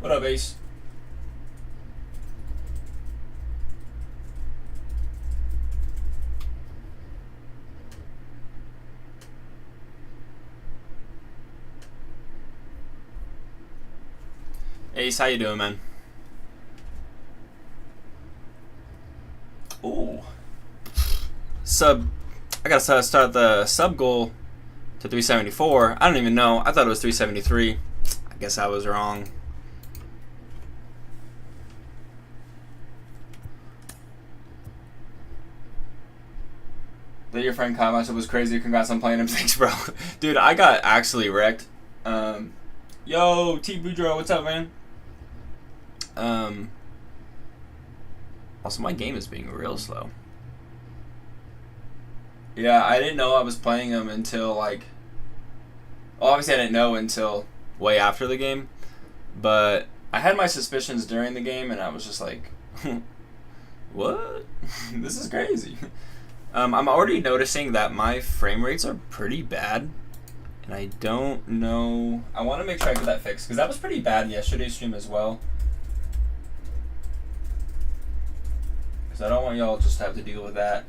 What up, Ace? Ace, how you doing, man? Ooh. I gotta start the sub goal to 374. I don't even know. I thought it was 373. I guess I was wrong. That your friend Kyle matchup was crazy. Congrats on playing him. Thanks, bro. Dude, I got actually wrecked. Yo, T Boudreaux, what's up, man? Also, my game is being real slow. Yeah, I didn't know I was playing him until, like... Well, obviously I didn't know until way after the game. But I had my suspicions during the game, and I was just like... what? This is crazy. I'm already noticing that my frame rates are pretty bad. And I don't know... I want to make sure I get that fixed, because that was pretty bad yesterday's stream as well. Because I don't want y'all just to have to deal with that.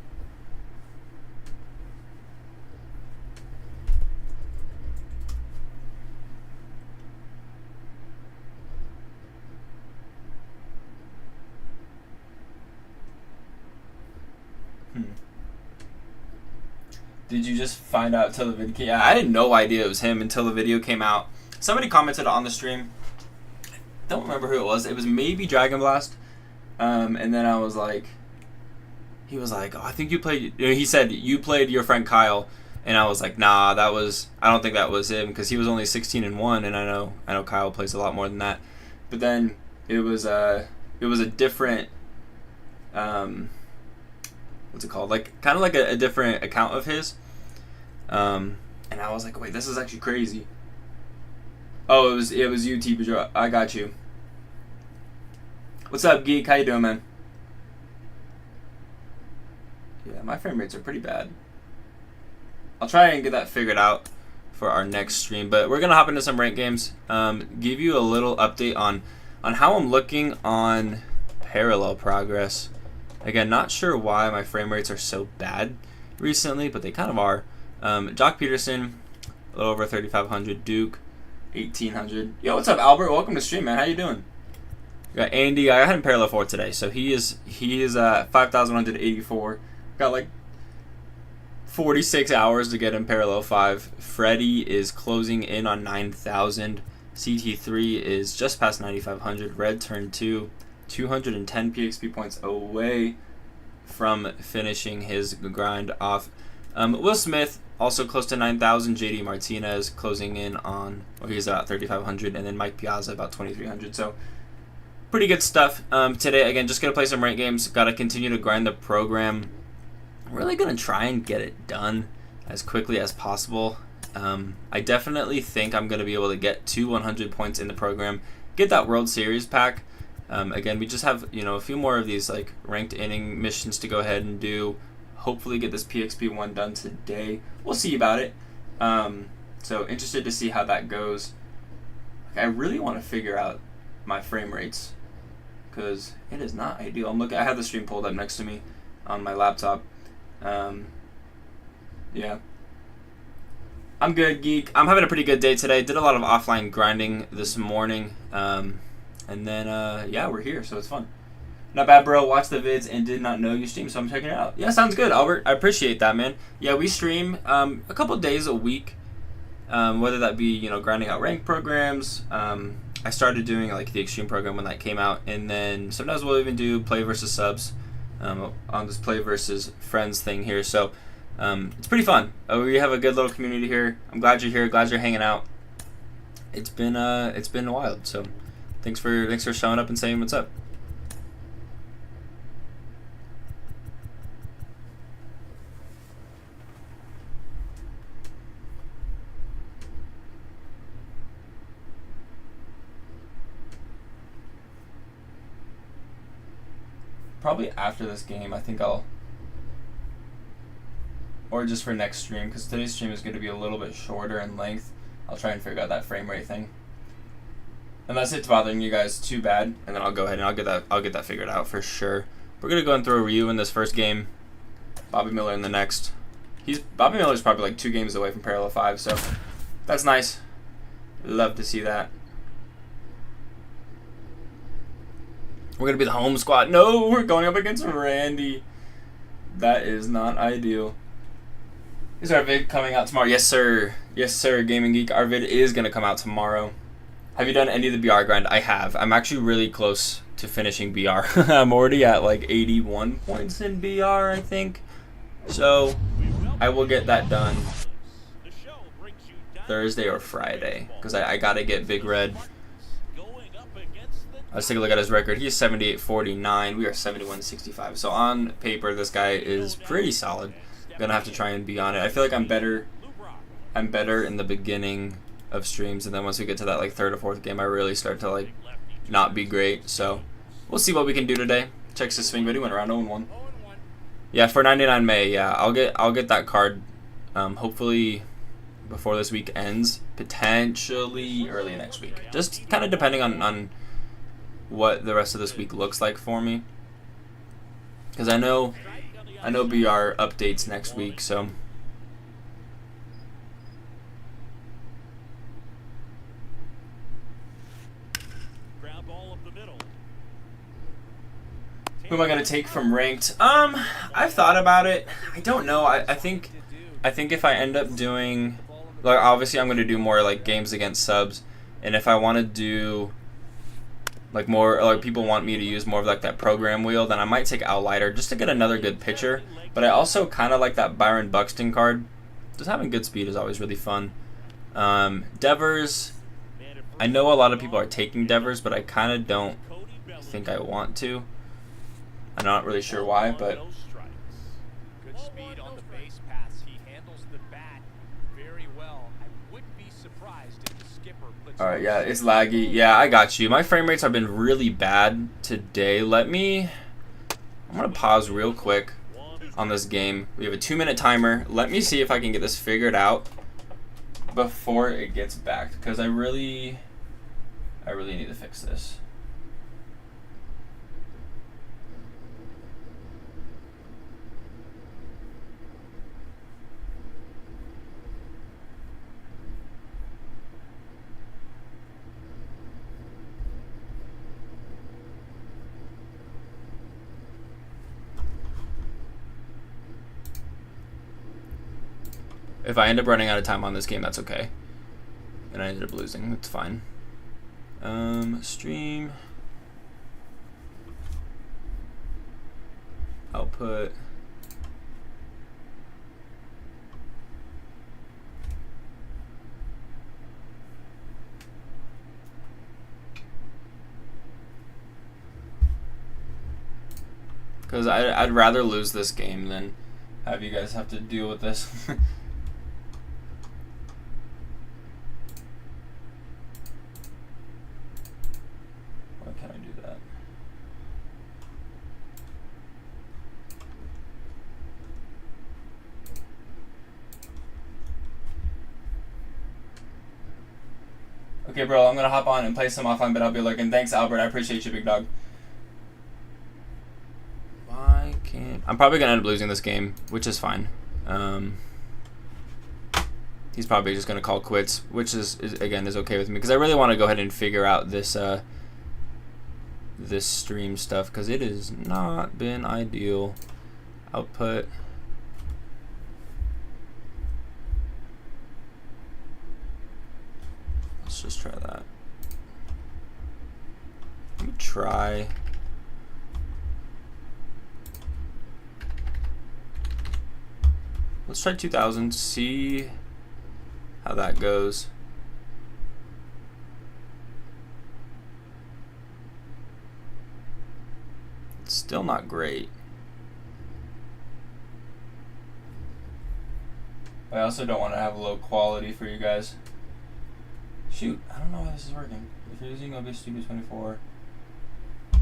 Did you just find out until the video came out? Yeah, I had no idea it was him until the video came out. Somebody commented on the stream. I don't remember who it was. It was maybe Dragon Blast. And then I was like... He was like, oh, I think you played... He said, you played your friend Kyle. And I was like, nah, that was... I don't think that was him. Because he was only 16-1. And I know Kyle plays a lot more than that. But then it was a different... what's it called? Like kind of like a different account of his. And I was like, wait, this is actually crazy. Oh, it was you, T. Boudreaux. I got you. What's up, Geek? How you doing, man? Yeah, my frame rates are pretty bad. I'll try and get that figured out for our next stream. But we're gonna hop into some ranked games. Give you a little update on how I'm looking on parallel progress. Again, not sure why my frame rates are so bad recently, but they kind of are. Jock Peterson, a little over 3,500. Duke, 1,800. Yo, what's up, Albert? Welcome to stream, man. How you doing? We got Andy. I had him parallel 4 today, so he is 5,184. Got like 46 hours to get him parallel 5. Freddie is closing in on 9,000. CT3 is just past 9,500. Red turn 2. 210 PXP points away from finishing his grind off. Will Smith also close to 9,000. JD Martinez closing in on, well, he's about 3,500, and then Mike Piazza about 2,300. So pretty good stuff. Today, again, just gonna play some ranked games. Got to continue to grind the program. Really gonna try and get it done as quickly as possible. I definitely think I'm gonna be able to get to 100 points in the program. Get that World Series pack. Again, we just have a few more of these like ranked inning missions to go ahead and do. Hopefully get this PXP 1 done today. We'll see about it. So interested to see how that goes. I really want to figure out my frame rates because it is not ideal. I have the stream pulled up next to me on my laptop. Yeah. I'm good, Geek. I'm having a pretty good day today. Did a lot of offline grinding this morning. And then, yeah, we're here, so it's fun. Not bad, bro. Watched the vids and did not know you stream, so I'm checking it out. Yeah, sounds good, Albert. I appreciate that, man. Yeah, we stream a couple days a week, whether that be, grinding out rank programs. I started doing, like, the Extreme program when that came out, and then sometimes we'll even do play versus subs on this play versus friends thing here. So it's pretty fun. We have a good little community here. I'm glad you're here. Glad you're hanging out. It's been wild, so... Thanks for showing up and saying what's up. Probably after this game, I think I'll... Or just for next stream, because today's stream is going to be a little bit shorter in length. I'll try and figure out that frame rate thing. Unless it's bothering you guys too bad, and then I'll go ahead and I'll get that figured out for sure. We're gonna go and throw Ryu in this first game, Bobby Miller in the next. Bobby Miller's probably like 2 games away from parallel 5, so that's nice. Love to see that. We're gonna be the home squad. No, we're going up against Randy. That is not ideal. Is our vid coming out tomorrow? Yes, sir. Yes, sir. Gaming Geek. Our vid is gonna come out tomorrow. Have you done any of the BR grind? I have. I'm actually really close to finishing BR. I'm already at like 81 points in BR, I think. So I will get that done Thursday or Friday because I gotta get Big Red. Let's take a look at his record. He's 78-49. We are 71-65. So on paper, this guy is pretty solid. Gonna have to try and be on it. I feel like I'm better in the beginning of streams, and then once we get to that like 3rd or 4th game, I really start to like not be great. So we'll see what we can do today. Checks his swing, but he went around 0-1. Yeah, for 99 May. Yeah, I'll get that card. Hopefully before this week ends. Potentially early next week. Just kind of depending on what the rest of this week looks like for me. Because I know BR updates next week, so. Who am I gonna take from ranked? I've thought about it. I don't know. I think if I end up doing, like, obviously I'm gonna do more like games against subs, and if I want to do like more, like people want me to use more of like that program wheel, then I might take Outlighter just to get another good pitcher. But I also kind of like that Byron Buxton card. Just having good speed is always really fun. Devers, I know a lot of people are taking Devers, but I kind of don't think I want to. I'm not really sure why, but good speed on the base pass. He handles the bat very well. I wouldn't be surprised if the skipper puts. All right, yeah, it's laggy. Yeah, I got you. My frame rates have been really bad today. I'm gonna pause real quick on this game. We have a 2-minute timer. Let me see if I can get this figured out before it gets backed, because I really need to fix this. If I end up running out of time on this game, that's okay. And I ended up losing, that's fine. Stream. Output. Because I'd rather lose this game than have you guys have to deal with this. Why can't I do that? Okay, bro, I'm gonna hop on and play some offline, but I'll be looking. Thanks, Albert. I appreciate you, big dog. I'm probably gonna end up losing this game, which is fine. He's probably just gonna call quits, which is again okay with me, because I really want to go ahead and figure out this this stream stuff, because it has not been ideal. Output. Let's just try that. Let me try. Let's try 2000, see how that goes. It's still not great. I also don't want to have low quality for you guys. Shoot, I don't know why this is working. If you're using OBS Studio 24,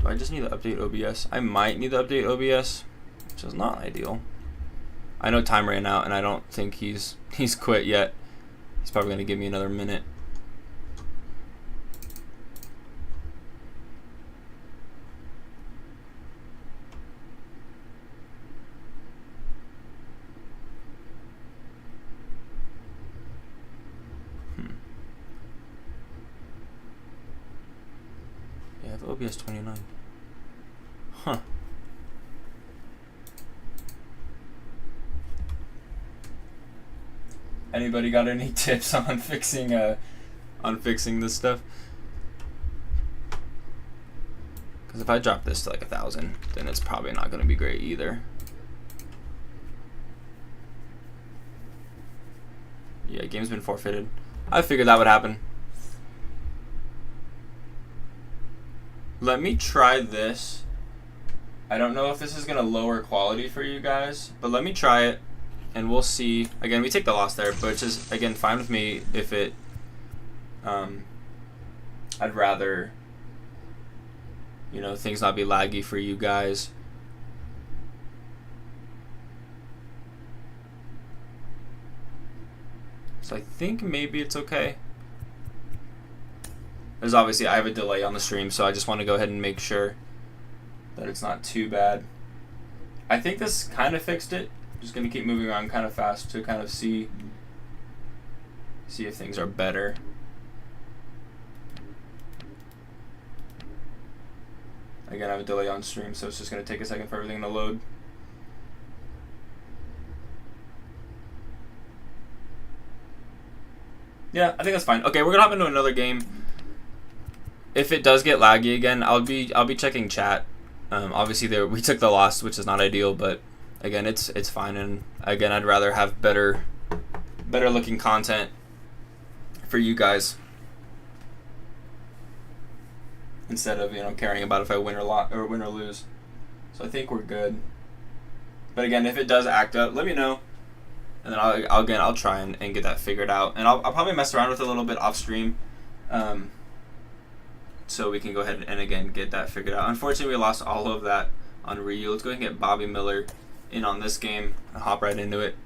do I just need to update OBS? I might need to update OBS, which is not ideal. I know time ran out, and I don't think he's quit yet. He's probably gonna give me another minute. OBS 29. Huh. Anybody got any tips on fixing this stuff? Because if I drop this to like 1,000, then it's probably not going to be great either. Yeah, game's been forfeited. I figured that would happen. Let me try this. I don't know if this is going to lower quality for you guys, but let me try it, and we'll see. Again, we take the loss there, but it's just, again, fine with me if it... I'd rather, you know, things not be laggy for you guys. So I think maybe it's okay. There's obviously, I have a delay on the stream, so I just want to go ahead and make sure that it's not too bad. I think this kind of fixed it. Just going to keep moving around kind of fast to kind of see if things are better. Again, I have a delay on stream, so it's just going to take a second for everything to load. Yeah, I think that's fine. Okay, we're gonna hop into another game. If it does get laggy again, I'll be checking chat. Obviously, we took the loss, which is not ideal, but again, it's fine. And again, I'd rather have better looking content for you guys instead of, you know, caring about if I win or lose. So I think we're good. But again, if it does act up, let me know. And then I'll try and get that figured out. And I'll probably mess around with it a little bit off stream. So we can go ahead and again get that figured out. Unfortunately, we lost all of that on Ryu. Let's go ahead and get Bobby Miller in on this game and hop right into it.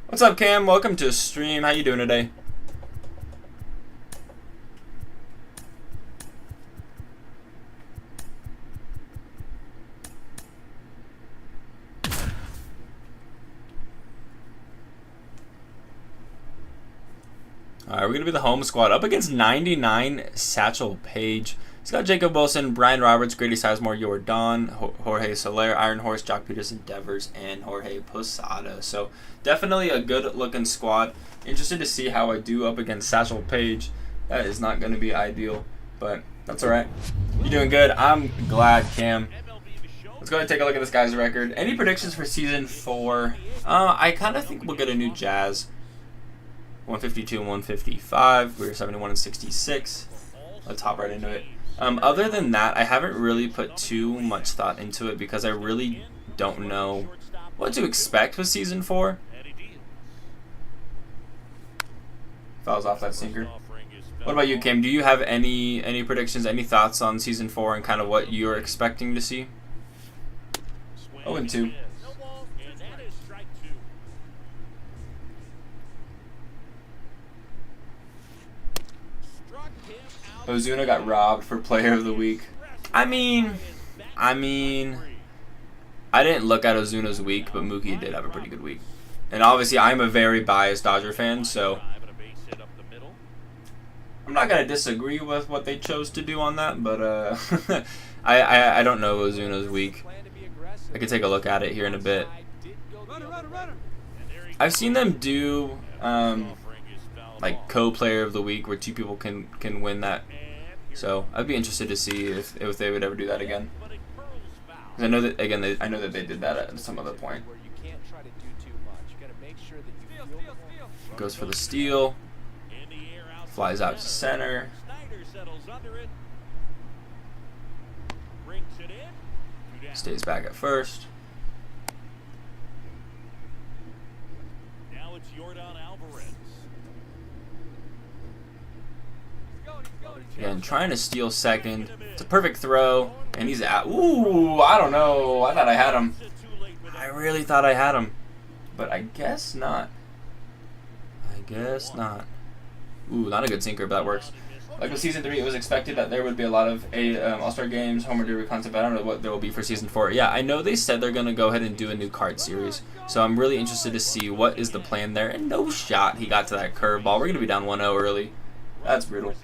What's up, Cam? Welcome to the stream. How you doing today? All right, we're going to be the home squad up against 99 Satchel Paige. He's got Jacob Wilson, Brian Roberts, Grady Sizemore, Jordan, Jorge Soler, Iron Horse, Jock Peterson, Devers, and Jorge Posada. So definitely a good-looking squad. Interested to see how I do up against Satchel Paige. That is not going to be ideal, but that's all right. You're doing good. I'm glad, Cam. Let's go ahead and take a look at this guy's record. Any predictions for Season 4? I kind of think we'll get a new Jazz. 152 and 155. We were 71 and 66. Let's hop right into it. Other than that, I haven't really put too much thought into it because I really don't know what to expect with Season 4. Fouls off that sinker. What about you, Kim? Do you have any predictions, any thoughts on Season 4 and kind of what you're expecting to see? 0-2. Ozuna got robbed for Player of the Week. I mean, I didn't look at Ozuna's week, but Mookie did have a pretty good week. And obviously, I'm a very biased Dodger fan, so I'm not gonna disagree with what they chose to do on that. But I don't know Ozuna's week. I could take a look at it here in a bit. I've seen them do like co-player of the week where two people can win that. So I'd be interested to see if they would ever do that again. I know that again. I know that they did that at some other point. Goes for the steal. Flies out to center. Stays back at first. Now it's Jordan Alvarez. Again, trying to steal second. It's a perfect throw, and he's out. Ooh, I don't know. I thought I had him. I really thought I had him, but I guess not. I guess not. Ooh, not a good sinker, but that works. Like with Season 3, it was expected that there would be a lot of All-Star games, Homer Derby concept. I don't know what there will be for Season 4. Yeah, I know they said they're going to go ahead and do a new card series, so I'm really interested to see what is the plan there. And no shot he got to that curveball. We're going to be down 1-0 early. That's brutal.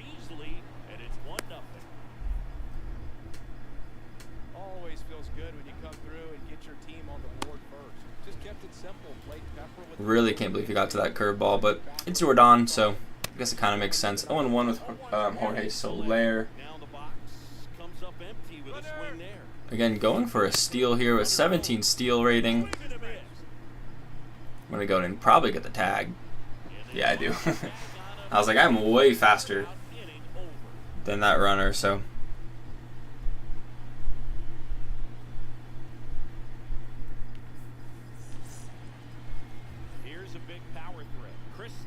Really can't believe he got to that curveball, but it's Jordan, so I guess it kind of makes sense. 0-1 with Jorge Soler. Again, going for a steal here with 17 steal rating. I'm going to go and probably get the tag. Yeah, I do. I was like, I'm way faster than that runner, so.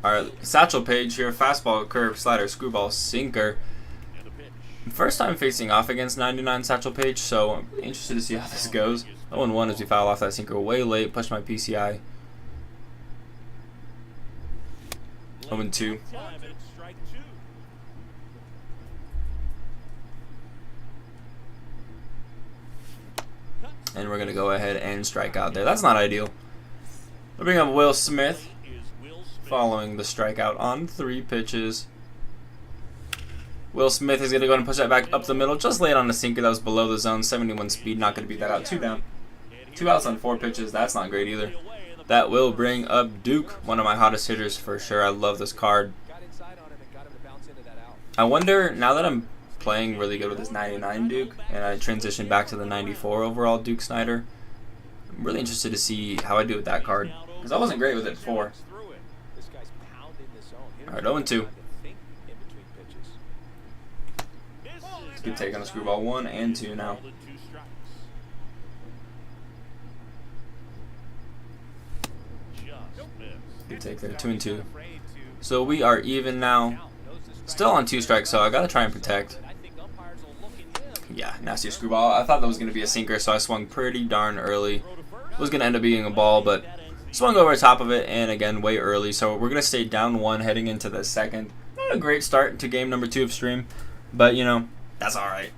Alright, satchel page here. Fastball, curve, slider, screwball, sinker. First time facing off against 99 satchel page, so I'm really interested to see how this goes. 0-1 as we foul off that sinker way late, push my PCI. 0-2. And we're going to go ahead and strike out there. That's not ideal. We'll bring up Will Smith following the strikeout on 3 pitches. Will Smith is going to go ahead and push that back up the middle. Just late on the sinker that was below the zone. 71 speed, not going to beat that out. 2 down. 2 outs on 4 pitches. That's not great either. That will bring up Duke, one of my hottest hitters for sure. I love this card. I wonder, now that I'm playing really good with this 99 Duke, and I transition back to the 94 overall Duke Snyder, I'm really interested to see how I do with that card, because I wasn't great with it before. Alright, 0-2. Good take on the screwball. 1 and 2 now. Good take there. 2 and 2. So we are even now. Still on 2 strikes, so I gotta try and protect. Yeah, nasty screwball. I thought that was gonna be a sinker, so I swung pretty darn early. It was gonna end up being a ball, but swung over the top of it, and again, way early. So we're gonna stay down 1 heading into the second. Not a great start to game number 2 of stream, but you know, that's alright.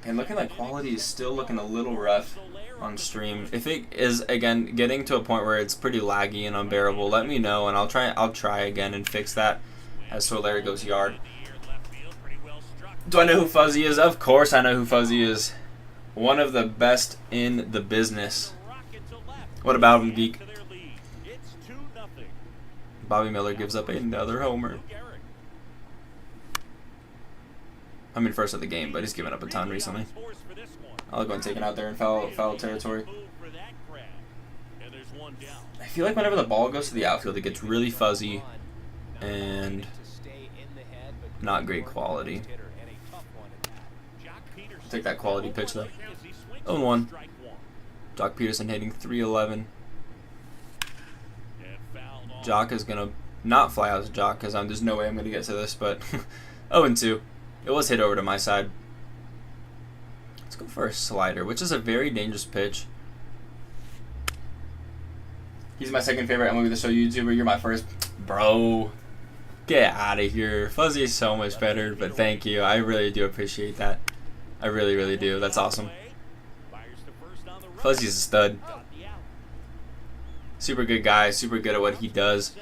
And looking like quality is still looking a little rough on stream. If it is, again, getting to a point where it's pretty laggy and unbearable, let me know, and I'll try again and fix that as Soler goes yard. Do I know who Fuzzy is? Of course I know who Fuzzy is. One of the best in the business. What about him, Geek? Bobby Miller gives up another homer. I'm in first of the game, but he's given up a ton recently. I'll go and take it out there in foul territory. I feel like whenever the ball goes to the outfield, it gets really fuzzy and not great quality. I'll take that quality pitch though. 0-1. Jock Peterson hitting .311. Jock is gonna not fly out to Jock because there's no way I'm gonna get to this, but 0-2. It was hit over to my side. Let's go for a slider, which is a very dangerous pitch. He's my second favorite MLB The Show YouTuber. You're my first. Bro, get out of here. Fuzzy is so much better, but thank you. I really do appreciate that. I really, really do. That's awesome. Fuzzy's a stud. Super good guy. Super good at what he does.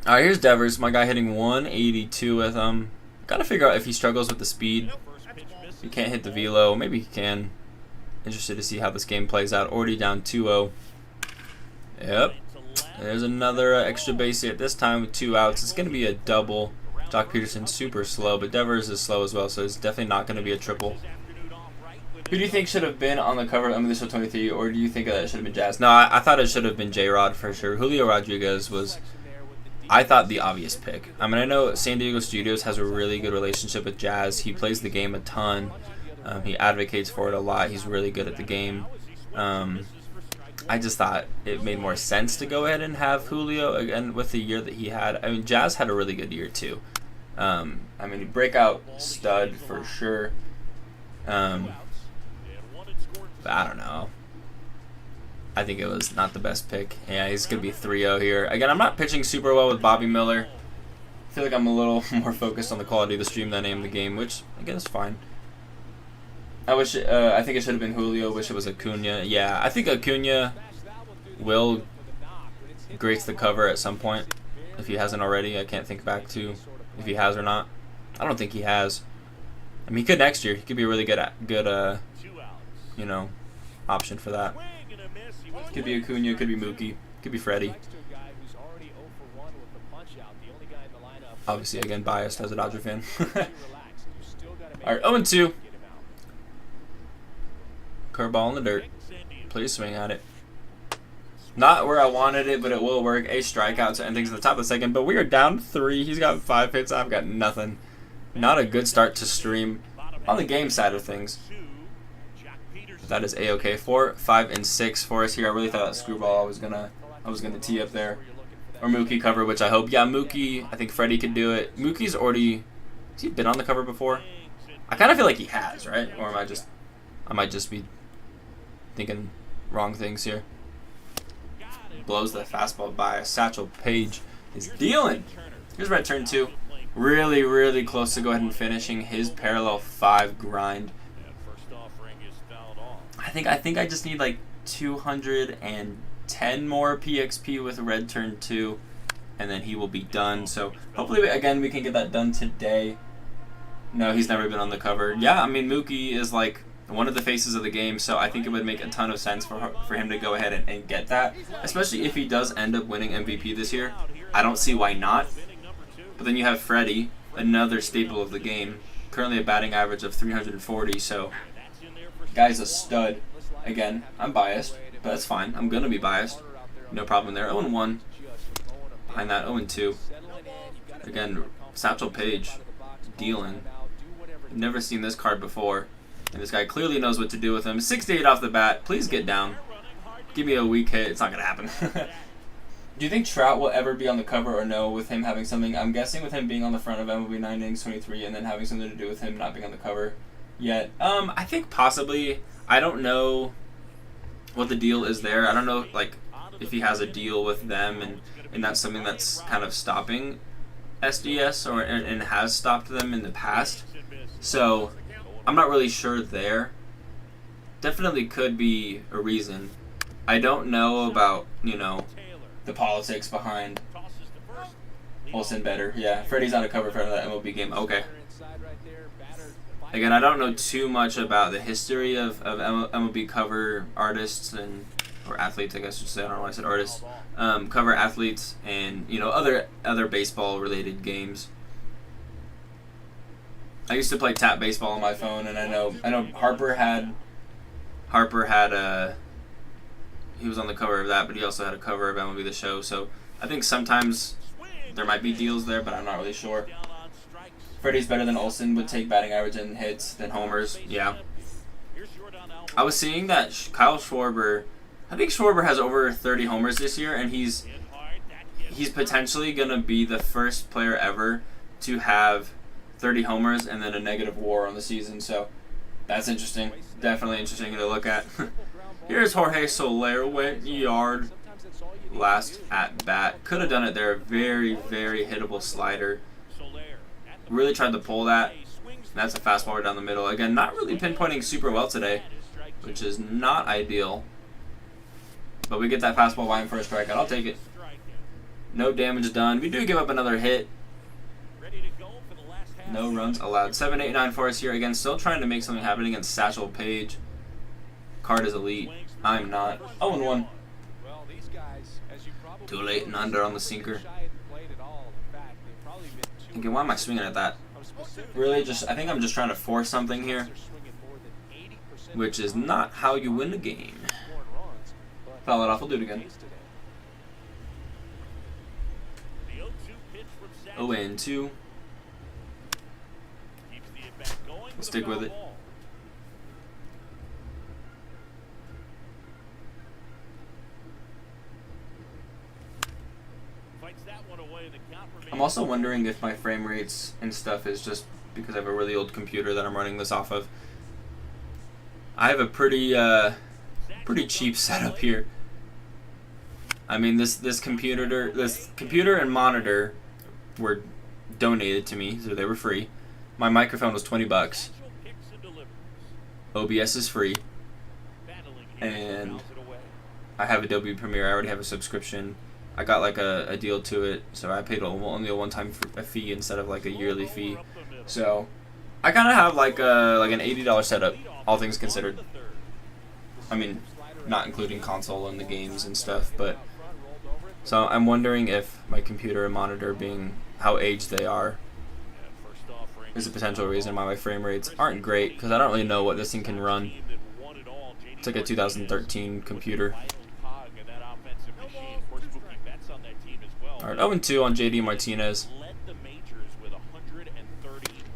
Alright, here's Devers, my guy hitting 182 with him. Gotta figure out if he struggles with the speed. He can't hit the velo. Maybe he can. Interested to see how this game plays out. Already down 2-0. Yep. There's another extra base hit, this time with 2 outs. It's going to be a double. Jock Peterson super slow, but Devers is slow as well, so it's definitely not going to be a triple. Who do you think should have been on the cover of MLB The Show 23, or do you think that it should have been Jazz? No, I thought it should have been J-Rod for sure. Julio Rodriguez was, I thought, the obvious pick. I mean, I know San Diego Studios has a really good relationship with Jazz. He plays the game a ton. He advocates for it a lot. He's really good at the game. I just thought it made more sense to go ahead and have Julio again with the year that he had. I mean, Jazz had a really good year too. I mean, breakout stud for sure. But I don't know. I think it was not the best pick. Yeah, he's going to be 3-0 here. Again, I'm not pitching super well with Bobby Miller. I feel like I'm a little more focused on the quality of the stream than I am the game, which I guess is fine. I think it should have been Julio. Wish it was Acuna. Yeah, I think Acuna will grace the cover at some point. If he hasn't already, I can't think back to if he has or not. I don't think he has. I mean, he could next year. He could be a really good you know, option for that. Could be Acuna, could be Mookie, could be Freddie. Obviously, again, biased as a Dodger fan. Alright, 0-2. Curveball in the dirt. Please swing at it. Not where I wanted it, but it will work. A strikeout to end things at the top of the second. But we are down 3. He's got 5 hits. I've got nothing. Not a good start to stream on the game side of things. But that is A-okay. 4, 5, and 6 for us here. I really thought that screwball I was gonna tee up there. Or Mookie cover, which I hope. Yeah, Mookie. I think Freddie could do it. Mookie's already. Has he been on the cover before? I kind of feel like he has, right? Or I might just be thinking wrong things here. Blows the fastball by. Satchel Paige is dealing. Here's red turn 2. Really, really close to go ahead and finishing his parallel 5 grind. I think I just need like 210 more PXP with red turn 2, and then he will be done. So hopefully, again, we can get that done today. No, he's never been on the cover. Yeah, I mean, Mookie is like one of the faces of the game, so I think it would make a ton of sense for him to go ahead and get that, especially if he does end up winning MVP this year. I don't see why not. But then you have Freddie, another staple of the game, currently a batting average of 340, so guy's a stud. Again, I'm biased, but that's fine. I'm going to be biased. No problem there. 0-1. Behind that, 0-2. Again, Satchel Paige dealing. Never seen this card before. And this guy clearly knows what to do with him. 68 off the bat. Please get down. Give me a weak hit. It's not going to happen. Do you think Trout will ever be on the cover or no with him having something? I'm guessing with him being on the front of MLB 9 innings 23 and then having something to do with him not being on the cover yet. I think possibly. I don't know what the deal is there. I don't know like if he has a deal with them and that's something that's kind of stopping SDS and has stopped them in the past. So I'm not really sure there. Definitely could be a reason. I don't know about, the politics behind Olsen better. Yeah, Freddie's on a cover for that MLB game. Okay. Again, I don't know too much about the history of MLB cover artists or athletes, I guess I should say. I don't know why I said artists. Cover athletes and, other baseball related games. I used to play tap baseball on my phone, and I know Harper had he was on the cover of that, but he also had a cover of MLB The Show. So I think sometimes there might be deals there, but I'm not really sure. Freddie's better than Olsen, would take batting average and hits than homers. Yeah. I was seeing that Kyle Schwarber, I think Schwarber has over 30 homers this year, and he's potentially going to be the first player ever to have 30 homers and then a negative WAR on the season. So that's interesting. Definitely interesting to look at. Here's Jorge Soler, went yard last at bat. Could have done it there. Very, very hittable slider. Really tried to pull that. That's a fastball down the middle. Again, not really pinpointing super well today, which is not ideal. But we get that fastball by him for a strikeout. I'll take it. No damage done. We do give up another hit. No runs allowed. 7, 8, 9 for us here. Again, still trying to make something happen against Satchel Paige. Card is elite. I'm not. 0-1. Too late and under on the sinker. Thinking, why am I swinging at that? Really, I think I'm just trying to force something here, which is not how you win the game. Foul it off. We'll do it again. 0-2. We'll stick with it. I'm also wondering if my frame rates and stuff is just because I have a really old computer that I'm running this off of. I have a pretty cheap setup here. I mean, this computer and monitor were donated to me, so they were free. My microphone was $20. OBS is free, and I have Adobe Premiere. I already have a subscription. I got like a deal to it, so I paid only a one-time fee instead of like a yearly fee. So I kind of have like an $80 setup, all things considered. I mean, not including console and the games and stuff, but so I'm wondering if my computer and monitor being how aged they are is a potential reason why my frame rates aren't great, because I don't really know what this thing can run. It's like a 2013 computer. Alright, 0-2 on JD Martinez.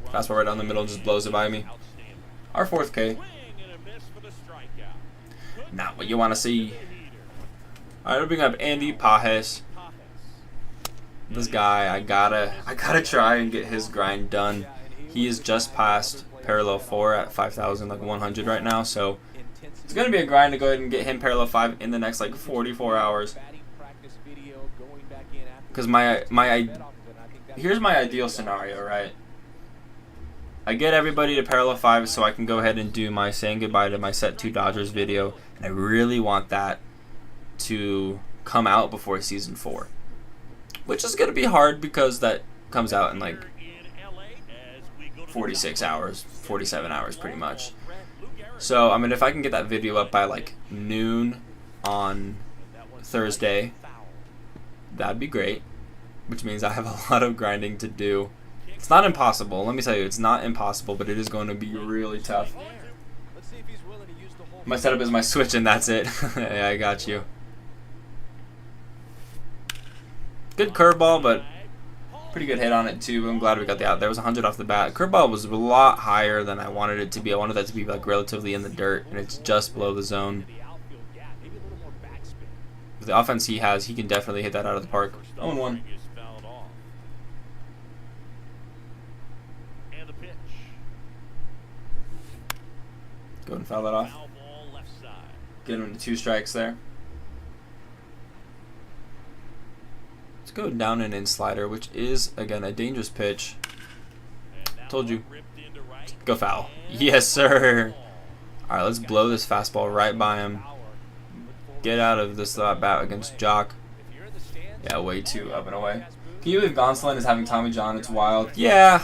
Fastball right down the middle, just blows it by me. Our 4th K. Not what you want to see. Alright, we'll bring up Andy Pajes. This guy, I gotta try and get his grind done. He is just past parallel 4 at 5,100 right now, so it's gonna be a grind to go ahead and get him parallel 5 in the next like 44 hours. Because here's my ideal scenario, right? I get everybody to parallel 5 so I can go ahead and do my saying goodbye to my set 2 Dodgers video, and I really want that to come out before season 4, which is gonna be hard because that comes out in like 46 hours, 47 hours pretty much. So I mean, if I can get that video up by like noon on Thursday, that'd be great, which means I have a lot of grinding to do. It's not impossible, let me tell you, it's not impossible, but it is going to be really tough. My setup is my Switch and that's it. Yeah, I got you. Good curveball, but pretty good hit on it too. I'm glad we got the out. There was 100 off the bat. Curveball was a lot higher than I wanted it to be. I wanted that to be like relatively in the dirt, and it's just below the zone. With the offense he has, he can definitely hit that out of the park. 0-1. Go and foul that off. Get him to 2 strikes there. Let's go down and in slider, which is, again, a dangerous pitch. Told you. Go foul. Yes, sir. Alright, let's blow this fastball right by him. Get out of this bat against Jock. Yeah, way too up and away. Can you believe Gonsolin is having Tommy John? It's wild. Yeah.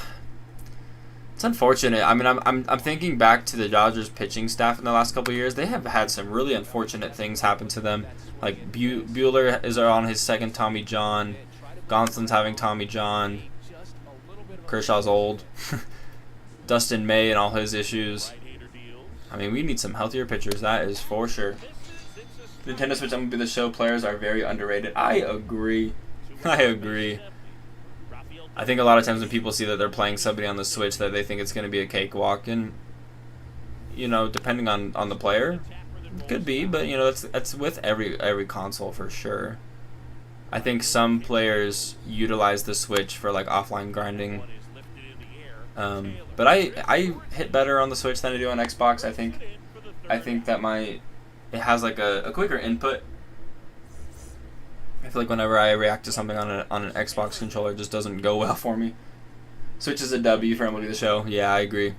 It's unfortunate. I mean, I'm thinking back to the Dodgers pitching staff in the last couple of years. They have had some really unfortunate things happen to them. Like Buehler is on his 2nd Tommy John. Gonsolin's having Tommy John. Kershaw's old. Dustin May and all his issues. I mean, we need some healthier pitchers. That is for sure. Nintendo Switch MLB The Show players are very underrated. I agree. I agree. I think a lot of times when people see that they're playing somebody on the Switch, that they think it's going to be a cakewalk, and you know, depending on the player, it could be, but you know, that's with every console for sure. I think some players utilize the Switch for like offline grinding, but I hit better on the Switch than I do on Xbox. I think that it has like a quicker input. I feel like whenever I react to something on an Xbox controller, it just doesn't go well for me. Switch is a W for MLB The Show. Yeah, I agree.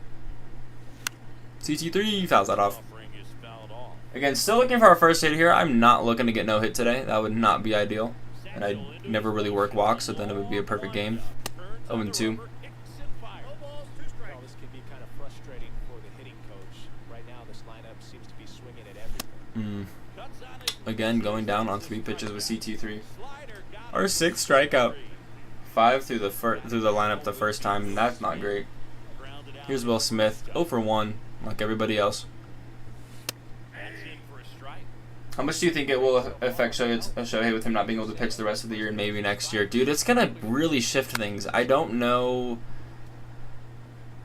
CT3 fouls that off. Again, still looking for our first hit here. I'm not looking to get no hit today. That would not be ideal. And I never really work walks, so then it would be a perfect game. 0-2. Again, going down on 3 pitches with CT3. Our 6th strikeout. 5 through the lineup the first time, and that's not great. Here's Will Smith, 0 for 1, like everybody else. How much do you think it will affect Shohei with him not being able to pitch the rest of the year and maybe next year? Dude, it's going to really shift things. I don't know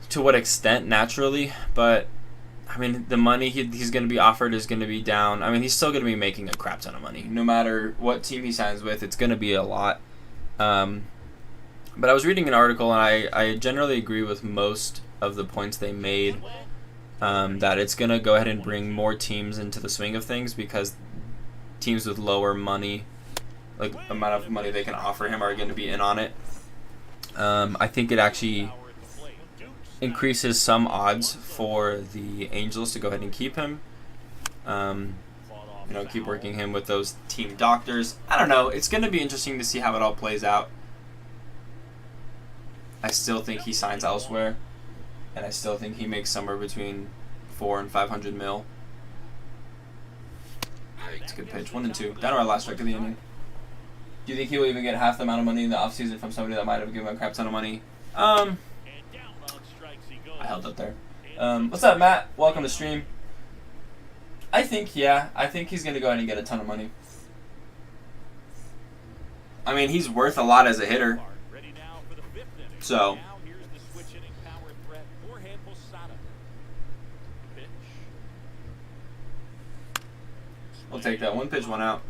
to what extent naturally, but I mean, the money he's going to be offered is going to be down. I mean, he's still going to be making a crap ton of money. No matter what team he signs with, it's going to be a lot. But I was reading an article, and I generally agree with most of the points they made, that it's going to go ahead and bring more teams into the swing of things because teams with lower money, like amount of money they can offer him, are going to be in on it. I think it actually increases some odds for the Angels to go ahead and keep him. Keep working him with those team doctors. I don't know. It's going to be interesting to see how it all plays out. I still think he signs elsewhere, and I still think he makes somewhere between $400 and $500 mil. It's a good pitch. 1-2. Down to our last strike of the inning. Do you think he will even get half the amount of money in the offseason from somebody that might have given him a crap ton of money? I held up there. What's up, Matt? Welcome to stream. I think he's going to go ahead and get a ton of money. I mean, he's worth a lot as a hitter. So, we'll take that. 1 pitch, 1 out.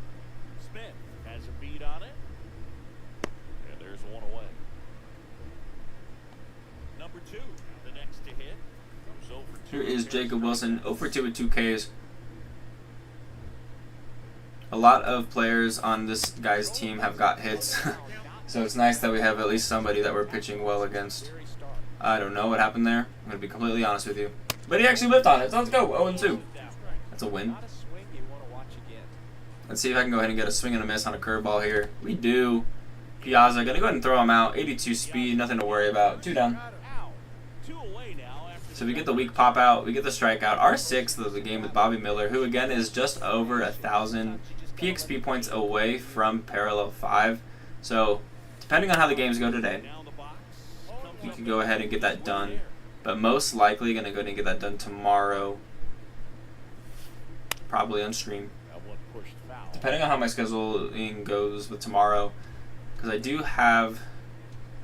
Smith has a beat on it. And there's 1 away. Number 2, the next to hit. Goes over 2. Here is Jacob Wilson, 0 for 2 with 2 Ks. A lot of players on this guy's team have got hits. So it's nice that we have at least somebody that we're pitching well against. I don't know what happened there. I'm going to be completely honest with you. But he actually whipped on it. So let's go. 0-2. That's a win. Let's see if I can go ahead and get a swing and a miss on a curveball here. We do. Piazza, going to go ahead and throw him out. 82 speed, nothing to worry about. 2 down. So we get the weak pop out. We get the strikeout. Our 6th of the game with Bobby Miller, who again is just over 1,000 PXP points away from parallel 5. So depending on how the games go today, we can go ahead and get that done. But most likely going to go ahead and get that done tomorrow. Probably on stream. Depending on how my scheduling goes with tomorrow. Because I do have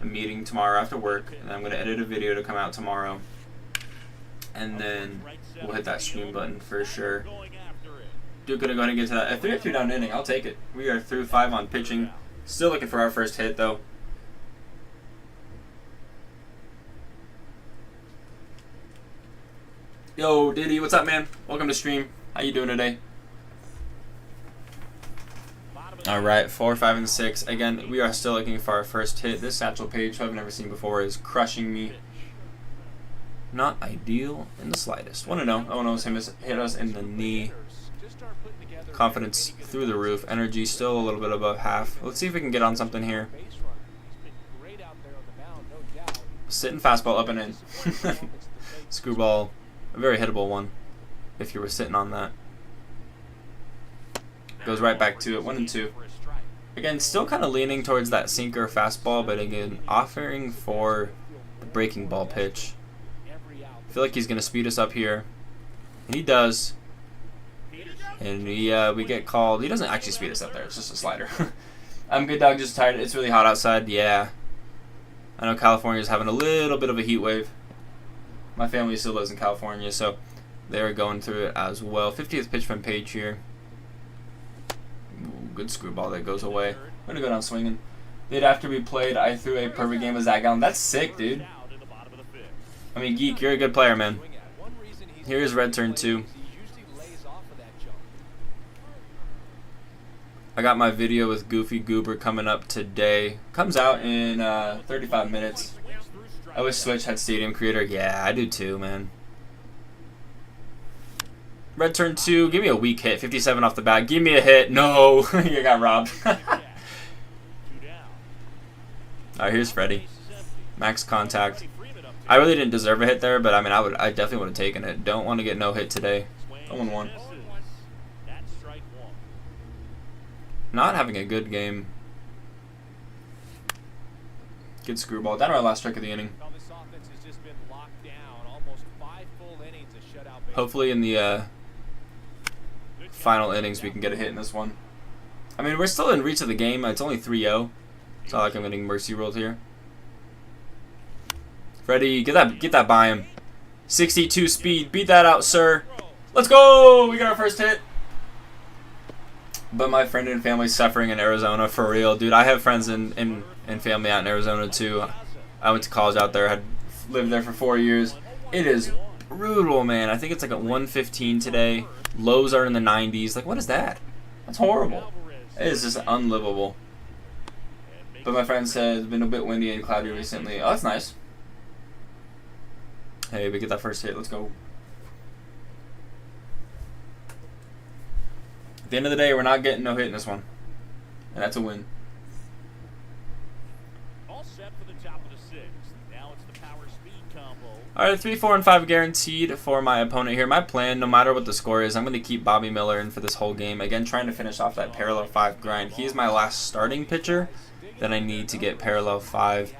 a meeting tomorrow after work. And I'm going to edit a video to come out tomorrow. And then we'll hit that stream button for sure. Duke going to go ahead and get to that. A 3-2 down inning. I'll take it. We are through 5 on pitching. Still looking for our first hit, though. Yo, Diddy, what's up, man? Welcome to stream. How you doing today? All right, 4, 5, and 6. Again, we are still looking for our first hit. This Satchel Paige, who I've never seen before, is crushing me. Not ideal in the slightest. 1-0. Oh no, him hit us in the knee. Confidence through the roof. Energy still a little bit above half. Let's see if we can get on something here. Sitting fastball up and in. Screwball, a very hittable one if you were sitting on that. Goes right back to it. 1-2. Again, still kind of leaning towards that sinker fastball, but again, offering for the breaking ball pitch. I feel like he's going to speed us up here. And he does. And we get called. He doesn't actually speed us up there. It's just a slider. I'm good, dog. Just tired. It's really hot outside. Yeah. I know California's having a little bit of a heat wave. My family still lives in California, so they're going through it as well. 50th pitch from Page here. Ooh, good screwball that goes away. I'm going to go down swinging. Did after we played, I threw a perfect game of Zach Allen. That's sick, dude. I mean, Geek, you're a good player, man. Here's red turn 2. I got my video with Goofy Goober coming up today. Comes out in 35 minutes. I wish Switch had Stadium Creator. Yeah, I do too, man. Red turn 2. Give me a weak hit. 57 off the bat. Give me a hit. No. You got robbed. Alright, here's Freddie. Max contact. I really didn't deserve a hit there, but I mean, I definitely would have taken it. Don't want to get no hit today. 0-1. Not having a good game. Good screwball. Down to our last strike of the inning. Hopefully in the final innings we can get a hit in this one. I mean, we're still in reach of the game. It's only 3-0. It's not like I'm getting mercy ruled here. Freddie, get that by him. 62 speed. Beat that out, sir. Let's go! We got our first hit. But my friend and family's suffering in Arizona for real. Dude, I have friends and family out in Arizona too. I went to college out there. Had lived there for 4 years. It is brutal, man. I think it's like at 115 today. Lows are in the 90s. Like, what is that? That's horrible. It is just unlivable. But my friend said it's been a bit windy and cloudy recently. Oh, that's nice. Hey, we get that first hit. Let's go. At the end of the day, we're not getting no hit in this one. And that's a win. All set for the top of the 6th. Now it's the power speed combo. Alright, 3, 4, and 5 guaranteed for my opponent here. My plan, no matter what the score is, I'm going to keep Bobby Miller in for this whole game. Again, trying to finish off that parallel 5 grind. He is my last starting pitcher. Then I need to get parallel 5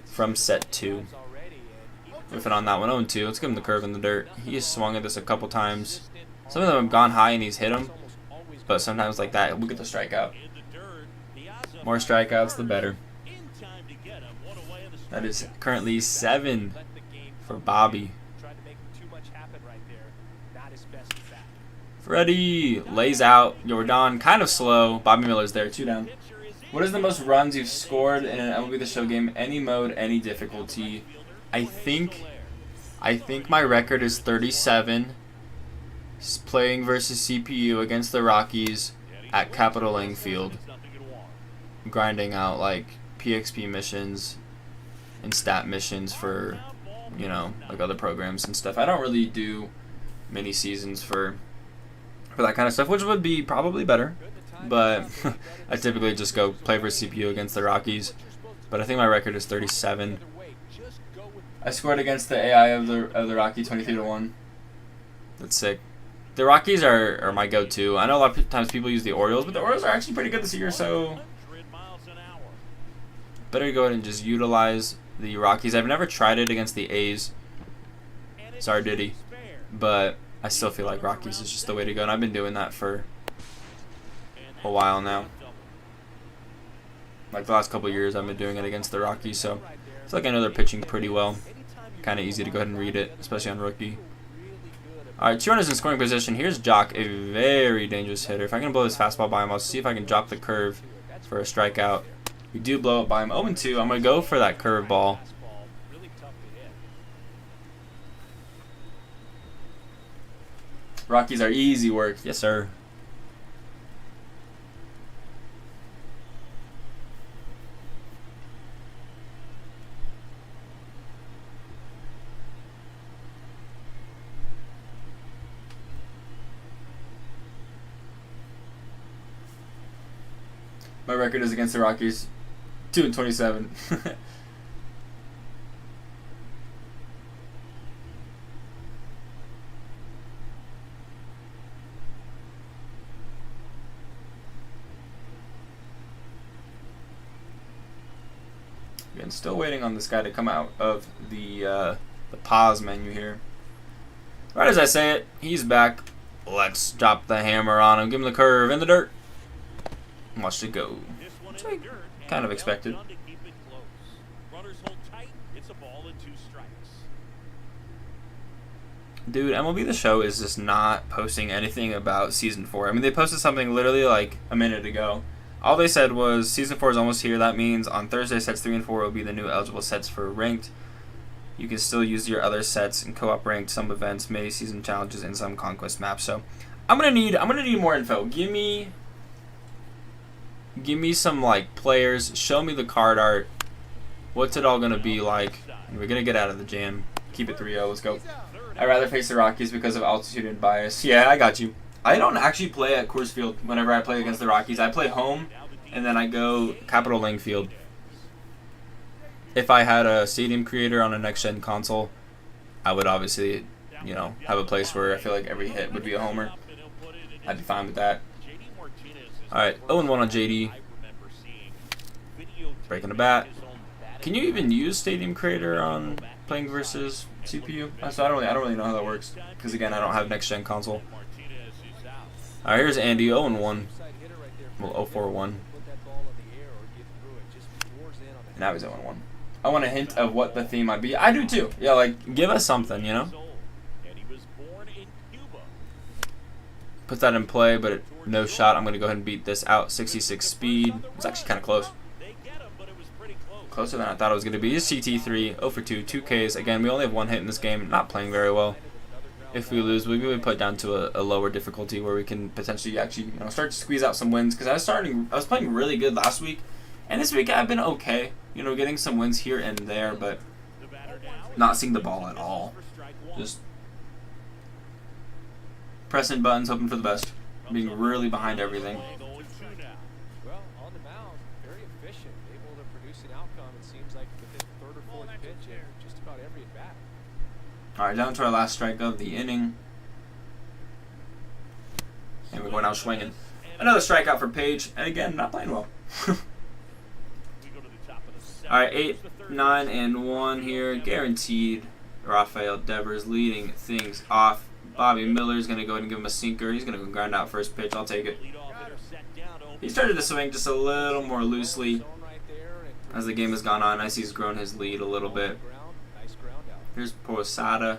from set 2. Whiffing on that one, 0-2. Let's give him the curve in the dirt. He has swung at this a couple times. Some of them have gone high and he's hit them. But sometimes like that, we'll get the strikeout. More strikeouts, the better. That is currently 7 for Bobby. Freddie lays out. Jordan kind of slow. Bobby Miller's there, 2 down. What is the most runs you've scored in an MLB The Show game? Any mode, any difficulty? I think my record is 37. Playing versus CPU against the Rockies at Capitol Lang Field. Grinding out like PXP missions and stat missions for, you know, like other programs and stuff. I don't really do mini seasons for that kind of stuff, which would be probably better. But I typically just go play for CPU against the Rockies. But I think my record is 37. I scored against the AI of the Rocky 23-1. That's sick. The Rockies are my go-to. I know a lot of times people use the Orioles, but the Orioles are actually pretty good this year, so better go ahead and just utilize the Rockies. I've never tried it against the A's. Sorry, Diddy. But I still feel like Rockies is just the way to go, and I've been doing that for a while now. Like the last couple of years, I've been doing it against the Rockies, so I feel like I know they're pitching pretty well. Kind of easy to go ahead and read it, especially on rookie. Alright, 2 runners in scoring position. Here's Jock, a very dangerous hitter. If I can blow this fastball by him, I'll see if I can drop the curve for a strikeout. We do blow it by him. 0-2. I'm going to go for that curve ball. Rockies are easy work. Yes, sir. My record is against the Rockies 2-27. Again, still waiting on this guy to come out of the pause menu here. Right as I say it, he's back. Let's drop the hammer on him. Give him the curve in the dirt. Watch it go. Which I kind of expected. Dude, MLB The Show is just not posting anything about Season 4. I mean, they posted something literally like a minute ago. All they said was Season 4 is almost here. That means on Thursday, sets 3 and 4 will be the new eligible sets for ranked. You can still use your other sets in co-op ranked, some events, many season challenges, and some conquest maps. So I'm gonna need more info. Give me some like players. Show me the card art. What's it all gonna be like? And we're gonna get out of the jam. Keep it 3-0. Let's go. I'd rather face the Rockies because of altitude and bias. Yeah, I got you. I don't actually play at Coors Field whenever I play against the Rockies. I play home, and then I go Capitol Lang Field. If I had a stadium creator on a next-gen console, I would obviously, you know, have a place where I feel like every hit would be a homer. I'd be fine with that. Alright, 0-1 on JD. Breaking a bat. Can you even use Stadium Creator on playing versus CPU? So I don't really know how that works. Because again, I don't have next gen console. Alright, here's Andy, 0-1. Well, 0-4-1. Now he's 0-1. I want a hint of what the theme might be. I do too. Yeah, like, give us something, you know? Put that in play, but no shot. I'm going to go ahead and beat this out. 66 speed. It's actually kind of close. Closer than I thought it was going to be. Here's CT3, 0 for 2, 2 Ks. Again, we only have 1 hit in this game. Not playing very well. If we lose, we would put down to a lower difficulty where we can potentially actually, you know, start to squeeze out some wins. Because I was playing really good last week, and this week I've been okay. You know, getting some wins here and there, but not seeing the ball at all. Just pressing buttons, hoping for the best. Being really behind everything. Well, on the mound, very efficient, able to produce an outcome. It seems like within third or fourth pitch, and just All right, down to our last strike of the inning. And we're going out swinging. Another strikeout for Page, and again, not playing well. All right, 8, 9, and 1 here, guaranteed. Rafael Devers leading things off. Bobby Miller's going to go ahead and give him a sinker. He's going to go grind out first pitch. I'll take it. He started to swing just a little more loosely as the game has gone on. I see he's grown his lead a little bit. Here's Posada.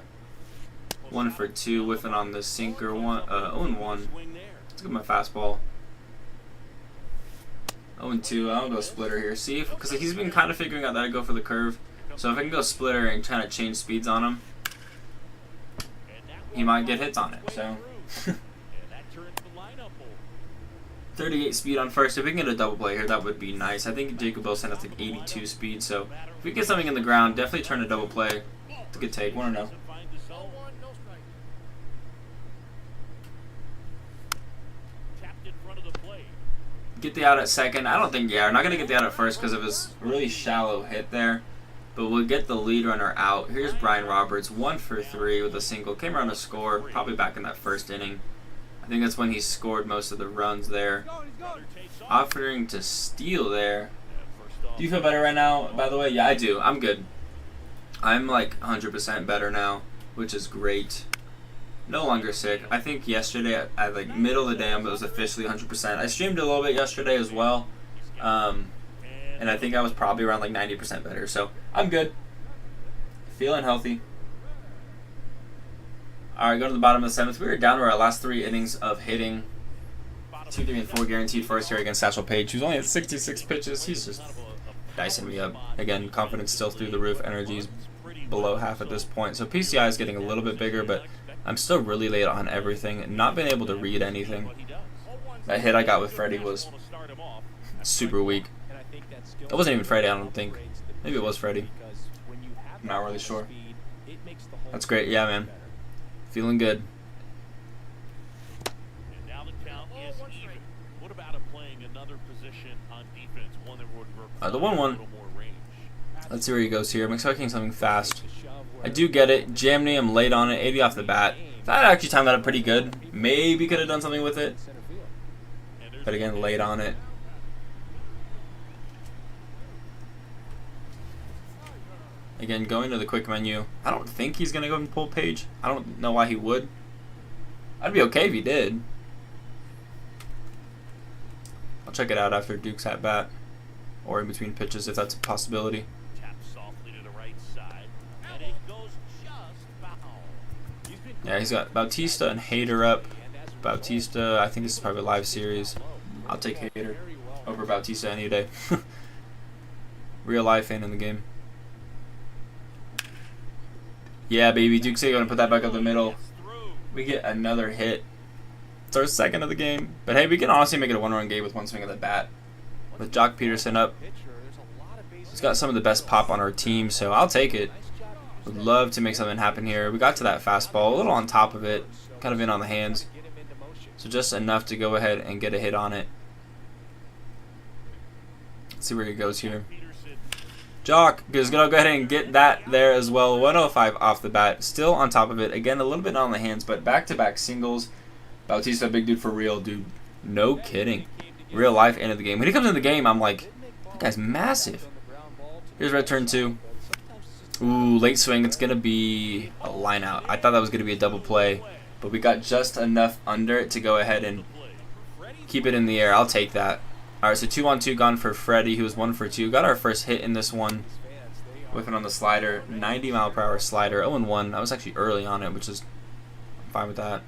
1 for 2, whiffing on the sinker. 0-1. Let's give him a fastball. 0-2. I'll go splitter here. See, because he's been kind of figuring out that I go for the curve. So if I can go splitter and kind of change speeds on him, he might get hits on it. So 38 speed on first. If we can get a double play here, that would be nice. I think Jacob Wilson has like 82 speed. So if we get something in the ground, definitely turn a double play. It's a good take. 1-0. Get the out at second. I don't think, we're not going to get the out at first because of his really shallow hit there. But we'll get the lead runner out. Here's Brian Roberts, 1 for 3 with a single. Came around to score, probably back in that first inning. I think that's when he scored most of the runs there. Offering to steal there. Do you feel better right now, by the way? Yeah, I do. I'm good. I'm like 100% better now, which is great. No longer sick. I think yesterday, at like middle of the day, I was officially 100%. I streamed a little bit yesterday as well. And I think I was probably around like 90% better. So I'm good. Feeling healthy. All right, go to the bottom of the 7th. We were down to our last 3 innings of hitting. 2, 3, and 4 guaranteed first here against Satchel Paige, who's only at 66 pitches. He's just dicing me up. Again, confidence still through the roof. Energy's below half at this point. So PCI is getting a little bit bigger, but I'm still really late on everything. Not been able to read anything. That hit I got with Freddie was super weak. It wasn't even Freddie, I don't think. Maybe it was Freddie. I'm not really sure. That's great. Yeah, man. Feeling good. The 1-1. Let's see where he goes here. I'm expecting something fast. I do get it. Jammed him late on it. 80 off the bat. That actually timed that up pretty good. Maybe could have done something with it. But again, late on it. Again, going to the quick menu. I don't think he's going to go and pull Page. I don't know why he would. I'd be okay if he did. I'll check it out after Duke's at bat. Or in between pitches if that's a possibility. Yeah, he's got Bautista and Hader up. Bautista, I think this is probably a live series. I'll take Hader over Bautista any day. Real life fan in the game. Yeah, baby. Duke's going to put that back up the middle. We get another hit. It's our 2nd of the game. But hey, we can honestly make it a 1-run game with 1 swing of the bat. With Jock Peterson up. He's got some of the best pop on our team, so I'll take it. Would love to make something happen here. We got to that fastball, a little on top of it, kind of in on the hands. So just enough to go ahead and get a hit on it. Let's see where he goes here. Jock is going to go ahead and get that there as well. 105 off the bat. Still on top of it. Again, a little bit on the hands, but back-to-back singles. Bautista, big dude for real, dude. No kidding. Real life end of the game. When he comes in the game, I'm like, that guy's massive. Here's red turn 2. Ooh, late swing. It's going to be a line out. I thought that was going to be a double play, but we got just enough under it to go ahead and keep it in the air. I'll take that. All right, so 2-on-2 gone for Freddie, who was 1 for 2. Got our first hit in this one. Whipping on the slider. 90-mile-per-hour slider. 0-1. I was actually early on it, which is I'm fine with that.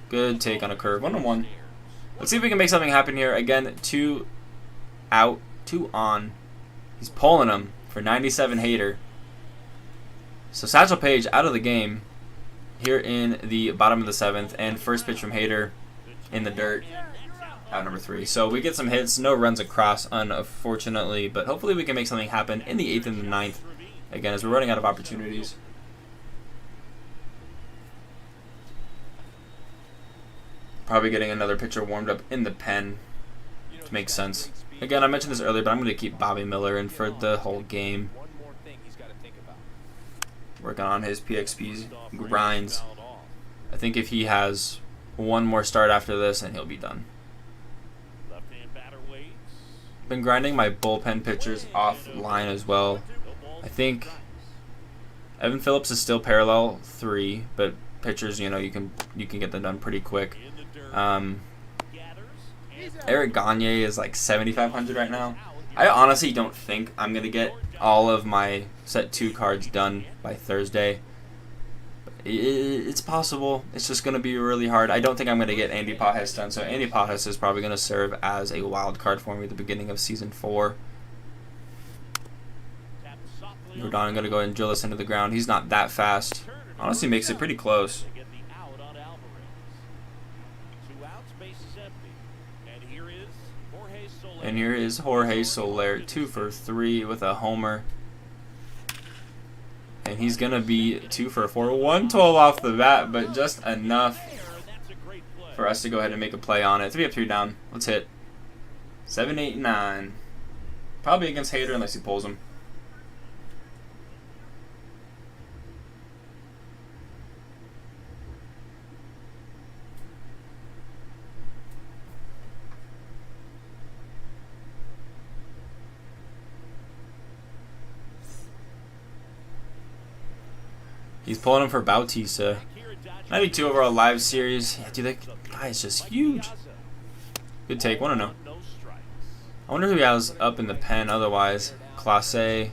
Good take on a curve. 1-1. Let's see if we can make something happen here. Again, 2 out, 2 on. He's pulling him for 97 Hader. So Satchel Paige out of the game here in the bottom of the 7th. And first pitch from Hader in the dirt. Out number 3. So we get some hits. No runs across, unfortunately. But hopefully we can make something happen in the 8th and the 9th. Again, as we're running out of opportunities. Probably getting another pitcher warmed up in the pen. To make sense. Again, I mentioned this earlier, but I'm going to keep Bobby Miller in for the whole game. working on his PXP's grinds. I think if he has one more start after this, and he'll be done. Been grinding my bullpen pitchers offline as well. I think Evan Phillips is still parallel 3, but pitchers, you know, you can get them done pretty quick. Eric Gagne is like 7,500 right now. I honestly don't think I'm gonna get all of my set 2 cards done by Thursday. It's possible. It's just gonna be really hard. I don't think I'm gonna get Andy Pajes done. So Andy Pajes is probably gonna serve as a wild card for me at the beginning of season 4. Rodon gonna go ahead and drill this into the ground. He's not that fast. Honestly, makes it pretty close. And here is Jorge Soler, 2 for 3 with a homer. And he's going to be 2 for 4. 112 off the bat, but just enough for us to go ahead and make a play on it. 3 up, 3 down. Let's hit. 7, 8, 9. Probably against Hader unless he pulls him. He's pulling him for Bautista. 92 overall live series. Yeah, dude, that guy is just huge. Good take. Want to know. I wonder who he has up in the pen otherwise. Class A.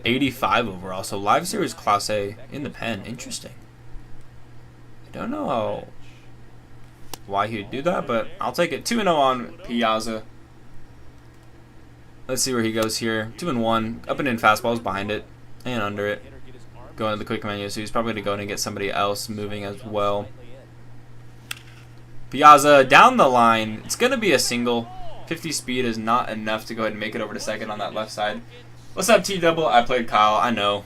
85 overall. So live series Class A in the pen. Interesting. I don't know why he would do that, but I'll take it. 2-0 on Piazza. Let's see where he goes here. 2-1. Up and in fastballs behind it and under it. Going to the quick menu, so he's probably going to go in and get somebody else moving as well. Piazza down the line. It's going to be a single. 50 speed is not enough to go ahead and make it over to second on that left side. What's up, T-Double? I played Kyle, I know.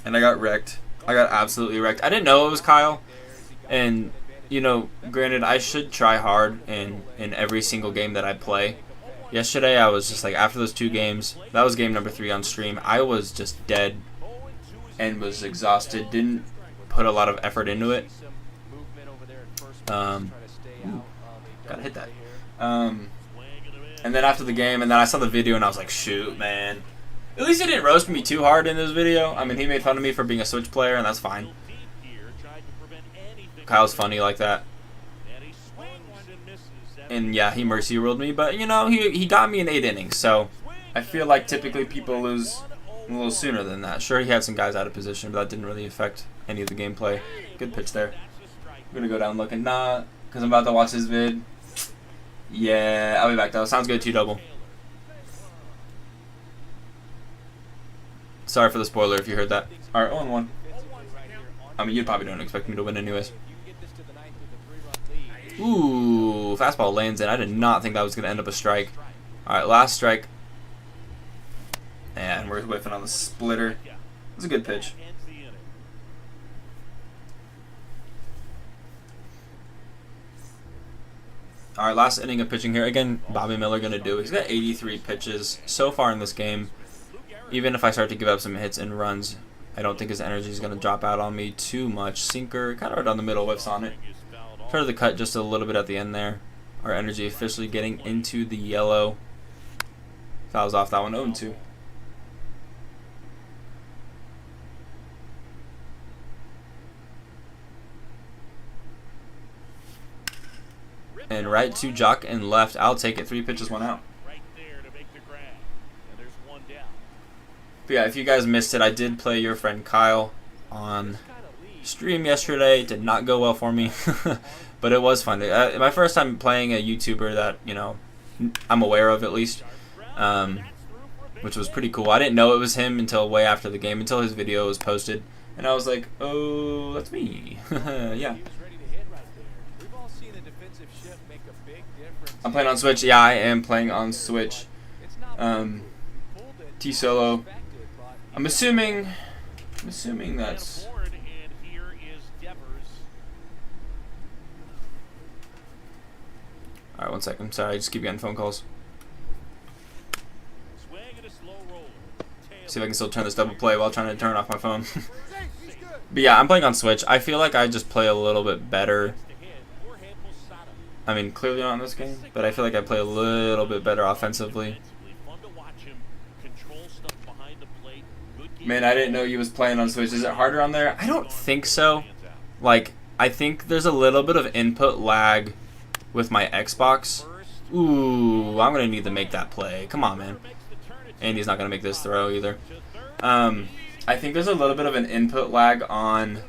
And I got wrecked. I got absolutely wrecked. I didn't know it was Kyle. And, you know, granted, I should try hard in every single game that I play. Yesterday, I was just like, after those 2 games, that was game number 3 on stream, I was just dead. And was exhausted, didn't put a lot of effort into it. Gotta hit that. And then after the game, and then I saw the video, and I was like, shoot, man. At least he didn't roast me too hard in this video. I mean, he made fun of me for being a Switch player, and that's fine. Kyle's funny like that. And yeah, he mercy ruled me, but you know, he got me in 8 innings, so I feel like typically people lose a little sooner than that. Sure, he had some guys out of position, but that didn't really affect any of the gameplay. Good pitch there. I'm gonna go down looking, nah, because I'm about to watch this vid. Yeah, I'll be back though. Sounds good, T-Double. Sorry for the spoiler if you heard that. Alright, 0-1. I mean, you probably don't expect me to win anyways. Ooh, fastball lands in. I did not think that was going to end up a strike. Alright, last strike. And we're whiffing on the splitter. It was a good pitch. Alright, last inning of pitching here. Again, Bobby Miller going to do it. He's got 83 pitches so far in this game. Even if I start to give up some hits and runs, I don't think his energy is going to drop out on me too much. Sinker, kind of right down the middle, whiffs on it. Try to cut just a little bit at the end there. Our energy officially getting into the yellow. Fouls off that one, 0-2. And right to Jock and left. I'll take it. 3 pitches, 1 out. But yeah, if you guys missed it, I did play your friend Kyle on stream yesterday. It did not go well for me, but it was fun. My first time playing a YouTuber that, you know, I'm aware of at least, which was pretty cool. I didn't know it was him until way after the game, until his video was posted, and I was like, oh, that's me. Yeah. I'm playing on Switch. Yeah, I am playing on Switch. T-Solo. I'm assuming that's... Alright, 1 second. Sorry, I just keep getting phone calls. See if I can still turn this double play while trying to turn off my phone. But yeah, I'm playing on Switch. I feel like I just play a little bit better. I mean, clearly not in this game, but I feel like I play a little bit better offensively. Man, I didn't know you was playing on Switch. Is it harder on there? I don't think so. Like, I think there's a little bit of input lag with my Xbox. Ooh, I'm going to need to make that play. Come on, man. And he's not going to make this throw either. I think there's a little bit of an input lag on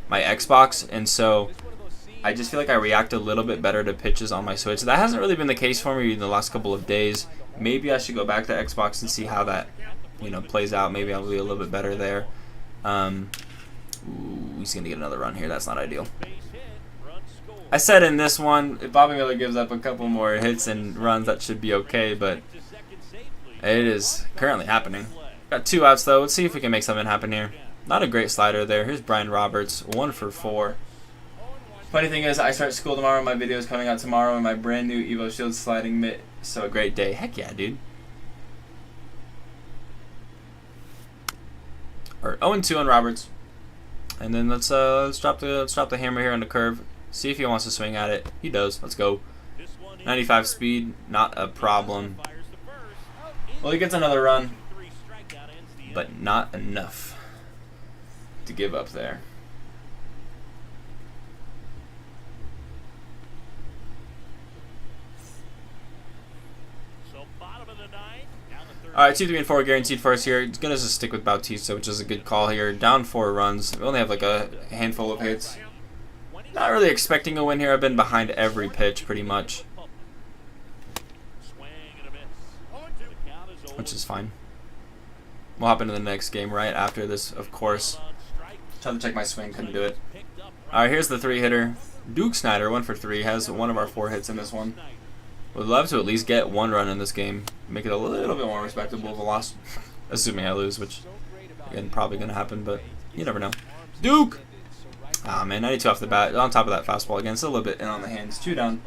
my Xbox, and so I just feel like I react a little bit better to pitches on my Switch. That hasn't really been the case for me in the last couple of days. Maybe I should go back to Xbox and see how that, plays out. Maybe I'll be a little bit better there. Ooh, he's going to get another run here. That's not ideal. I said in this one, if Bobby Miller gives up a couple more hits and runs, that should be okay, but it is currently happening. Got 2 outs, though. Let's see if we can make something happen here. Not a great slider there. Here's Brian Roberts, 1 for 4. Funny thing is, I start school tomorrow. My video is coming out tomorrow in my brand new Evo Shield sliding mitt. So a great day. Heck yeah, dude. Or 0-2 on Roberts. And then let's drop the hammer here on the curve. See if he wants to swing at it. He does. Let's go. 95 speed, not a problem. Well, he gets another run, but not enough to give up there. Alright, 2, 3, and 4 guaranteed for us here. It's going to just stick with Bautista, which is a good call here. Down 4 runs. We only have like a handful of hits. Not really expecting a win here. I've been behind every pitch pretty much, which is fine. We'll hop into the next game right after this, of course. Tried to check my swing, couldn't do it. Alright, here's the 3-hitter. Duke Snyder, 1 for 3, has 1 of our 4 hits in this one. Would love to at least get 1 run in this game. Make it a little bit more respectable of a loss. Assuming I lose, which, again, probably going to happen, but you never know. Duke! Ah, man, 92 off the bat. On top of that fastball again. It's a little bit in on the hands. 2 down.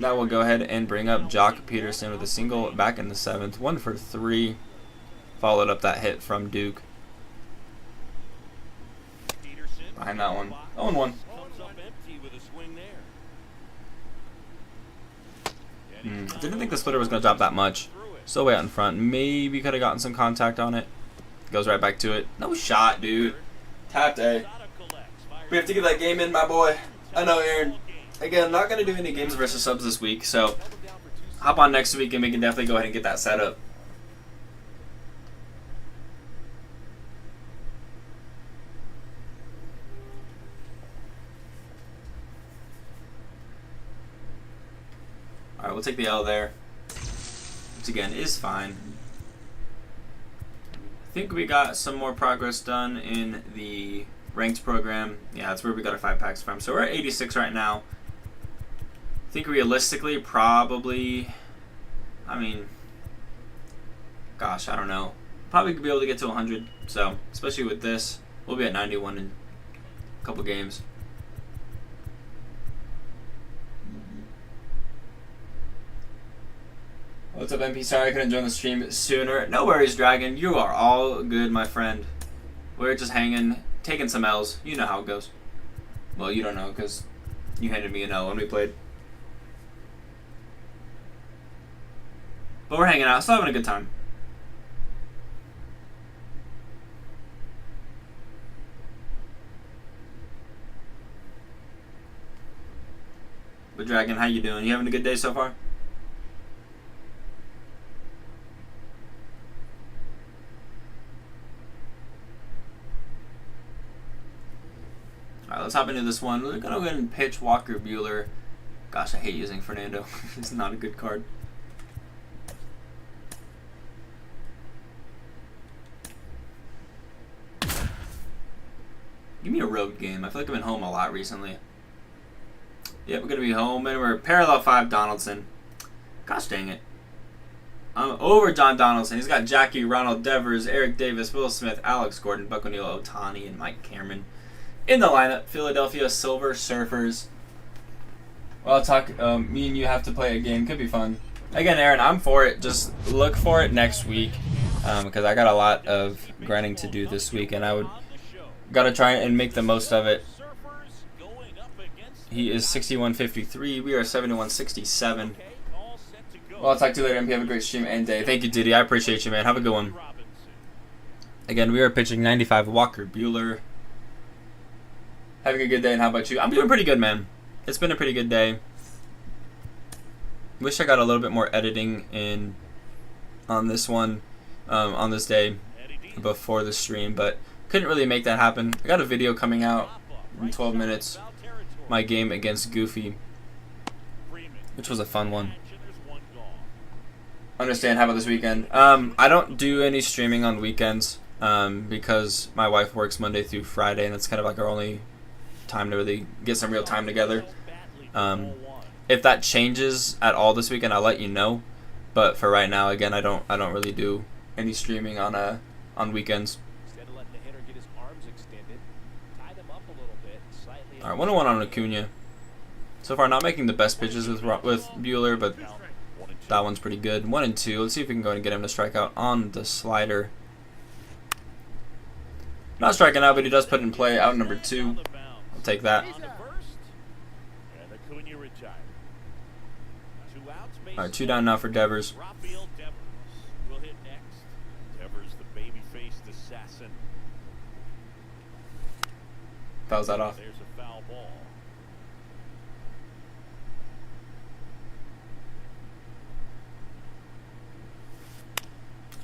Now we'll go ahead and bring up Jock Peterson with a single back in the 7th. 1 for 3. Followed up that hit from Duke. Behind that one. 0-1. Didn't think the splitter was going to drop that much. Still way out in front. Maybe could have gotten some contact on it. Goes right back to it. No shot, dude. Tapped A. We have to get that game in, my boy. I know, Aaron. Again, not going to do any games versus subs this week, so hop on next week and we can definitely go ahead and get that set up. Alright, we'll take the L there, which again is fine. I think we got some more progress done in the ranked program. Yeah, that's where we got our 5 packs from. So we're at 86 right now. I think realistically, probably, I mean, gosh, I don't know. Probably could be able to get to 100. So, especially with this, we'll be at 91 in a couple games. What's up, MP? Sorry I couldn't join the stream sooner. No worries, Dragon. You are all good, my friend. We're just hanging, taking some L's. You know how it goes. Well, you don't know because you handed me an L when we played. But we're hanging out, still having a good time. But Dragon, how you doing? You having a good day so far? Alright, let's hop into this one. We're going to go ahead and pitch Walker Buehler. Gosh, I hate using Fernando. It's not a good card. Give me a road game. I feel like I've been home a lot recently. Yep, we're going to be home, and we're parallel 5 Donaldson. Gosh dang it. Over John Donaldson. He's got Jackie, Ronald Devers, Eric Davis, Will Smith, Alex Gordon, Buck O'Neil, Ohtani, and Mike Cameron. In the lineup, Philadelphia Silver Surfers. Well, I'll talk. Me and you have to play a game. Could be fun. Again, Aaron, I'm for it. Just look for it next week because I got a lot of grinding to do this week, and I would gotta try and make the most of it. He is 61.53. We are 71.67. Well, I'll talk to you later, MP. Have a great stream and day. Thank you, Diddy. I appreciate you, man. Have a good one. Again, we are pitching 95 Walker Buehler. Having a good day, and how about you? I'm doing pretty good, man. It's been a pretty good day. Wish I got a little bit more editing in on this one, on this day before the stream, but couldn't really make that happen. I got a video coming out in 12 minutes. My game against Goofy, which was a fun one. Understand. How about this weekend? I don't do any streaming on weekends because my wife works Monday through Friday, and it's kind of like our only time to really get some real time together. If that changes at all this weekend, I'll let you know. But for right now, again, I don't really do any streaming on weekends. All right, 101 on Acuna. So far, not making the best pitches with Buehler, but that one's pretty good. 1-2. Let's see if we can go and get him to strike out on the slider. Not striking out, but he does put in play out number 2. I'll take that. All right, 2 down now for Devers. Fouls that off.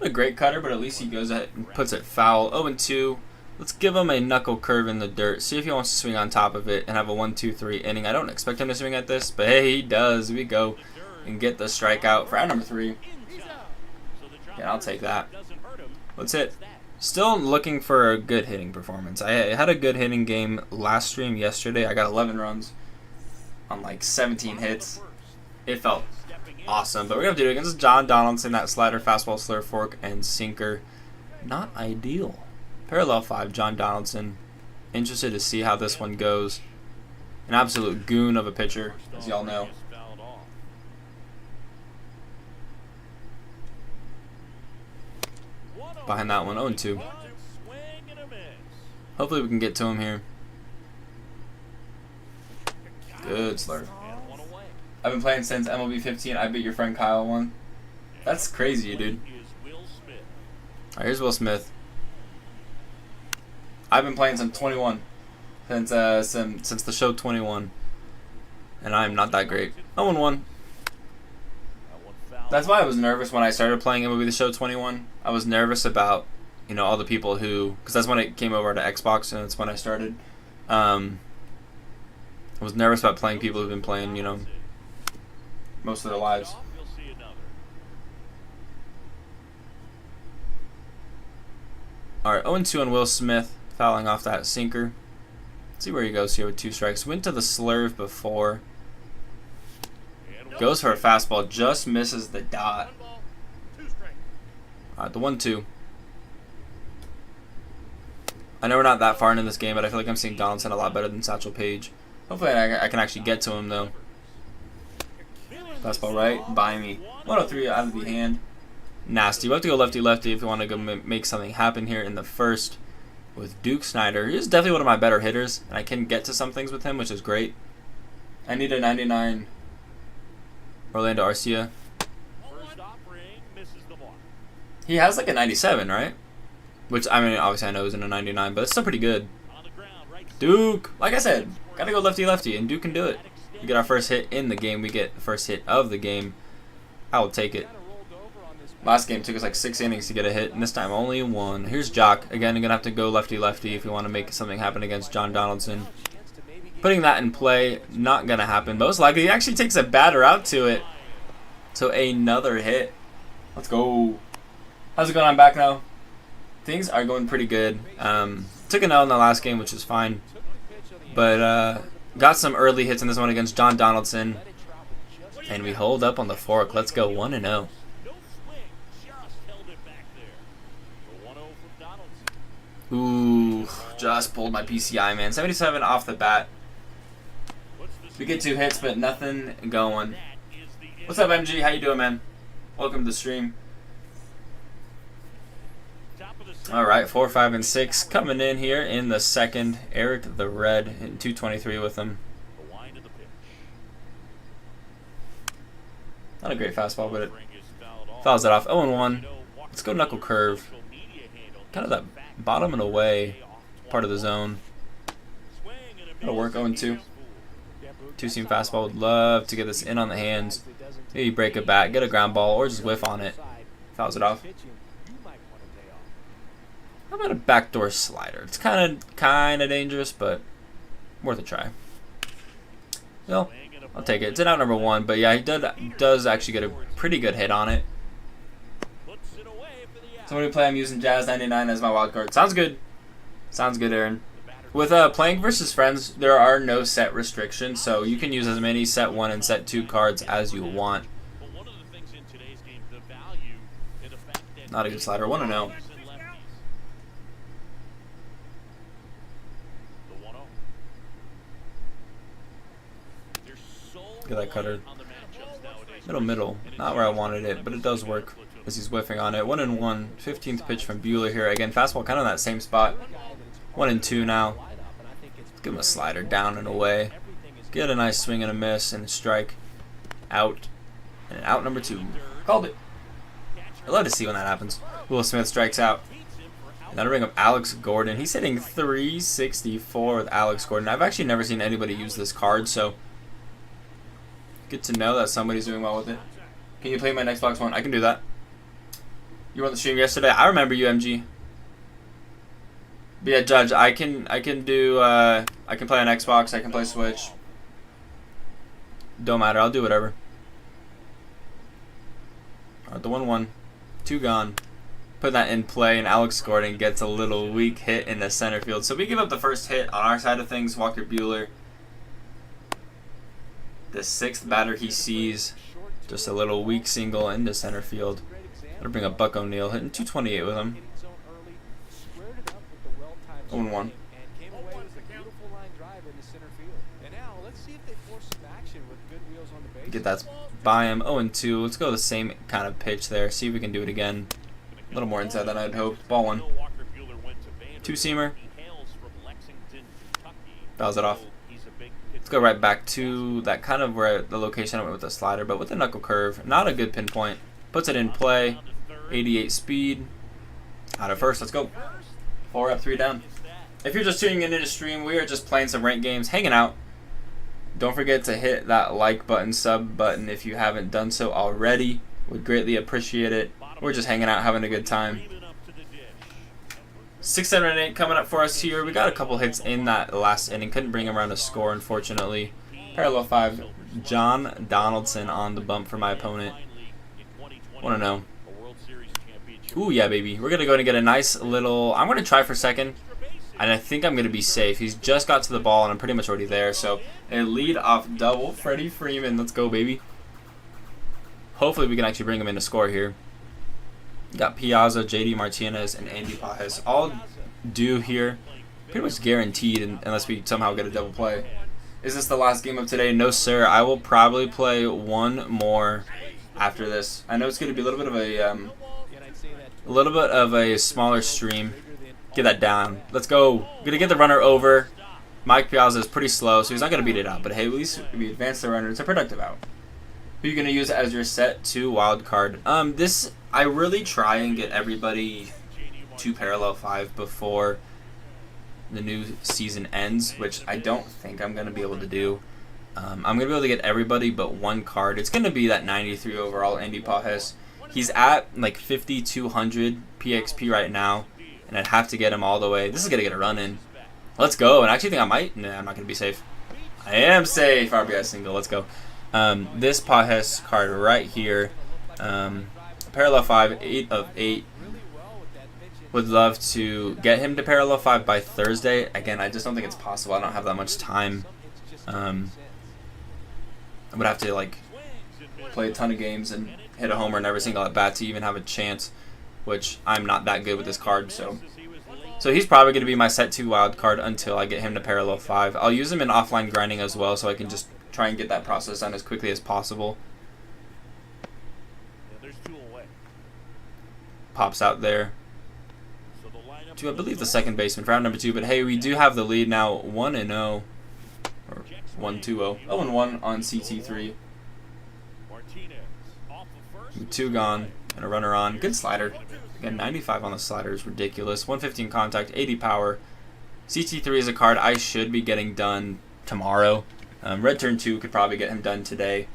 Not a great cutter, but at least he goes ahead and puts it foul. 0-2. Let's give him a knuckle curve in the dirt. See if he wants to swing on top of it and have a 1-2-3 inning. I don't expect him to swing at this, but hey, he does. We go and get the strikeout for out number 3. Yeah, I'll take that. Let's hit. Still looking for a good hitting performance. I had a good hitting game last stream yesterday. I got 11 runs on like 17 hits. It felt awesome, but we're going to do it against John Donaldson. That slider, fastball, slur, fork, and sinker. Not ideal. Parallel 5, John Donaldson. Interested to see how this one goes. An absolute goon of a pitcher, as y'all know. Behind that one, 0-2. Hopefully we can get to him here. Good slur. I've been playing since MLB 15. I beat your friend Kyle one. That's crazy, dude. Alright, here's Will Smith. I've been playing since 21. Since the show 21. And I'm not that great. 0-1. That's why I was nervous when I started playing MLB The Show 21. I was nervous about, all the people who, because that's when it came over to Xbox, and that's when I started. I was nervous about playing people who've been playing, most of their lives. Alright, 0-2 on Will Smith, fouling off that sinker. Let's see where he goes here with 2 strikes. Went to the slurve before. Goes for a fastball, just misses the dot. Alright, the 1-2. I know we're not that far into this game, but I feel like I'm seeing Donaldson a lot better than Satchel Paige. Hopefully I can actually get to him, though. Fastball right by me. 103 out of the hand. Nasty. We'll have to go lefty-lefty if we want to go make something happen here in the first with Duke Snider. He's definitely one of my better hitters, and I can get to some things with him, which is great. I need a 99 Orlando Arcia. He has like a 97, right? Which, I mean, obviously I know isn't a 99, but it's still pretty good. Duke! Like I said, gotta go lefty-lefty, and Duke can do it. We get our first hit in the game. We get the first hit of the game. I will take it. Last game took us like 6 innings to get a hit, and this time only 1. Here's Jock. Again, you're going to have to go lefty-lefty if you want to make something happen against John Donaldson. Putting that in play, not going to happen. Most likely, he actually takes a batter out to it. So another hit. Let's go. How's it going? I'm back now. Things are going pretty good. Took an L in the last game, which is fine. But got some early hits in this one against John Donaldson. And we hold up on the fork. Let's go 1-0. Ooh, just pulled my PCI, man. 77 off the bat. We get 2 hits, but nothing going. What's up, MG? How you doing, man? Welcome to the stream. All right, 4, 5, and 6 coming in here in the second. Eric the Red in 223 with him. Not a great fastball, but it fouls it off. 0-1. Let's go knuckle curve. Kind of that bottom and away part of the zone. That'll work. 0-2. Two-seam fastball. Would love to get this in on the hands. Maybe break it back, get a ground ball, or just whiff on it. Fouls it off. How about a backdoor slider? It's kind of dangerous, but worth a try. Well, I'll take it. It's an out number 1, but yeah, he does actually get a pretty good hit on it. So when we play, I'm using Jazz 99 as my wild card. Sounds good. Sounds good, Aaron. With playing versus friends, there are no set restrictions, so you can use as many set 1 and set 2 cards as you want. Not a good slider. 1-0. Look at that cutter. Middle. Not where I wanted it, but it does work as he's whiffing on it. 1-1. 15th pitch from Bueller here. Again, fastball kind of in that same spot. 1-2 now. Let's give him a slider down and away. Get a nice swing and a miss and a strike. Out. And out number 2. Called it. I love to see when that happens. Will Smith strikes out. And that'll bring up Alex Gordon. He's hitting 364 with Alex Gordon. I've actually never seen anybody use this card, so good to know that somebody's doing well with it. Can you play my next box one? I can do that. You were on the stream yesterday. I remember you, MG. But yeah, Judge, I can do I can play on Xbox, I can play Switch. Don't matter, I'll do whatever. Alright, the 1-1. 2 gone. Put that in play, and Alex Gordon gets a little weak hit in the center field. So we give up the first hit on our side of things. Walker Bueller. The 6th batter he sees. Just a little weak single into center field. That'll bring up Buck O'Neil, hitting 228 with him. 0-1. Get that by him. 0-2. Let's go the same kind of pitch there. See if we can do it again. A little more inside than I'd hoped. Ball 1. 2-seamer. Fouls it off. Let's go right back to that kind of where the location I went with the slider, but with the knuckle curve. Not a good pinpoint. Puts it in play. 88 speed. Out of first. Let's go. 4 up, 3 down. If you're just tuning into the stream, we are just playing some ranked games, hanging out. Don't forget to hit that like button, sub button if you haven't done so already. Would greatly appreciate it. We're just hanging out, having a good time. 6, 7, and 8 coming up for us here. We got a couple hits in that last inning. Couldn't bring him around to score, unfortunately. Parallel 5, John Donaldson on the bump for my opponent. 1-0. Ooh, yeah, baby. We're going to go and get a nice little... I'm going to try for second, and I think I'm going to be safe. He's just got to the ball, and I'm pretty much already there. So, a lead-off double. Freddie Freeman. Let's go, baby. Hopefully, we can actually bring him in to score here. Got Piazza, JD Martinez, and Andy Pajes all due here. Pretty much guaranteed unless we somehow get a double play. Is this the last game of today? No, sir. I will probably play one more after this. I know it's going to be a little bit of a smaller stream. Get that down. Let's go. Going to get the runner over. Mike Piazza is pretty slow, so he's not going to beat it out. But hey, at least we advance the runner. It's a productive out. Who are you going to use as your set 2 wild card? I really try and get everybody to parallel 5 before the new season ends, which I don't think I'm going to be able to do. I'm going to be able to get everybody but 1 card. It's going to be that 93 overall Andy Pajes. He's at like 5,200 PXP right now, and I'd have to get him all the way. This is going to get a run in. Let's go. And I actually think I might. Nah, I'm not going to be safe. I am safe. RBI single. Let's go. This Pajes card right here. Parallel 5, 8 of 8. Would love to get him to parallel 5 by Thursday. Again, I just don't think it's possible. I don't have that much time. I would have to like play a ton of games and hit a homer in every single at bat to even have a chance, which I'm not that good with this card. So he's probably going to be my set 2 wild card until I get him to parallel 5. I'll use him in offline grinding as well, so I can just try and get that process done as quickly as possible. pops out there to, I believe, the second baseman for out number 2. But hey, we do have the lead now, 1-0, or 1-2-0, 0-1 on CT3. 2 gone and a runner on. Good slider. Again, 95 on the slider is ridiculous. 115 contact, 80 power. CT3 is a card I should be getting done tomorrow. Red turn 2 could probably get him done today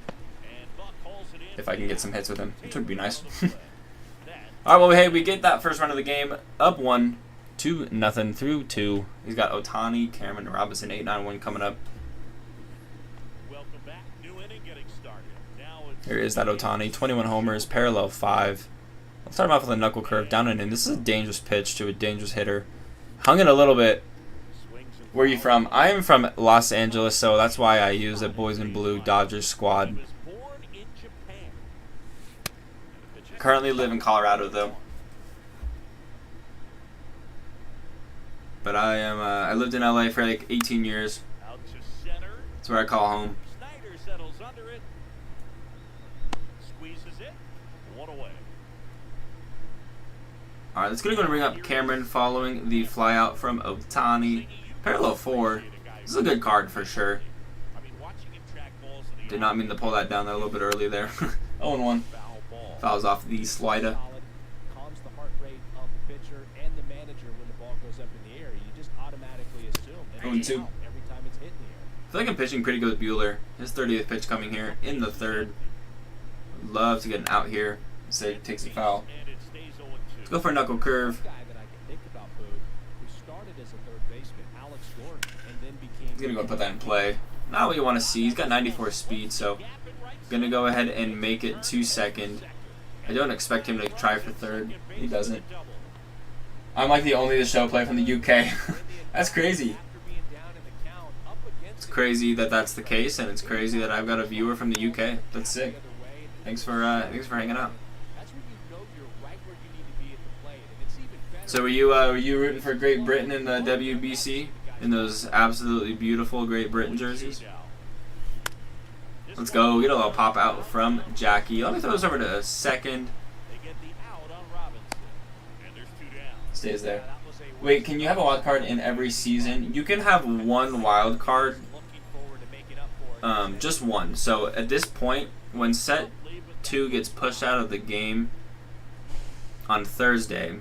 if I can get some hits with him, which would be nice. Alright, well, hey, we get that first run of the game. Up 1, 2-0 through 2. He's got Ohtani, Cameron, Robinson, 8-9-1 coming up. Here is that Ohtani, 21 homers, parallel 5. Let's start him off with a knuckle curve, down and in. This is a dangerous pitch to a dangerous hitter. Hung it a little bit. Where are you from? I am from Los Angeles, so that's why I use the Boys in Blue Dodgers squad. Currently live in Colorado, though. But I lived in LA for like 18 years. That's where I call home. Alright, let's go and bring up Cameron following the flyout from Ohtani. Parallel 4. This is a good card for sure. Did not mean to pull that down there a little bit early there. 0-1. Fouls off the slider. 0-2. I feel like I'm pitching pretty good with Bueller. His 30th pitch coming here in the 3rd. Love to get an out here. Instead, he takes a foul. Let's go for a knuckle curve. He's going to go put that in play. Not what you want to see. He's got 94 speed, so going to go ahead and make it to second. I don't expect him to try for third. He doesn't. I'm like the only the show player from the UK. That's crazy. It's crazy that that's the case, and it's crazy that I've got a viewer from the UK. That's sick. Thanks for hanging out. So were you rooting for Great Britain in the WBC in those absolutely beautiful Great Britain jerseys? Let's go. Get a little pop out from Jackie. Let me throw this over to second. Stays there. Wait, can you have a wild card in every season? You can have one wild card. Just one. So at this point, when set 2 gets pushed out of the game on Thursday,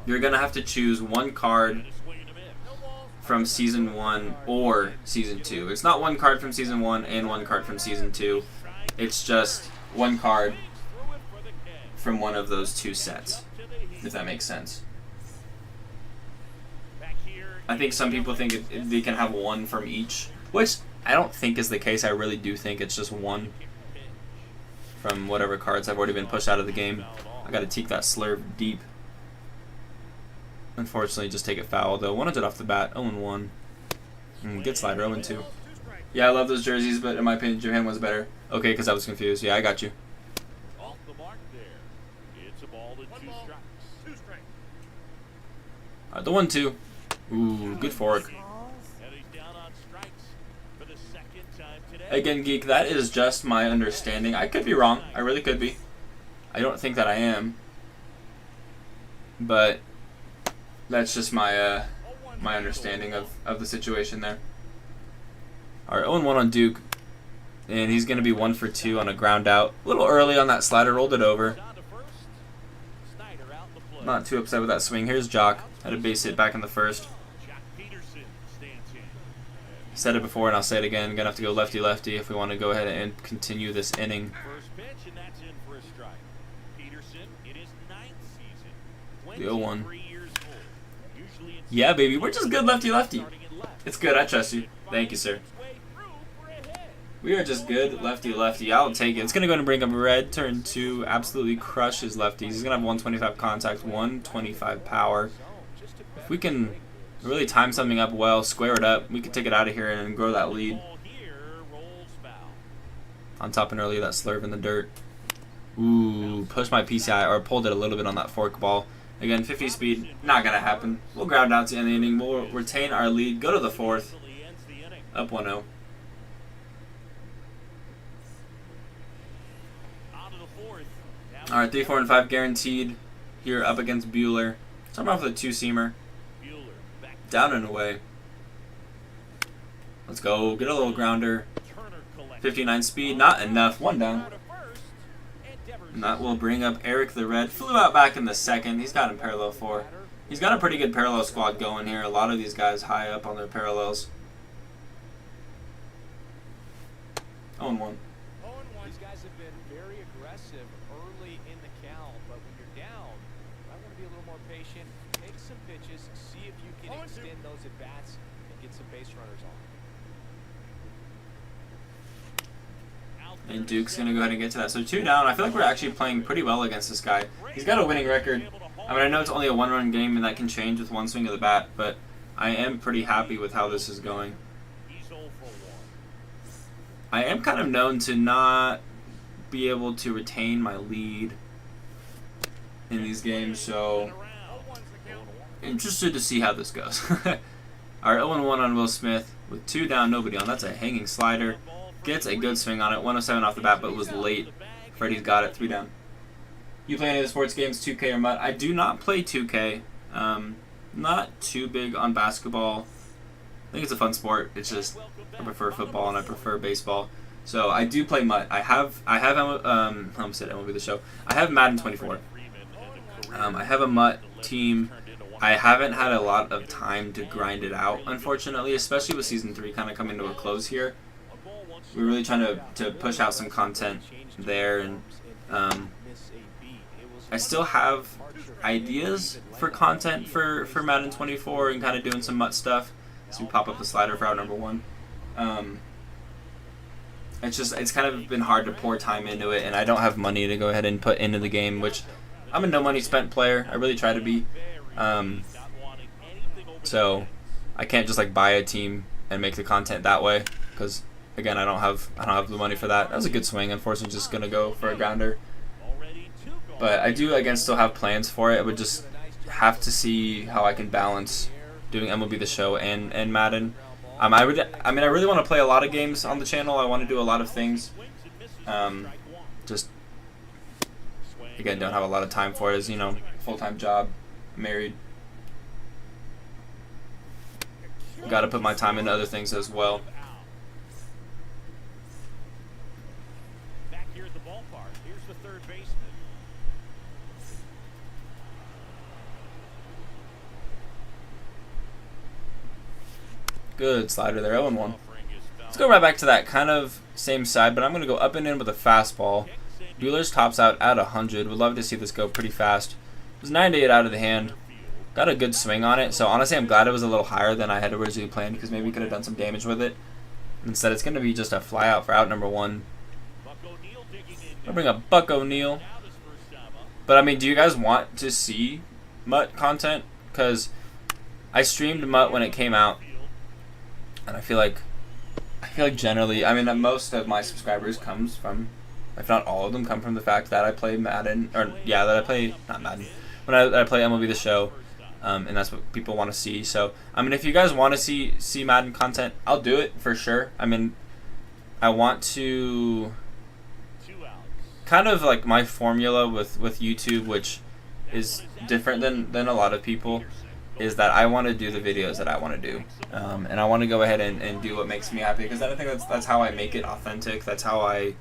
you're going to have to choose one card from Season 1 or Season 2. It's not one card from Season 1 and one card from Season 2. It's just one card from one of those 2 sets, if that makes sense. I think some people think they can have one from each, which I don't think is the case. I really do think it's just one from whatever cards have already been pushed out of the game. I got to take that slurve deep. Unfortunately, just take it foul, though. 100 off the bat, 0-1. Good slider, 0-2. Yeah, I love those jerseys, but in my opinion, Japan was better. Okay, because I was confused. Yeah, I got you. Off the mark there. It's a ball to 2 strikes. The 1-2. Ooh, good fork. Again, Geek, that is just my understanding. I could be wrong. I really could be. I don't think that I am. But that's just my my understanding of the situation there. Alright, 0-1 on Duke. And he's going to be 1 for 2 on a ground out. A little early on that slider, rolled it over. Not too upset with that swing. Here's Jock. Had a base hit back in the 1st. Said it before and I'll say it again. Gonna have to go lefty-lefty if we want to go ahead and continue this inning. The 0-1. Yeah, baby. We're just good lefty-lefty. It's good. I trust you. Thank you, sir. We are just good lefty-lefty. I'll take it. It's going to go and bring up red. Turn 2. Absolutely crush his lefties. He's going to have 125 contact, 125 power. If we can really time something up well, square it up, we can take it out of here and grow that lead. On top and early, that slurve in the dirt. Ooh, pushed my PCI, or pulled it a little bit on that fork ball. Again, 50 speed, not going to happen. We'll ground out to the end of the inning. We'll retain our lead, go to the 4th. Up 1-0. Alright, 3, 4, and 5 guaranteed. here up against Bueller. Start off with a two-seamer. Down and away. Let's go. Get a little grounder. 59 speed. Not enough. One down. And that will bring up Eric the Red. Flew out back in the second. He's got him parallel 4. He's got a pretty good parallel squad going here. A lot of these guys high up on their parallels. 0-1. These guys have been very aggressive early in the count, but when you're down, I want to be a little more patient. Take some pitches, see if you can extend those at bats and get some base runners on. And Duke's going to go ahead and get to that. So 2 down. I feel like we're actually playing pretty well against this guy. He's got a winning record. I mean, I know it's only a 1-run game and that can change with one swing of the bat, but I am pretty happy with how this is going. I am kind of known to not be able to retain my lead in these games, so interested to see how this goes. All right, 0-1 on Will Smith with 2 down, nobody on. That's a hanging slider. Gets a good swing on it. 107 off the bat, but was late. Freddie's got it. 3 down. You play any of the sports games, 2K or MUT? I do not play 2K. Not too big on basketball. I think it's a fun sport. It's just I prefer football and I prefer baseball. So I do play MUT. I have almost said MLB the Show. I have Madden 24. I have a MUT team. I haven't had a lot of time to grind it out, unfortunately, especially with Season 3 kind of coming to a close here. We're really trying to push out some content there, and I still have ideas for content for Madden 24 and kind of doing some MUT stuff. So we pop up the slider for out number 1. It's kind of been hard to pour time into it, and I don't have money to go ahead and put into the game, which I'm a no money spent player. I really try to be. So I can't just like buy a team and make the content that way, because again, I don't have the money for that. That was a good swing. Unfortunately, just gonna go for a grounder. But I do again still have plans for it. I would just have to see how I can balance doing MLB the Show and Madden. I really want to play a lot of games on the channel. I want to do a lot of things. Just again, don't have a lot of time for it. As you know, full-time job, married. Got to put my time into other things as well. Back here at the ballpark, here's the third baseman. Good slider there, 0-1. Let's go right back to that kind of same side, but I'm going to go up and in with a fastball. Bueller's tops out at 100. Would love to see this go pretty fast. It was 98 out of the hand. Got a good swing on it, so honestly I'm glad it was a little higher than I had originally planned, because maybe we could have done some damage with it. Instead, it's going to be just a fly out for out number 1. I'll bring up Buck O'Neil. But I mean, do you guys want to see MUT content? Because I streamed MUT when it came out, and I feel like generally, I mean, most of my subscribers comes from, if not all of them, come from the fact that I play Madden, or yeah, that I play, not Madden, when I play MLB The Show, and that's what people want to see. So, I mean, if you guys want to see Madden content, I'll do it for sure. I mean, I want to kind of like my formula with YouTube, which is different than a lot of people, is that I want to do the videos that I want to do, and I want to go ahead and do what makes me happy, because I think that's how I make it authentic. That's how I,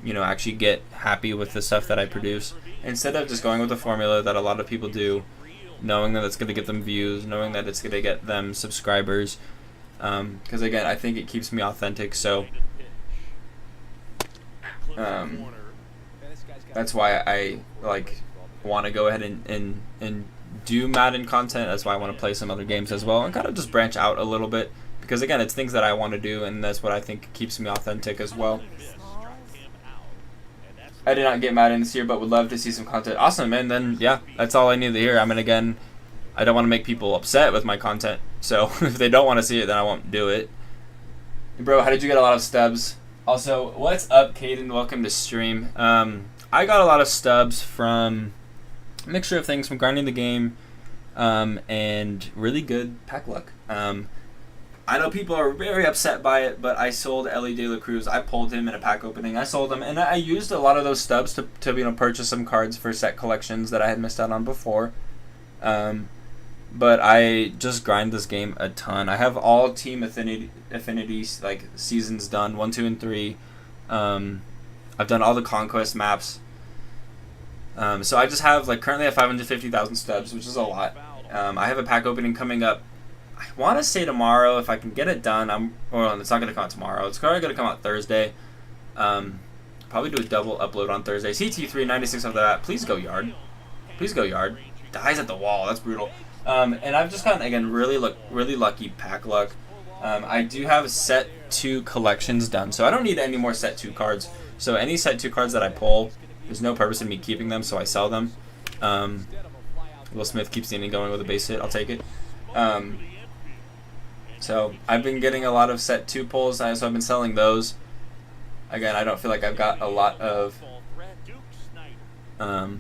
actually get happy with the stuff that I produce, instead of just going with the formula that a lot of people do, knowing that it's going to get them views, knowing that it's going to get them subscribers, because again, I think it keeps me authentic. So that's why I want to go ahead and do Madden content. That's why I want to play some other games as well, and kind of just branch out a little bit, because again, it's things that I want to do, and that's what I think keeps me authentic as well. I did not get Madden this year, but would love to see some content. Awesome, and then yeah, that's all I need to hear. I mean, again, I don't want to make people upset with my content, so if they don't want to see it, then I won't do it. Bro, how did you get a lot of stubs? Also, what's up, Caden? Welcome to stream. I got a lot of stubs from a mixture of things, from grinding the game, and really good pack luck. I know people are very upset by it, but I sold Ellie De La Cruz. I pulled him in a pack opening. I sold him, and I used a lot of those stubs to purchase some cards for set collections that I had missed out on before. But I just grind this game a ton. I have all Team Affinity like seasons done, 1, 2, and 3. I've done all the Conquest maps. So I just have currently have 550,000 stubs, which is a lot. I have a pack opening coming up. I want to say tomorrow if I can get it done. It's not going to come out tomorrow. It's probably going to come out Thursday. Probably do a double upload on Thursday. CT3 96 of that. Please go yard. Please go yard. Dies at the wall. That's brutal. And I've just gotten again really lucky pack luck. I do have set 2 collections done, so I don't need any more set 2 cards. So any set 2 cards that I pull, there's no purpose in me keeping them, so I sell them. Will Smith keeps the inning going with a base hit. I'll take it. So I've been getting a lot of set 2 pulls, so I've been selling those. Again, I don't feel like I've got a lot of a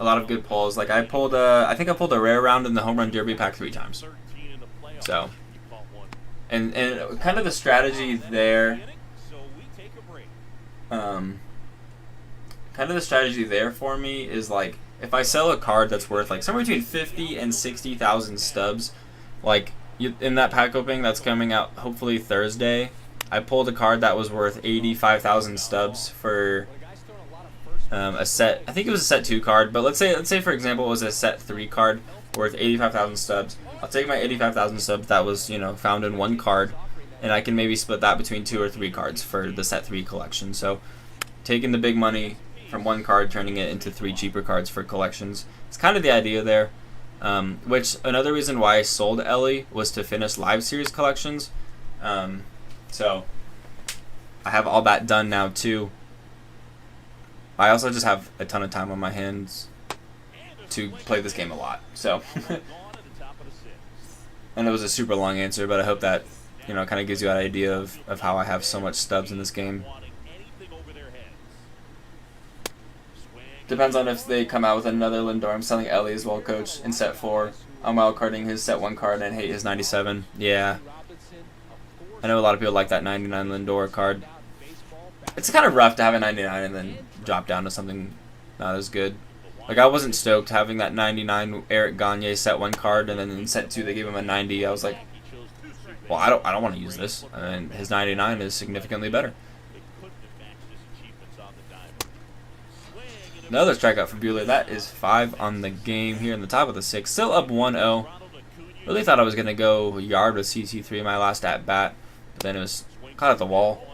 lot of good pulls. Like I think I pulled a rare round in the home run derby pack 3 times. So and kind of the strategy there. Kind of the strategy there for me is like if I sell a card that's worth like somewhere between 50 and 60,000 stubs, like in that pack opening that's coming out hopefully Thursday, I pulled a card that was worth 85,000 stubs for a set. I think it was a set 2 card, but let's say for example it was a set 3 card worth 85,000 stubs. I'll take my 85,000 stubs that was found in 1 card, and I can maybe split that between 2 or 3 cards for the set 3 collection. So taking the big money from 1 card, turning it into 3 cheaper cards for collections. It's kind of the idea there. Which another reason why I sold Ellie was to finish live series collections. So I have all that done now too. I also just have a ton of time on my hands to play this game a lot. So and it was a super long answer, but I hope that kind of gives you an idea of how I have so much stubs in this game. Depends on if they come out with another Lindor. I'm selling Ellie as well, coach, in set 4. I'm wildcarding his set 1 card and hate his 97. Yeah. I know a lot of people like that 99 Lindor card. It's kind of rough to have a 99 and then drop down to something not as good. Like, I wasn't stoked having that 99 Eric Gagne set 1 card, and then in set 2 they gave him a 90. I was like, well, I don't want to use this. And his 99 is significantly better. Another strikeout for Buehler. That is 5 on the game here in the top of the 6th. Still up 1-0. Really thought I was going to go yard with CT3 my last at-bat, but then it was caught at the wall.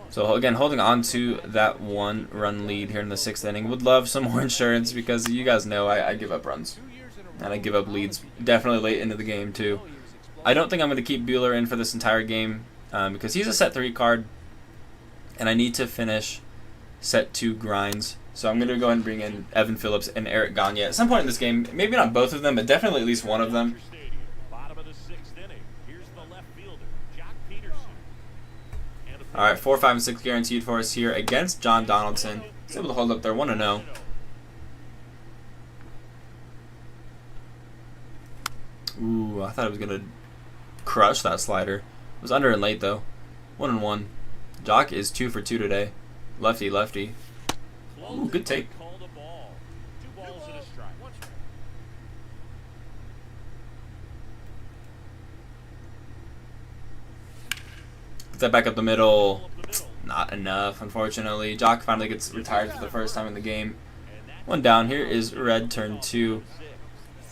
So again, holding on to that 1-run lead here in the 6th inning. Would love some more insurance because you guys know I give up runs. And I give up leads definitely late into the game too. I don't think I'm going to keep Buehler in for this entire game because he's a set 3 card. And I need to finish set 2 grinds. So I'm going to go ahead and bring in Evan Phillips and Eric Gagne at some point in this game. Maybe not both of them, but definitely at least one of them. All right, 4, 5, and 6 guaranteed for us here against John Donaldson. He's able to hold up there 1-0. Ooh, I thought I was going to crush that slider. It was under and late, though. 1-1. Jock is 2 for 2 today. Lefty, lefty. Ooh, good take. Put that back up the middle. Not enough, unfortunately. Jock finally gets retired for the first time in the game. 1 down. Here is red turn 2.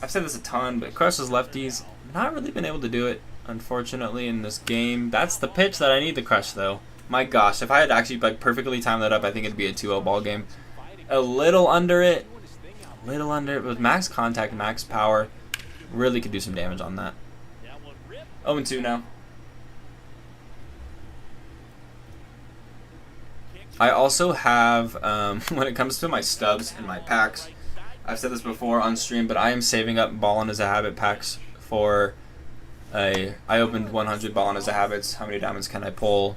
I've said this a ton, but crushes lefties. Not really been able to do it, unfortunately, in this game. That's the pitch that I need to crush, though. My gosh, if I had actually perfectly timed that up, I think it'd be a 2-0 ball game. A little under it. A little under it. With max contact, max power, really could do some damage on that. 0-2 now. I also have, when it comes to my stubs and my packs, I've said this before on stream, but I am saving up Ballin' as a Habit packs for I opened 100 Ballin' as a Habits. How many diamonds can I pull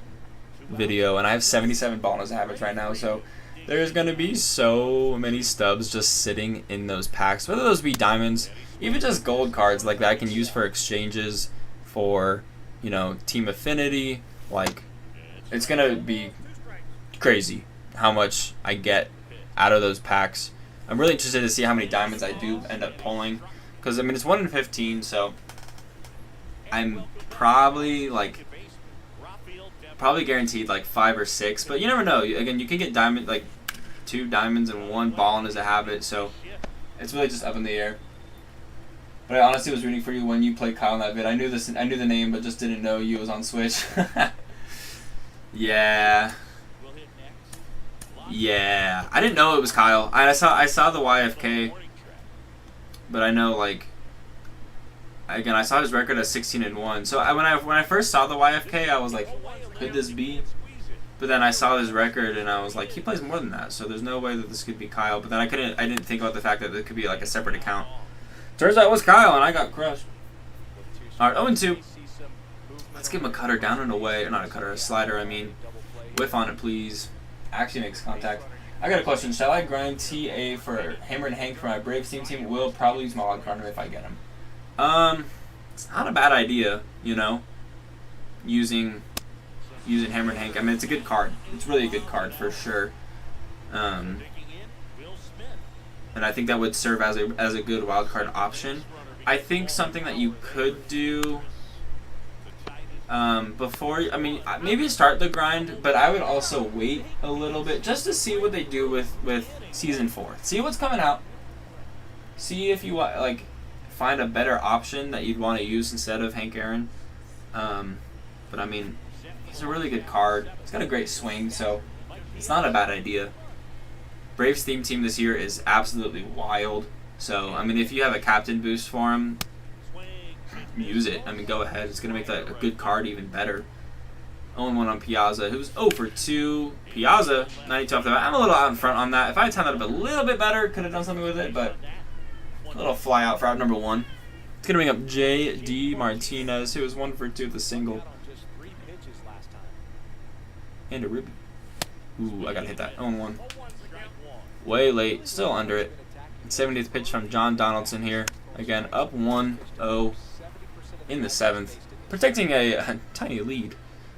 video? And I have 77 Ballin' as a Habits right now, so There's going to be so many stubs just sitting in those packs, whether those be diamonds, even just gold cards like that I can use for exchanges for, you know, team affinity. Like, it's going to be crazy how much I get out of those packs. I'm really interested to see how many diamonds I do end up pulling, because I mean it's 1 in 15, so I'm probably guaranteed like 5 or 6, but you never know. Again, you can get diamond, like 2 diamonds and 1 balling as a habit, so it's really just up in the air. But I honestly was rooting for you when you played Kyle in that vid. I knew the name, but just didn't know you was on Switch. Yeah. Yeah, I didn't know it was Kyle. I saw the YFK, but I know, like, again, I saw his record as 16-1. So when I first saw the YFK, I was like, could this be? But then I saw his record and I was like, he plays more than that, so there's no way that this could be Kyle. But then I didn't think about the fact that it could be like a separate account. Turns out it was Kyle, and I got crushed. All right, 0-2. Let's give him a cutter down and away, or not a cutter, a slider. I mean, whiff on it, please. Actually makes contact. I got a question. Shall I grind TA for Hammer and Hank for my Braves team? Will probably use my wild card if I get him. It's not a bad idea, you know, using Hammer and Hank. I mean, it's a good card. It's really a good card for sure. And I think that would serve as a good wild card option. I think something that you could do before, I mean, maybe start the grind, but I would also wait a little bit just to see what they do with Season 4. See what's coming out. See if you like find a better option that you'd want to use instead of Hank Aaron. But I mean, he's a really good card. He's got a great swing, so it's not a bad idea. Braves theme team this year is absolutely wild. So, I mean, if you have a captain boost for him, use it. I mean, go ahead. It's going to make that a good card even better. 0-1 on Piazza, who's 0-2. Piazza, 92 off the bat. I'm a little out in front on that. If I had timed that up a little bit better, could have done something with it, but a little fly out for out number 1. It's going to bring up J.D. Martinez, who was 1-2 with a single. And a Ruby. Ooh, I got to hit that. 0-1. Way late. Still under it. 70th pitch from John Donaldson here. Again, up 1-0 in the 7th. Protecting a tiny lead.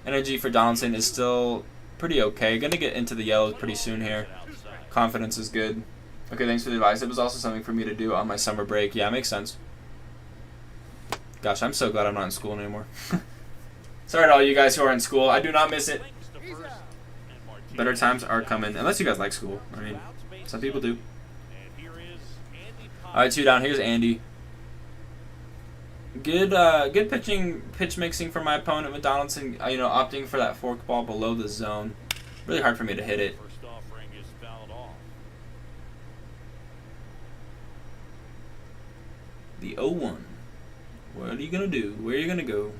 Energy for Donaldson is still pretty okay. Going to get into the yellows pretty soon here. Confidence is good. Okay, thanks for the advice. It was also something for me to do on my summer break. Yeah, makes sense. Gosh, I'm so glad I'm not in school anymore. Sorry to all you guys who are in school. I do not miss it. Better times are coming. Unless you guys like school. I mean, some people do. Alright, 2 down. Here's Andy. Good pitch mixing from my opponent with Donaldson, you know, opting for that forkball below the zone. Really hard for me to hit it. The 0-1. What are you going to do? Where are you going to go?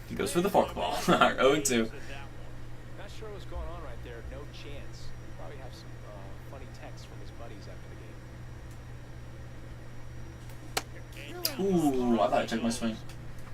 He goes for the forkball. 0-2. Not sure what's going on right there. No chance. Probably have some funny texts from his buddies after the game. Ooh, I thought I took my swing.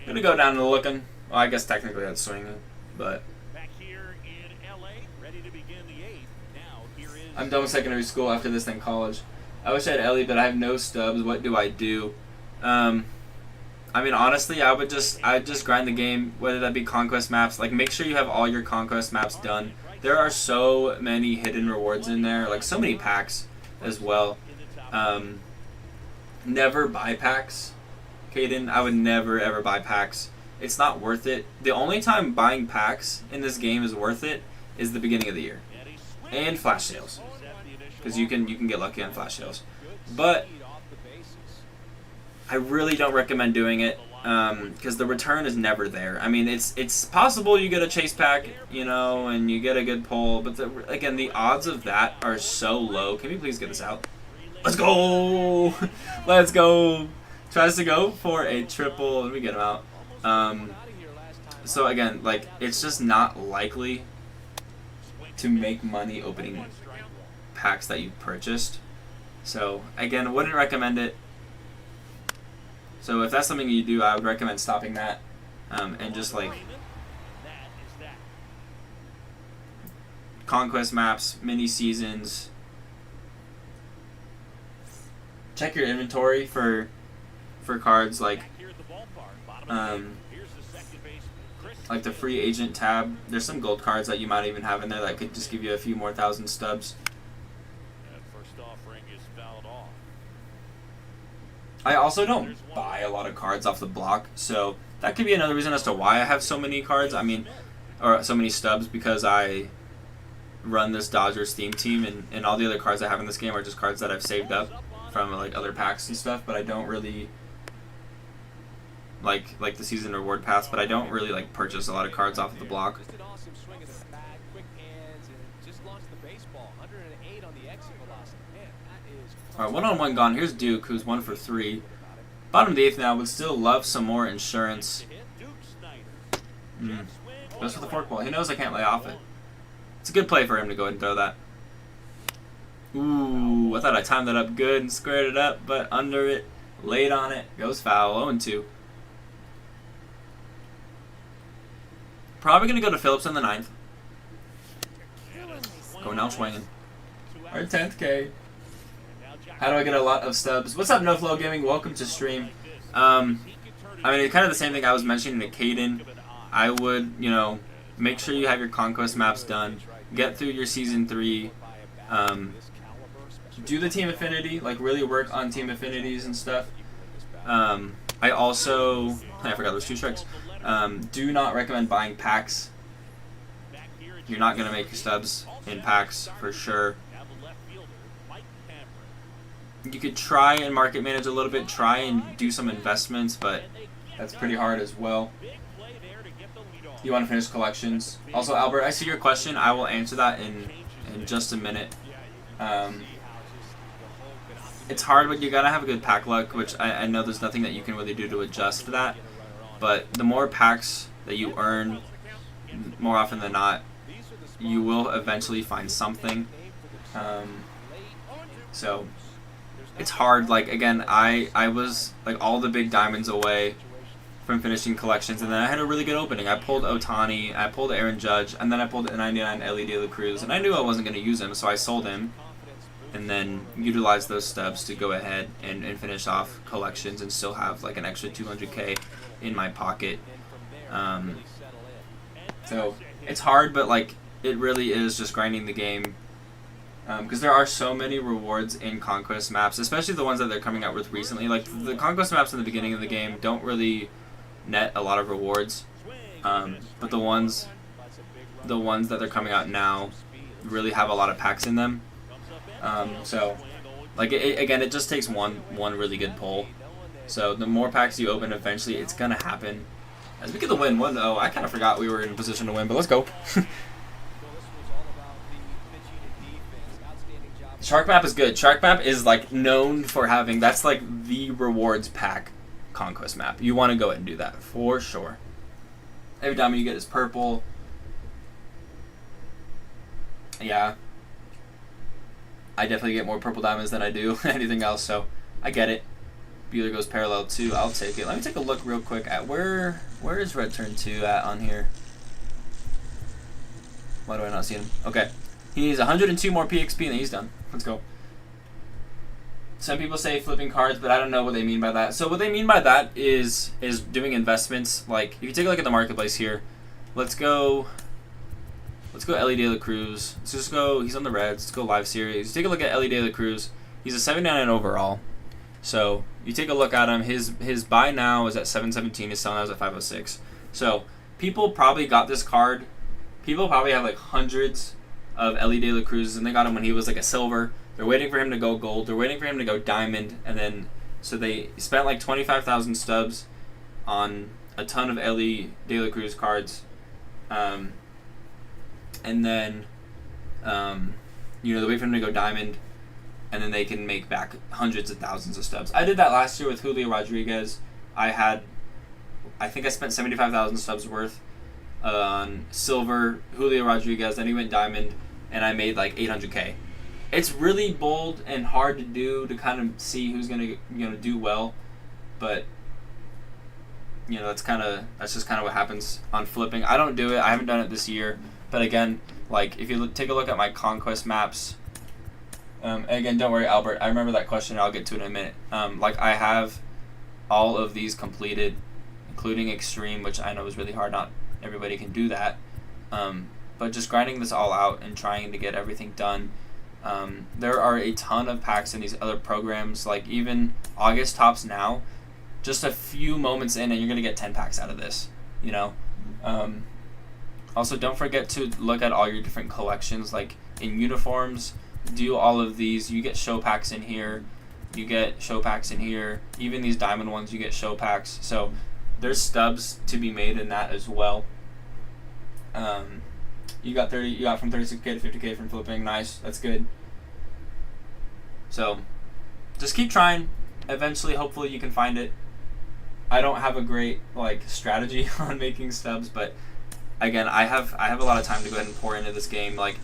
Gonna go down to the looking. Well, I guess technically that's swinging, but Back here in LA, ready to begin the 8th. Now here is I'm done with secondary school after this thing college. I wish I had Ellie, but I have no stubs. What do I do? I mean, honestly, I'd just grind the game, whether that be conquest maps. Like, make sure you have all your conquest maps done. There are so many hidden rewards in there, like so many packs as well. Never buy packs, Caden. I would never ever buy packs. It's not worth it. The only time buying packs in this game is worth it is the beginning of the year and flash sales, because you can get lucky on flash sales. But I really don't recommend doing it because the return is never there. I mean, it's possible you get a chase pack, you know, and you get a good pull, but again, the odds of that are so low. Can we please get this out? Let's go! Let's go! Tries to go for a triple, and we get him out. So again, like, it's just not likely to make money opening packs that you purchased. So again, I wouldn't recommend it. So if that's something you do, I would recommend stopping that, and just like conquest maps, mini seasons. Check your inventory for cards like the free agent tab. There's some gold cards that you might even have in there that could just give you a few more thousand stubs. I also don't buy a lot of cards off the block, so that could be another reason as to why I have so many cards. I mean, or so many stubs, because I run this Dodgers theme team, and all the other cards I have in this game are just cards that I've saved up from like other packs and stuff. But I don't really like the season reward pass, but I don't really like purchase a lot of cards off of the block. Alright, 1-on-1 gone. Here's Duke, who's 1 for 3. Bottom of the 8th now, would still love some more insurance. Goes for the forkball. He knows I can't lay off it. It's a good play for him to go ahead and throw that. Ooh, I thought I timed that up good and squared it up, but under it, laid on it, goes foul, 0-2. Probably going to go to Phillips in the 9th. Going out swinging. Our 10th K. How do I get a lot of stubs? What's up, No Flow Gaming? Welcome to stream. I mean, it's kind of the same thing I was mentioning to Caden. I would, make sure you have your conquest maps done. Get through your season 3. Do the team affinity, like really work on team affinities and stuff. I forgot those 2 strikes. Do not recommend buying packs. You're not going to make your stubs in packs for sure. You could try and market manage a little bit, try and do some investments, but that's pretty hard as well. You want to finish collections. Also, Albert, I see your question. I will answer that in just a minute. It's hard, but you gotta have a good pack luck, which I know there's nothing that you can really do to adjust that. But the more packs that you earn, more often than not, you will eventually find something. So it's hard. Like, again, I was like all the big diamonds away from finishing collections, and then I had a really good opening. I pulled Ohtani, I pulled Aaron Judge, and then I pulled a 99 Ellie De La Cruz, and I knew I wasn't going to use him, so I sold him, and then utilized those stubs to go ahead and finish off collections and still have like an extra 200K in my pocket. So it's hard, but like it really is just grinding the game. Because there are so many rewards in Conquest maps, especially the ones that they're coming out with recently. Like, the Conquest maps in the beginning of the game don't really net a lot of rewards. But the ones that they're coming out now really have a lot of packs in them. So, like, again, it just takes one really good pull. So, the more packs you open, eventually it's going to happen. As we get the win, 1-0. I kind of forgot we were in position to win, but let's go. Shark Map is good. Shark Map is like known for having, that's like the rewards pack conquest map. You want to go ahead and do that for sure. Every diamond you get is purple. Yeah. I definitely get more purple diamonds than I do anything else, so I get it. Bueller goes parallel 2. I'll take it. Let me take a look real quick at where is red turn 2 at on here? Why do I not see him? Okay. He needs 102 more PXP and then he's done. Let's go. Some people say flipping cards, but I don't know what they mean by that. So what they mean by that is doing investments. Like, if you take a look at the marketplace here, let's go Ellie De La Cruz. Let's just go, he's on the Reds. Let's go live series. Take a look at Ellie De La Cruz. He's a 79 overall. So you take a look at him. His buy now is at 717. His sell now is at 506. So people probably got this card. People probably have like hundreds of Ellie De La Cruz, and they got him when he was like a silver. They're waiting for him to go gold. They're waiting for him to go diamond, and then so they spent like 25,000 stubs on a ton of Ellie De La Cruz cards, and then they wait for him to go diamond, and then they can make back hundreds of thousands of stubs. I did that last year with Julio Rodriguez. I think I spent 75,000 stubs worth on silver Julio Rodriguez. Then he went diamond, and I made like 800K. It's really bold and hard to do to kind of see who's gonna do well, but that's just kind of what happens on flipping. I don't do it. I haven't done it this year, but again, Like, if you take a look at my conquest maps, again, don't worry, Albert, I remember that question, I'll get to it in a minute. Like, I have all of these completed, including Extreme, which I know is really hard, not everybody can do that. But just grinding this all out and trying to get everything done. There are a ton of packs in these other programs, like even August Tops now, just a few moments in and you're going to get 10 packs out of this, you know. Also, don't forget to look at all your different collections, like in uniforms, do all of these. You get show packs in here, you get show packs in here, even these diamond ones you get show packs, so there's stubs to be made in that as well. You got from 36k to 50k from flipping. Nice, that's good. So just keep trying. Eventually, hopefully you can find it. I don't have a great like strategy on making stubs, but again, I have a lot of time to go ahead and pour into this game. Like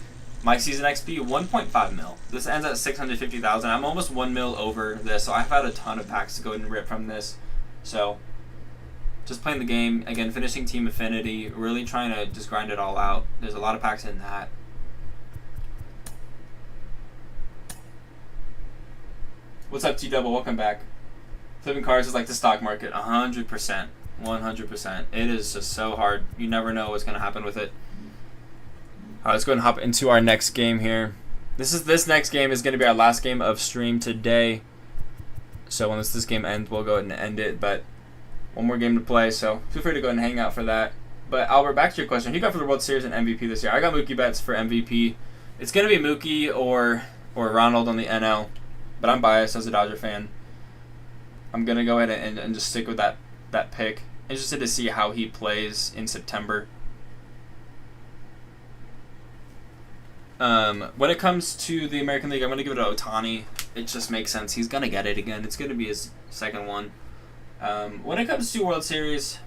my season XP 1.5 mil. This ends at 650,000. I'm almost 1 mil over this, so I've had a ton of packs to go ahead and rip from this. So just playing the game, again, finishing Team Affinity, really trying to just grind it all out. There's a lot of packs in that. What's up, T-Double? Welcome back. Flipping cars is like the stock market, 100%. 100%. It is just so hard. You never know what's going to happen with it. All right, let's go ahead and hop into our next game here. This next game is going to be our last game of stream today. So once this game ends, we'll go ahead and end it, but one more game to play, so feel free to go ahead and hang out for that. But Albert, back to your question. Who you got for the World Series and MVP this year? I got Mookie Betts for MVP. It's going to be Mookie or Ronald on the NL, but I'm biased as a Dodger fan. I'm going to go ahead and just stick with that pick. Interested to see how he plays in September. When it comes to the American League, I'm going to give it to Ohtani. It just makes sense. He's going to get it again. It's going to be his second one. When it comes to World Series,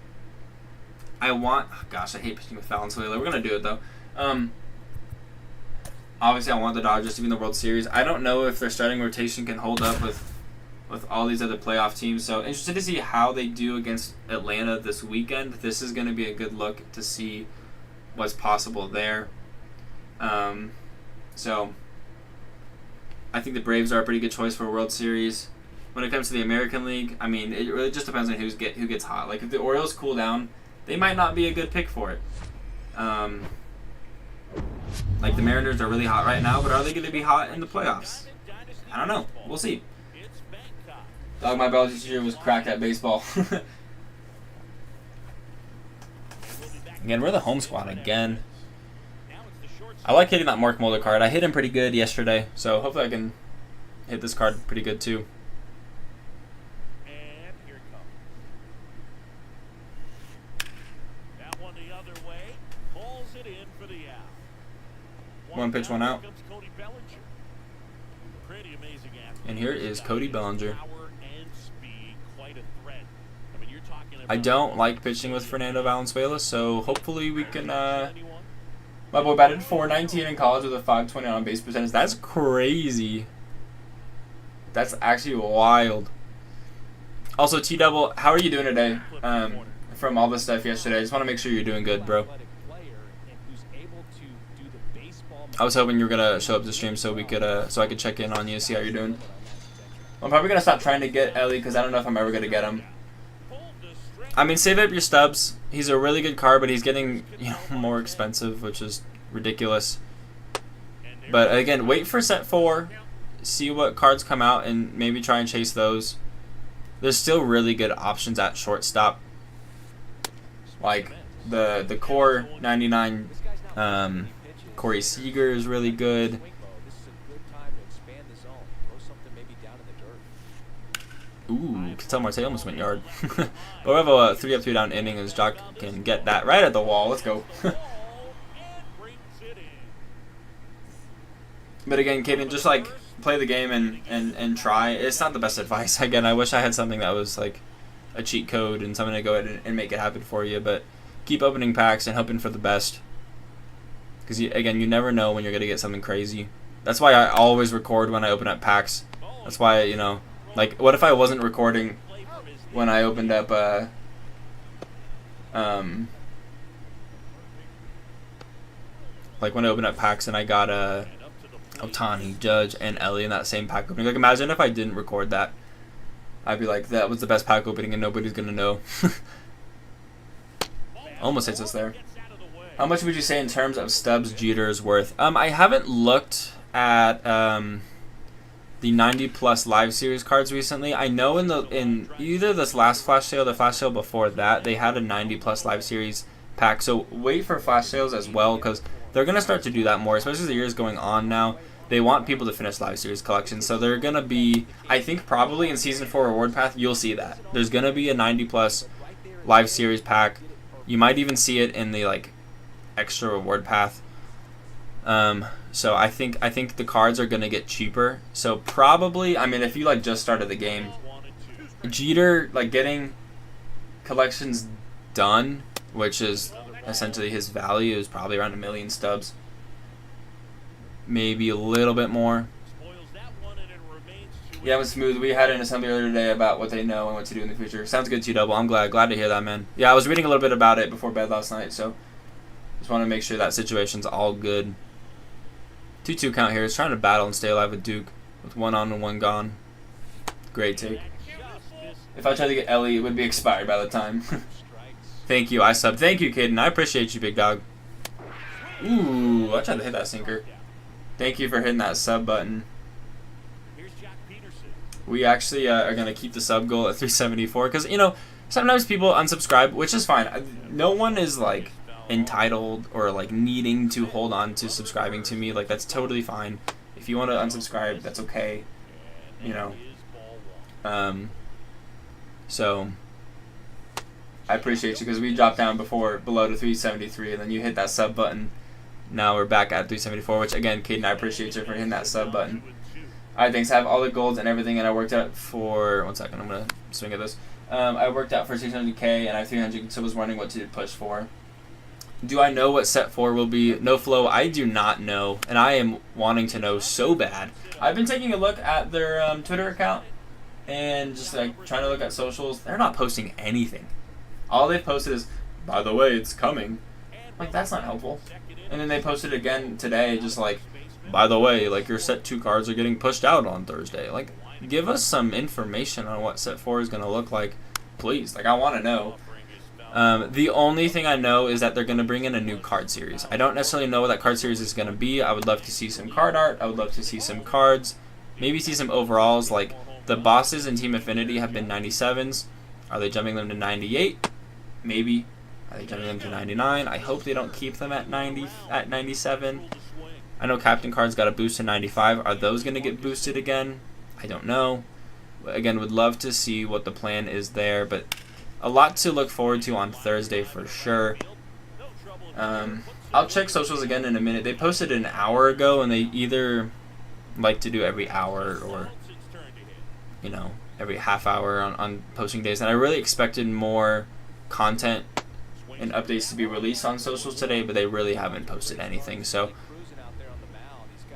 I hate pitching with Valenzuela. We're going to do it, though. Obviously, I want the Dodgers to be in the World Series. I don't know if their starting rotation can hold up with all these other playoff teams. So, interested to see how they do against Atlanta this weekend. This is going to be a good look to see what's possible there. So, I think the Braves are a pretty good choice for a World Series. When it comes to the American League, I mean, it really just depends on who gets hot. Like, if the Orioles cool down, they might not be a good pick for it. Like, the Mariners are really hot right now, but are they going to be hot in the playoffs? I don't know. We'll see. Dog, my biology teacher was cracked at baseball. Again, we're the home squad again. I like hitting that Mark Mulder card. I hit him pretty good yesterday, so hopefully I can hit this card pretty good too. One pitch, one out. And here is Cody Bellinger. I don't like pitching with Fernando Valenzuela, so hopefully we can... my boy batted .419 in college with a .520 on base percentage. That's crazy. That's actually wild. Also, T-Double, how are you doing today? From all the stuff yesterday, I just want to make sure you're doing good, bro. I was hoping you were gonna show up to stream so we could, so I could check in on you, see how you're doing. I'm probably gonna stop trying to get Ellie because I don't know if I'm ever gonna get him. I mean, save up your stubs. He's a really good card, but he's getting more expensive, which is ridiculous. But again, wait for set 4, see what cards come out, and maybe try and chase those. There's still really good options at shortstop, like the core 99. Corey Seager is really good. Ooh, Ketel Marte almost went yard. But we have a 3-up, 2-down inning as Jock can get that right at the wall. Let's go. But again, Caden, just like play the game and try. It's not the best advice. Again, I wish I had something that was like a cheat code and something to go ahead and make it happen for you. But keep opening packs and hoping for the best. Because, again, you never know when you're going to get something crazy. That's why I always record when I open up packs. That's why, like, what if I wasn't recording when I opened up, Like when I opened up packs and I got Otani, Judge, and Ellie in that same pack opening. Like imagine if I didn't record that. I'd be like, that was the best pack opening and nobody's going to know. Almost hits us there. How much would you say in terms of Stubbs Jeter's worth? I haven't looked at the 90+ live series cards recently. I know in either this last flash sale or the flash sale before that, they had a 90+ live series pack. So wait for flash sales as well, because they're going to start to do that more, especially as the year is going on now. They want people to finish live series collections. So they're going to be, I think probably in Season 4 Reward Path, you'll see that. There's going to be a 90+ live series pack. You might even see it in the like extra reward path. So I think the cards are going to get cheaper. So probably, I mean, if you like just started the game, Jeter like getting collections done, which is essentially his value, is probably around 1 million stubs. Maybe a little bit more. Yeah, it was smooth. We had an assembly earlier today about what they know and what to do in the future. Sounds good, T-Double. I'm glad to hear that, man. Yeah, I was reading a little bit about it before bed last night, so just want to make sure that situation's all good. 2-2 count here. He's trying to battle and stay alive with Duke with 1 on and 1 gone. Great take. If I tried to get Ellie, it would be expired by the time. Thank you, I subbed. Thank you, Caden. I appreciate you, big dog. Ooh, I tried to hit that sinker. Thank you for hitting that sub button. We actually are going to keep the sub goal at 374 because, you know, sometimes people unsubscribe, which is fine. No one is, like, entitled or, like, needing to hold on to subscribing to me. Like, that's totally fine. If you want to unsubscribe, that's okay. You know. So I appreciate you because we dropped down before below to 373 and then you hit that sub button. Now we're back at 374, which again, Caden, I appreciate you for hitting that sub button. Alright, thanks. I have all the golds and everything, and I worked out for 1 second. I'm gonna swing at this. I worked out for 600k, and I have 300, so I was wondering what to push for. Do I know what set 4 will be? No flow. I do not know, and I am wanting to know so bad. I've been taking a look at their Twitter account and just like trying to look at socials. They're not posting anything. All they've posted is, by the way, it's coming. Like, that's not helpful. And then they posted again today, just like, by the way, like your set 2 cards are getting pushed out on Thursday. Like, give us some information on what set 4 is going to look like, please. Like, I want to know. The only thing I know is that they're going to bring in a new card series. I don't necessarily know what that card series is going to be. I would love to see some card art. I would love to see some cards. Maybe see some overalls. Like, the bosses in Team Affinity have been 97s. Are they jumping them to 98? Maybe. Are they jumping them to 99? I hope they don't keep them at 97. I know Captain Card's got a boost to 95. Are those going to get boosted again? I don't know. Again, would love to see what the plan is there, but a lot to look forward to on Thursday for sure. I'll check socials again in a minute. They posted an hour ago, and they either like to do every hour or, you know, every half hour on posting days. And I really expected more content and updates to be released on socials today, but they really haven't posted anything. So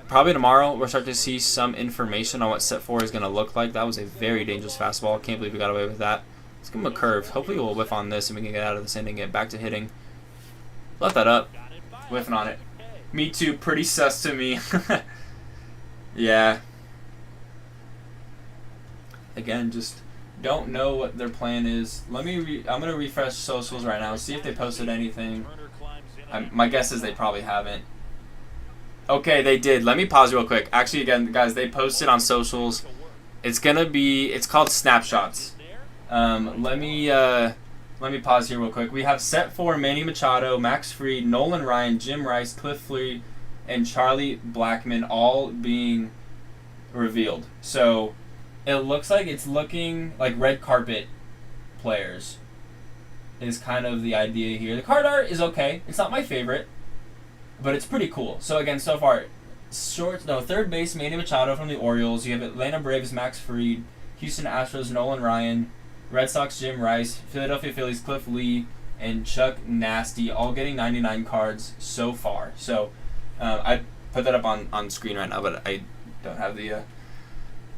probably tomorrow we'll start to see some information on what set 4 is going to look like. That was a very dangerous fastball. Can't believe we got away with that. Let's give him a curve. Hopefully we'll whiff on this and we can get out of this inning and get back to hitting. Left that up. Whiffing on it. Me too. Pretty sus to me. Yeah. Again, just don't know what their plan is. I'm gonna refresh socials right now, see if they posted anything. My guess is they probably haven't. Okay, they did. Let me pause real quick. Actually, again, guys, they posted on socials. It's called Snapshots. Let me pause here real quick. We have set 4 Manny Machado, Max Fried, Nolan Ryan, Jim Rice, Cliff Fleury, and Charlie Blackmon all being revealed. So it looks like it's looking like red carpet players is kind of the idea here. The card art is okay. It's not my favorite, but it's pretty cool. So again, so far, third base, Manny Machado from the Orioles. You have Atlanta Braves, Max Fried, Houston Astros, Nolan Ryan, Red Sox, Jim Rice, Philadelphia Phillies, Cliff Lee, and Chuck Nasty, all getting 99 cards so far. So I put that up on screen right now, but I don't have the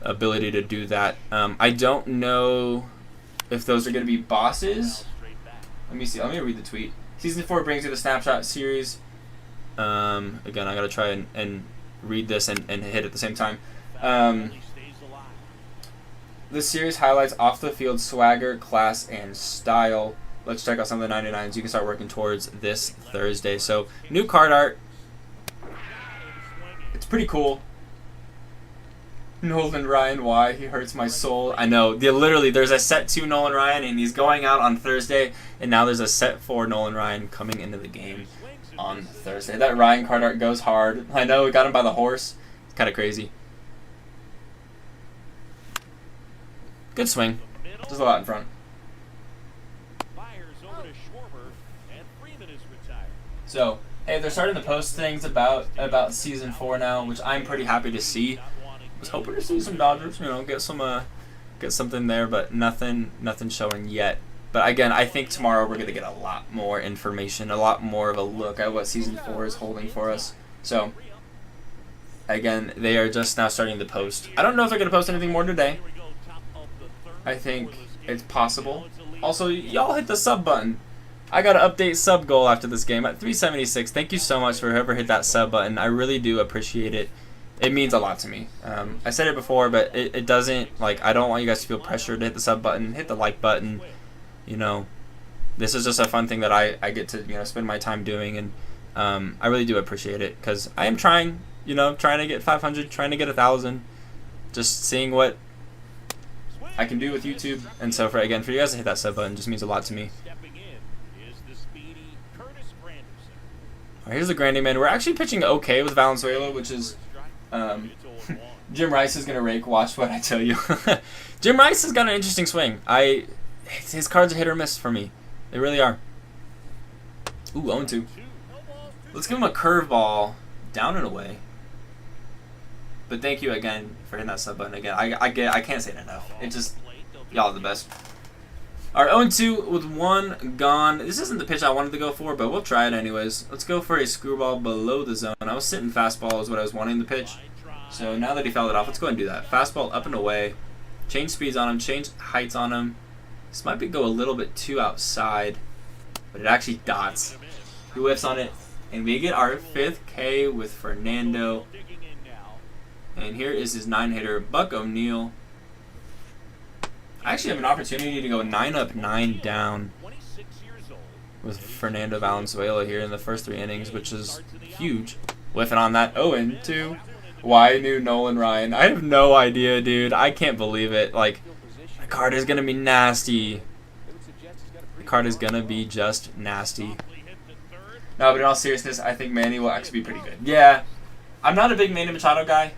ability to do that. I don't know if those are going to be bosses. Let me see. Let me read the tweet. Season 4 brings you the Snapshot series. Again, I gotta try and read this and hit at the same time. This series highlights off the field swagger, class, and style. Let's check out some of the 99s you can start working towards this Thursday. So, new card art. It's pretty cool. Nolan Ryan, why? He hurts my soul. I know. Literally, there's a set 2 Nolan Ryan, and he's going out on Thursday. And now there's a set 4 Nolan Ryan coming into the game on Thursday. That Ryan card art goes hard. I know, we got him by the horse. It's kind of crazy. Good swing. There's a lot in front. So, hey, they're starting to post things about season 4 now, which I'm pretty happy to see. Was hoping to see some Dodgers, get something there, but nothing showing yet. But again, I think tomorrow we're gonna get a lot more information, a lot more of a look at what season 4 is holding for us. So, again, they are just now starting to post. I don't know if they're gonna post anything more today. I think it's possible. Also, y'all hit the sub button. I got to update sub goal after this game at 376. Thank you so much for whoever hit that sub button. I really do appreciate it. It means a lot to me. I said it before, but it doesn't, I don't want you guys to feel pressured to hit the sub button, hit the like button. This is just a fun thing that I get to, spend my time doing, and I really do appreciate it because I am trying, trying to get 500, trying to get 1,000, just seeing what I can do with YouTube. And so for you guys to hit that sub button just means a lot to me. Alright, here's the Grandy man. We're actually pitching okay with Valenzuela, which is Jim Rice is gonna rake. Watch what I tell you. Jim Rice has got an interesting swing. His cards are hit or miss for me. They really are. Ooh, 0-2. Let's give him a curveball down and away. But thank you again for hitting that sub button again. I can't say it enough. It just, y'all are the best. Alright, 0-2 with 1 gone. This isn't the pitch I wanted to go for, but we'll try it anyways. Let's go for a screwball below the zone. I was sitting fastball is what I was wanting to pitch. So now that he fouled it off, let's go ahead and do that. Fastball up and away. Change speeds on him, change heights on him. This might go a little bit too outside, but it actually dots. He whiffs on it, and we get our 5th K with Fernando. And here is his 9-hitter, Buck O'Neil. I actually have an opportunity to go 9 up, 9 down with Fernando Valenzuela here in the first 3 innings, which is huge. Whiffing on that 0-2. Why new Nolan Ryan? I have no idea, dude. I can't believe it. The card is going to be nasty. The card is going to be just nasty. No, but in all seriousness, I think Manny will actually be pretty good. Yeah. I'm not a big Manny Machado guy.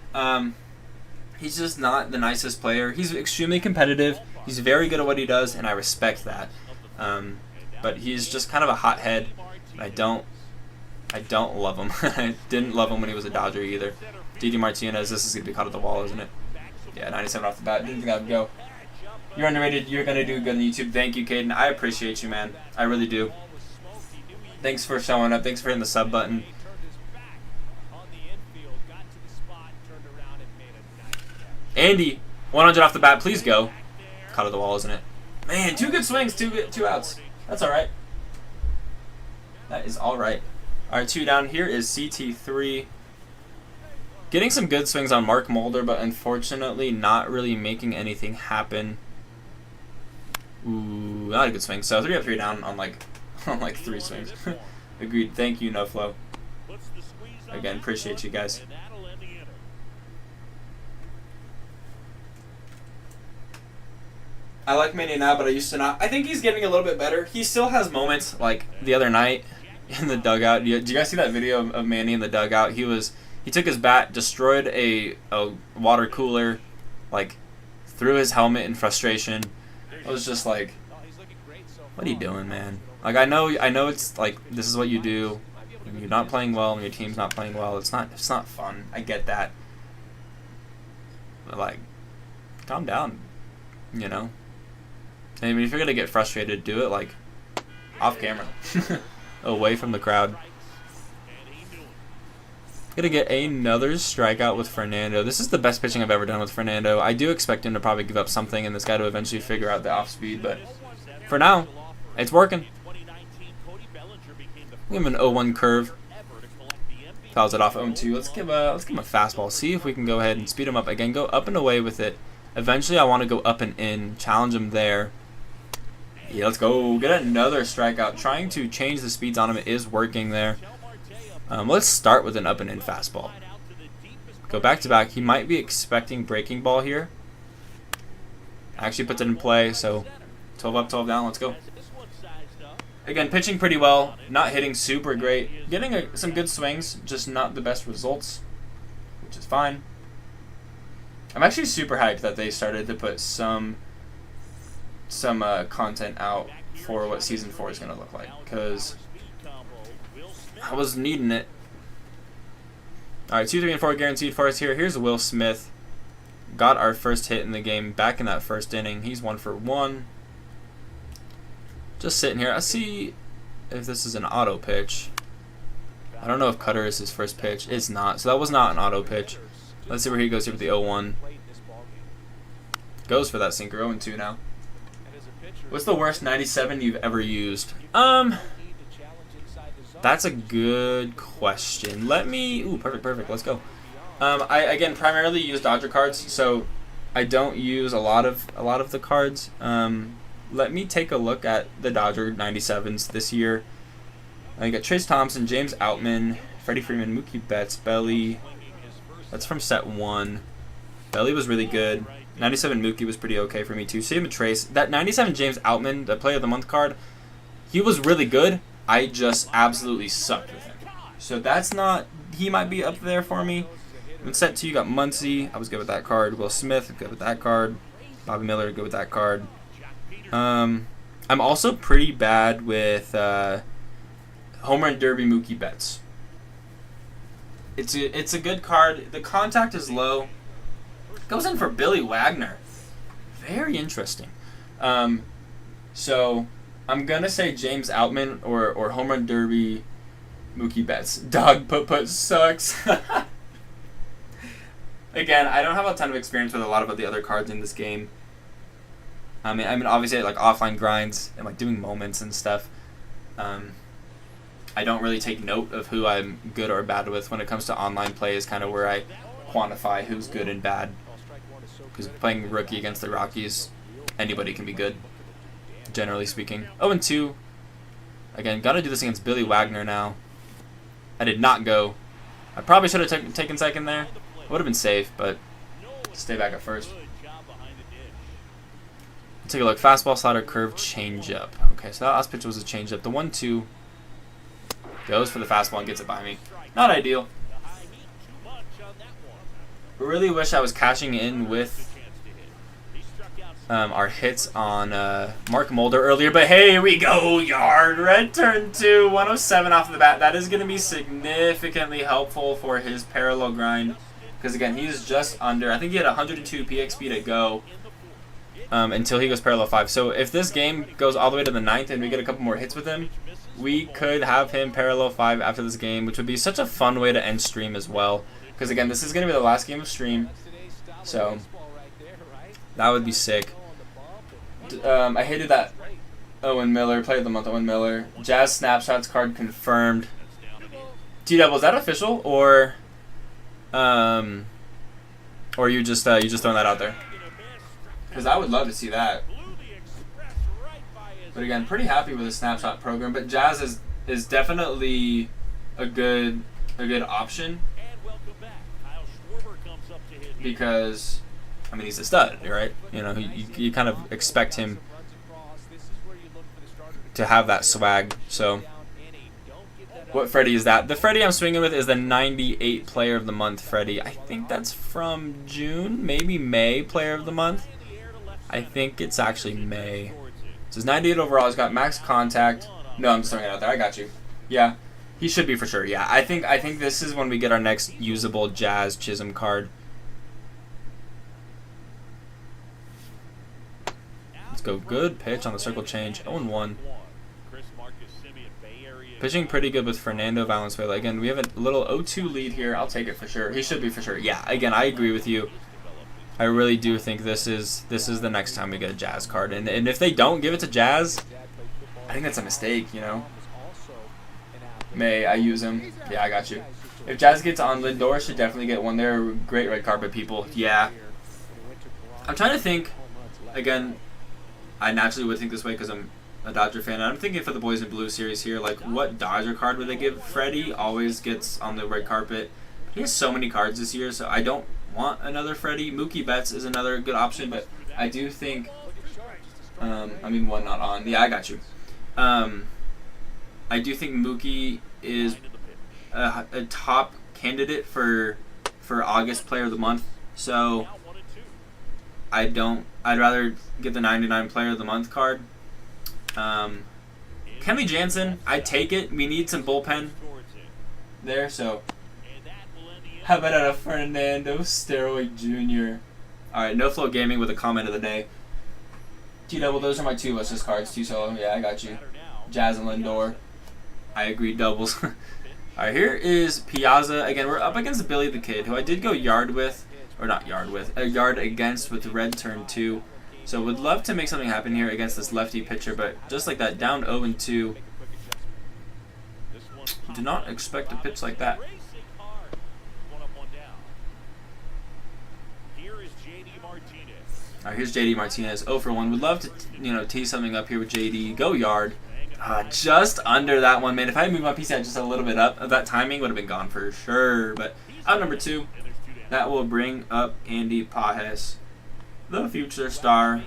He's just not the nicest player. He's extremely competitive. He's very good at what he does, and I respect that. But he's just kind of a hothead. I don't love him. I didn't love him when he was a Dodger either. Didi Martinez, this is going to be caught at the wall, isn't it? Yeah, 97 off the bat. Didn't think that would go. You're underrated. You're going to do good on YouTube. Thank you, Caden. I appreciate you, man. I really do. Thanks for showing up. Thanks for hitting the sub button. Andy, 100 off the bat. Please go. Caught at the wall, isn't it? Man, 2 good swings, 2 outs. That's all right. That is all right. All right, 2 down. Here is CT3. Getting some good swings on Mark Mulder, but unfortunately not really making anything happen. Ooh, not a good swing. So 3 up, 3 down on on 3 swings. Agreed. Thank you, No Flow. Again, appreciate you guys. I like Manny now, but I used to not. I think he's getting a little bit better. He still has moments like the other night in the dugout. Did you guys see that video of Manny in the dugout? He took his bat, destroyed a water cooler, threw his helmet in frustration. I was just like, what are you doing, man? I know it's this is what you do when you're not playing well and your team's not playing well. It's not fun. I get that. But calm down, I mean, if you're gonna get frustrated, do it off camera, away from the crowd. Gonna get another strikeout with Fernando. This is the best pitching I've ever done with Fernando. I do expect him to probably give up something and this guy to eventually figure out the off speed, but for now, it's working. We have an 0-1 curve. Fouls it off 0-2. Let's give him a fastball. See if we can go ahead and speed him up again. Go up and away with it. Eventually, I want to go up and in. Challenge him there. Yeah, let's go. Get another strikeout. Trying to change the speeds on him is working there. Let's start with an up and in fastball. Go back to back. He might be expecting breaking ball here. Actually puts it in play. So 12 up, 12 down. Let's go. Again, pitching pretty well. Not hitting super great. Getting some good swings. Just not the best results, which is fine. I'm actually super hyped that they started to put some content out for what Season 4 is going to look like, because I was needing it. Alright, 2, 3, and 4 guaranteed for us here. Here's Will Smith. Got our first hit in the game back in that first inning. He's 1 for 1. Just sitting here. I see if this is an auto pitch. I don't know if cutter is his first pitch. It's not. So that was not an auto pitch. Let's see where he goes here with the 0-1. Goes for that sinker. 0-2 now. What's the worst 97 you've ever used? That's a good question. Let me... Ooh, perfect. Let's go. I again primarily use Dodger cards, so I don't use a lot of the cards. Let me take a look at the Dodger 97s this year. I got Trace Thompson, James Outman, Freddie Freeman, Mookie Betts, Belly. That's from set 1. Belly was really good. 97 Mookie was pretty okay for me too. Same with Trace. That 97 James Outman, the Player of the Month card, he was really good. I just absolutely sucked with him. So that's not... He might be up there for me. In set 2, you got Muncy. I was good with that card. Will Smith, good with that card. Bobby Miller, good with that card. I'm also pretty bad with Home Run Derby Mookie Betts. It's a good card. The contact is low. Goes in for Billy Wagner. Very interesting. So I'm gonna say James Outman or Home Run Derby Mookie Betts. Dog put sucks. Again, I don't have a ton of experience with a lot of the other cards in this game. I mean, obviously, like offline grinds and like doing moments and stuff. I don't really take note of who I'm good or bad with when it comes to online play. Is kind of where I quantify who's good and bad. Because playing rookie against the Rockies, anybody can be good, generally speaking. 0-2. Again, got to do this against Billy Wagner now. I did not go. I probably should have taken second there. Would have been safe, but stay back at first. Take a look. Fastball, slider, curve, changeup. Okay, so that last pitch was a changeup. The 1-2 goes for the fastball and gets it by me. Not ideal. Really wish I was cashing in with our hits on Mark Mulder earlier, but hey, here we go. Yard, red turn 2, 107 off the bat. That is going to be significantly helpful for his parallel grind. Because again, he's just under, I think he had 102 PXP to go until he goes parallel 5. So if this game goes all the way to the 9th and we get a couple more hits with him, we could have him parallel 5 after this game, which would be such a fun way to end stream as well. Because again, this is going to be the last game of stream, so that would be sick. I hated that Owen Miller, Player of the Month Owen Miller. Jazz Snapshots card confirmed. T-Double, is that official, or you just throwing that out there? Because I would love to see that. But again, pretty happy with the Snapshot program. But Jazz is definitely a good option. Because, I mean, he's a stud, right? You know, you kind of expect him to have that swag. So, what Freddie is that? The Freddie I'm swinging with is the 98 Player of the Month Freddie. I think that's from June, maybe May Player of the Month. I think it's actually May. So, it's 98 overall. He's got max contact. No, I'm just throwing it out there. I got you. Yeah, he should be for sure. Yeah, I think this is when we get our next usable Jazz Chisholm card. Go good pitch on the circle change. 0-1. Pitching pretty good with Fernando Valenzuela. Again, we have a little 0-2 lead here. I'll take it for sure. He should be for sure. Yeah, again, I agree with you. I really do think this is the next time we get a Jazz card. And if they don't give it to Jazz, I think that's a mistake, you know. May I use him? Yeah, I got you. If Jazz gets on, Lindor should definitely get one. They're great red carpet people. Yeah. I'm trying to think. Again, I naturally would think this way because I'm a Dodger fan. And I'm thinking for the Boys in Blue series here, like what Dodger card would they give? Freddie always gets on the red carpet. He has so many cards this year, so I don't want another Freddie. Mookie Betts is another good option, but I do think. I mean, one not on. Yeah, I got you. I do think Mookie is a top candidate for August Player of the Month. So I'd rather get the 99 Player of the Month card. Kenley Jansen, I'd take it. We need some bullpen there, so how about a Fernando Steroid Jr.? All right, No Flow Gaming with a comment of the day. T-Double, those are my two Luscious cards. Two solo, yeah, I got you. Jazz and Lindor. I agree, doubles. All right, here is Piazza. Again, we're up against Billy the Kid, who I did go yard with, or not yard with, a yard against with the red turn 2. So would love to make something happen here against this lefty pitcher, but just like that, down 0-2. Do not expect a pitch like that. All right, here's JD Martinez, 0 for 1. Would love to, tee something up here with JD. Go yard. Just under that one, man. If I had moved my piece out just a little bit up, that timing would have been gone for sure. But out number 2, that will bring up Andy Pajes, the future star.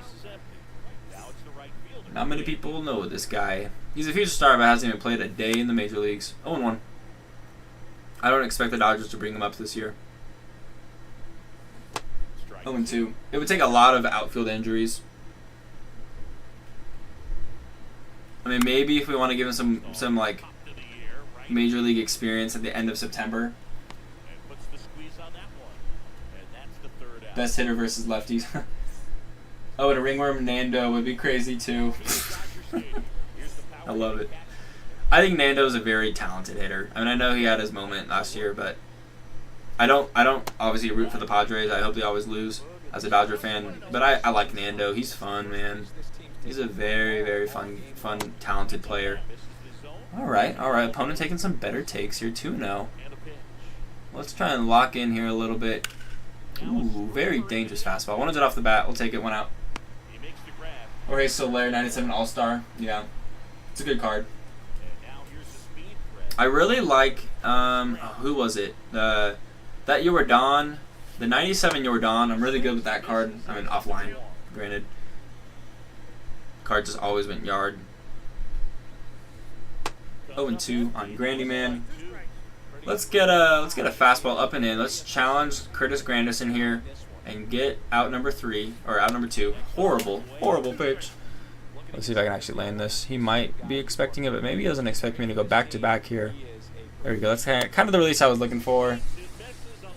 Not many people know this guy. He's a future star, but hasn't even played a day in the major leagues. 0-1. I don't expect the Dodgers to bring him up this year. 0-2. It would take a lot of outfield injuries. I mean, maybe if we want to give him some like major league experience at the end of September. Best hitter versus lefties. Oh, and a ringworm Nando would be crazy too. I love it. I think Nando's a very talented hitter. I mean, I know he had his moment last year, but I don't obviously root for the Padres. I hope they always lose as a Dodger fan. But I like Nando. He's fun, man. He's a very, very fun, talented player. All right. Opponent taking some better takes here, 2-0. Let's try and lock in here a little bit. Ooh, very dangerous fastball. Wanted it off the bat. We'll take it, one out. Jorge Soler, 97 All-Star. Yeah, it's a good card. I really like, who was it? That Jordan, the 97 Jordan. I'm really good with that card. I mean, offline, granted. Card just always went yard. 0-2 on Grandy Man. Let's get a fastball up and in. Let's challenge Curtis Granderson here and get out number 3 or out number 2. Horrible pitch. Let's see if I can actually land this. He might be expecting it, but maybe he doesn't expect me to go back to back here. There we go. That's kind of the release I was looking for.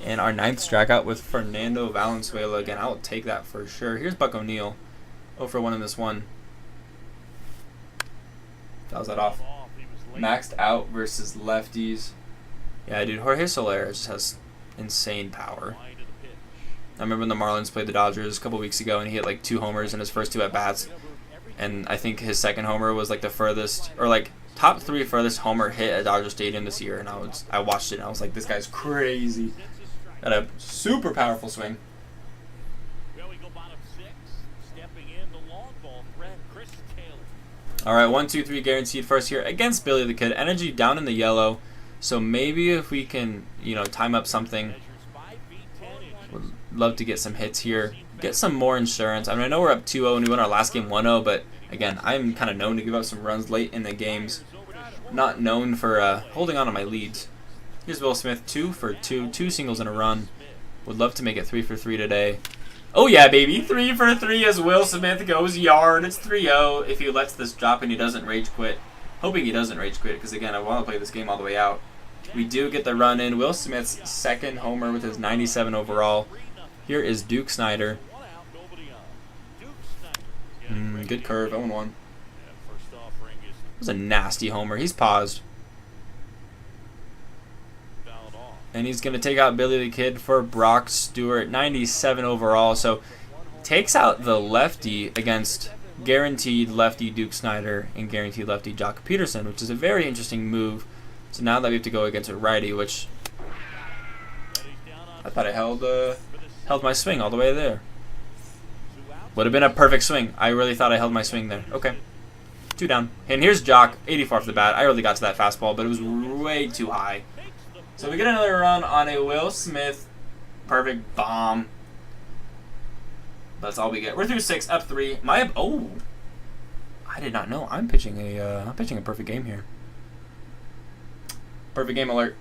And our 9th strikeout with Fernando Valenzuela. Again, I'll take that for sure. Here's Buck O'Neil. 0 for 1 in this one. Fouls that off. Maxed out versus lefties. Yeah, dude, Jorge Soler just has insane power. I remember when the Marlins played the Dodgers a couple weeks ago, and he hit like 2 homers in his first 2 at-bats. And I think his second homer was like the furthest, or like top 3 furthest homer hit at Dodger Stadium this year. And I watched it, and I was like, this guy's crazy. Got a super powerful swing. All right, 1-2-3 guaranteed first here against Billy the Kid. Energy down in the yellow. So maybe if we can, time up something. Would love to get some hits here. Get some more insurance. I mean, I know we're up 2-0 and we won our last game 1-0, but again, I'm kind of known to give up some runs late in the games. Not known for holding on to my leads. Here's Will Smith, 2 for 2. 2 singles and a run. Would love to make it 3 for 3 today. Oh yeah, baby. 3 for 3 as Will Smith goes yard. It's 3-0 if he lets this drop and he doesn't rage quit. Hoping he doesn't rage quit because, again, I want to play this game all the way out. We do get the run in. Will Smith's 2nd homer with his 97 overall. Here is Duke Snyder. Good curve, 0-1. That was a nasty homer. He's paused. And he's going to take out Billy the Kid for Brock Stewart, 97 overall. So takes out the lefty against guaranteed lefty Duke Snyder and guaranteed lefty Jock Peterson, which is a very interesting move. So now that we have to go against a righty, which I thought I held my swing all the way there. Would have been a perfect swing. I really thought I held my swing there. Okay. 2 down. And here's Jock, 84 off the bat. I really got to that fastball, but it was way too high. So we get another run on a Will Smith perfect bomb. That's all we get. We're through 6, up 3. Oh, I did not know. I'm pitching a perfect game here. Perfect game alert.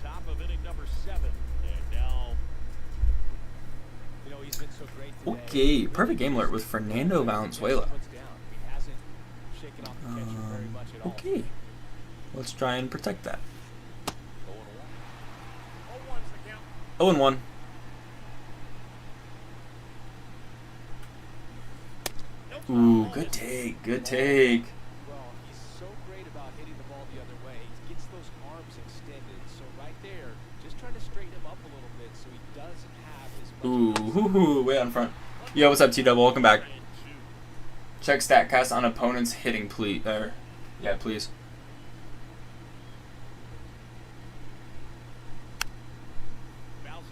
Top of inning number 7. And now, You know, he's been so great today. Okay, perfect game alert with Fernando Valenzuela. He hasn't shaken off the catcher very much at all. Okay, let's try and protect that. 0-1. Ooh, good take, good take. Well, he's so great about hitting the ball the other way. He gets those arms extended. So right there, just trying to straighten him up a little bit so he doesn't have as much. Ooh, way on front. Yo, what's up, T-Double? Welcome back. Check StatCast on opponents hitting, please. Yeah, please.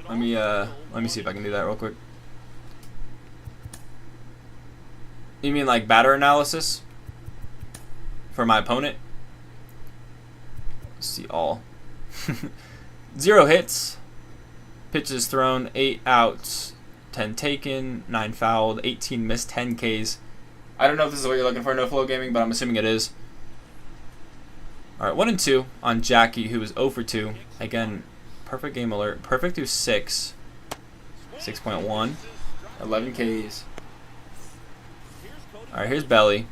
Let me see if I can do that real quick. You mean like batter analysis for my opponent? Let's see all. 0 hits, pitches thrown, 8 outs, 10 taken, 9 fouled, 18 missed, 10 Ks. I don't know if this is what you're looking for, no flow gaming, but I'm assuming it is. All right, 1-2 on Jackie, who was 0 for 2. Again, perfect game alert. Perfect through 6. 6.1. 11 Ks. All right, here's Belly.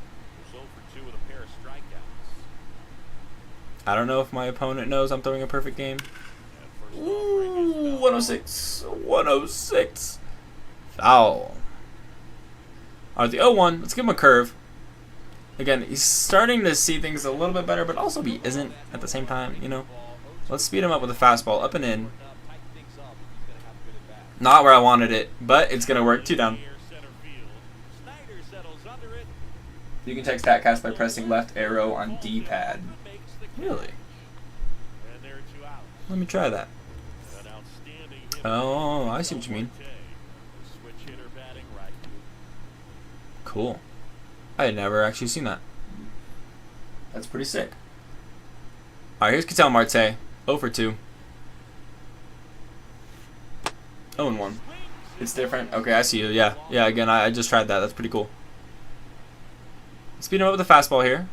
I don't know if my opponent knows I'm throwing a perfect game. Ooh, 106. 106. Foul. All right, the 0-1. Let's give him a curve. Again, he's starting to see things a little bit better, but also he isn't at the same time, you know. Let's speed him up with a fastball, up and in. Not where I wanted it, but it's going to work. 2 down. You can check StatCast by pressing left arrow on D-pad. Really? Let me try that. Oh, I see what you mean. Cool. I had never actually seen that. That's pretty sick. Alright, here's Ketel Marte. 0 for 2. 0-1. It's different. Okay, I see you. Yeah. Yeah, again, I just tried that. That's pretty cool. Speed him up with the fastball here.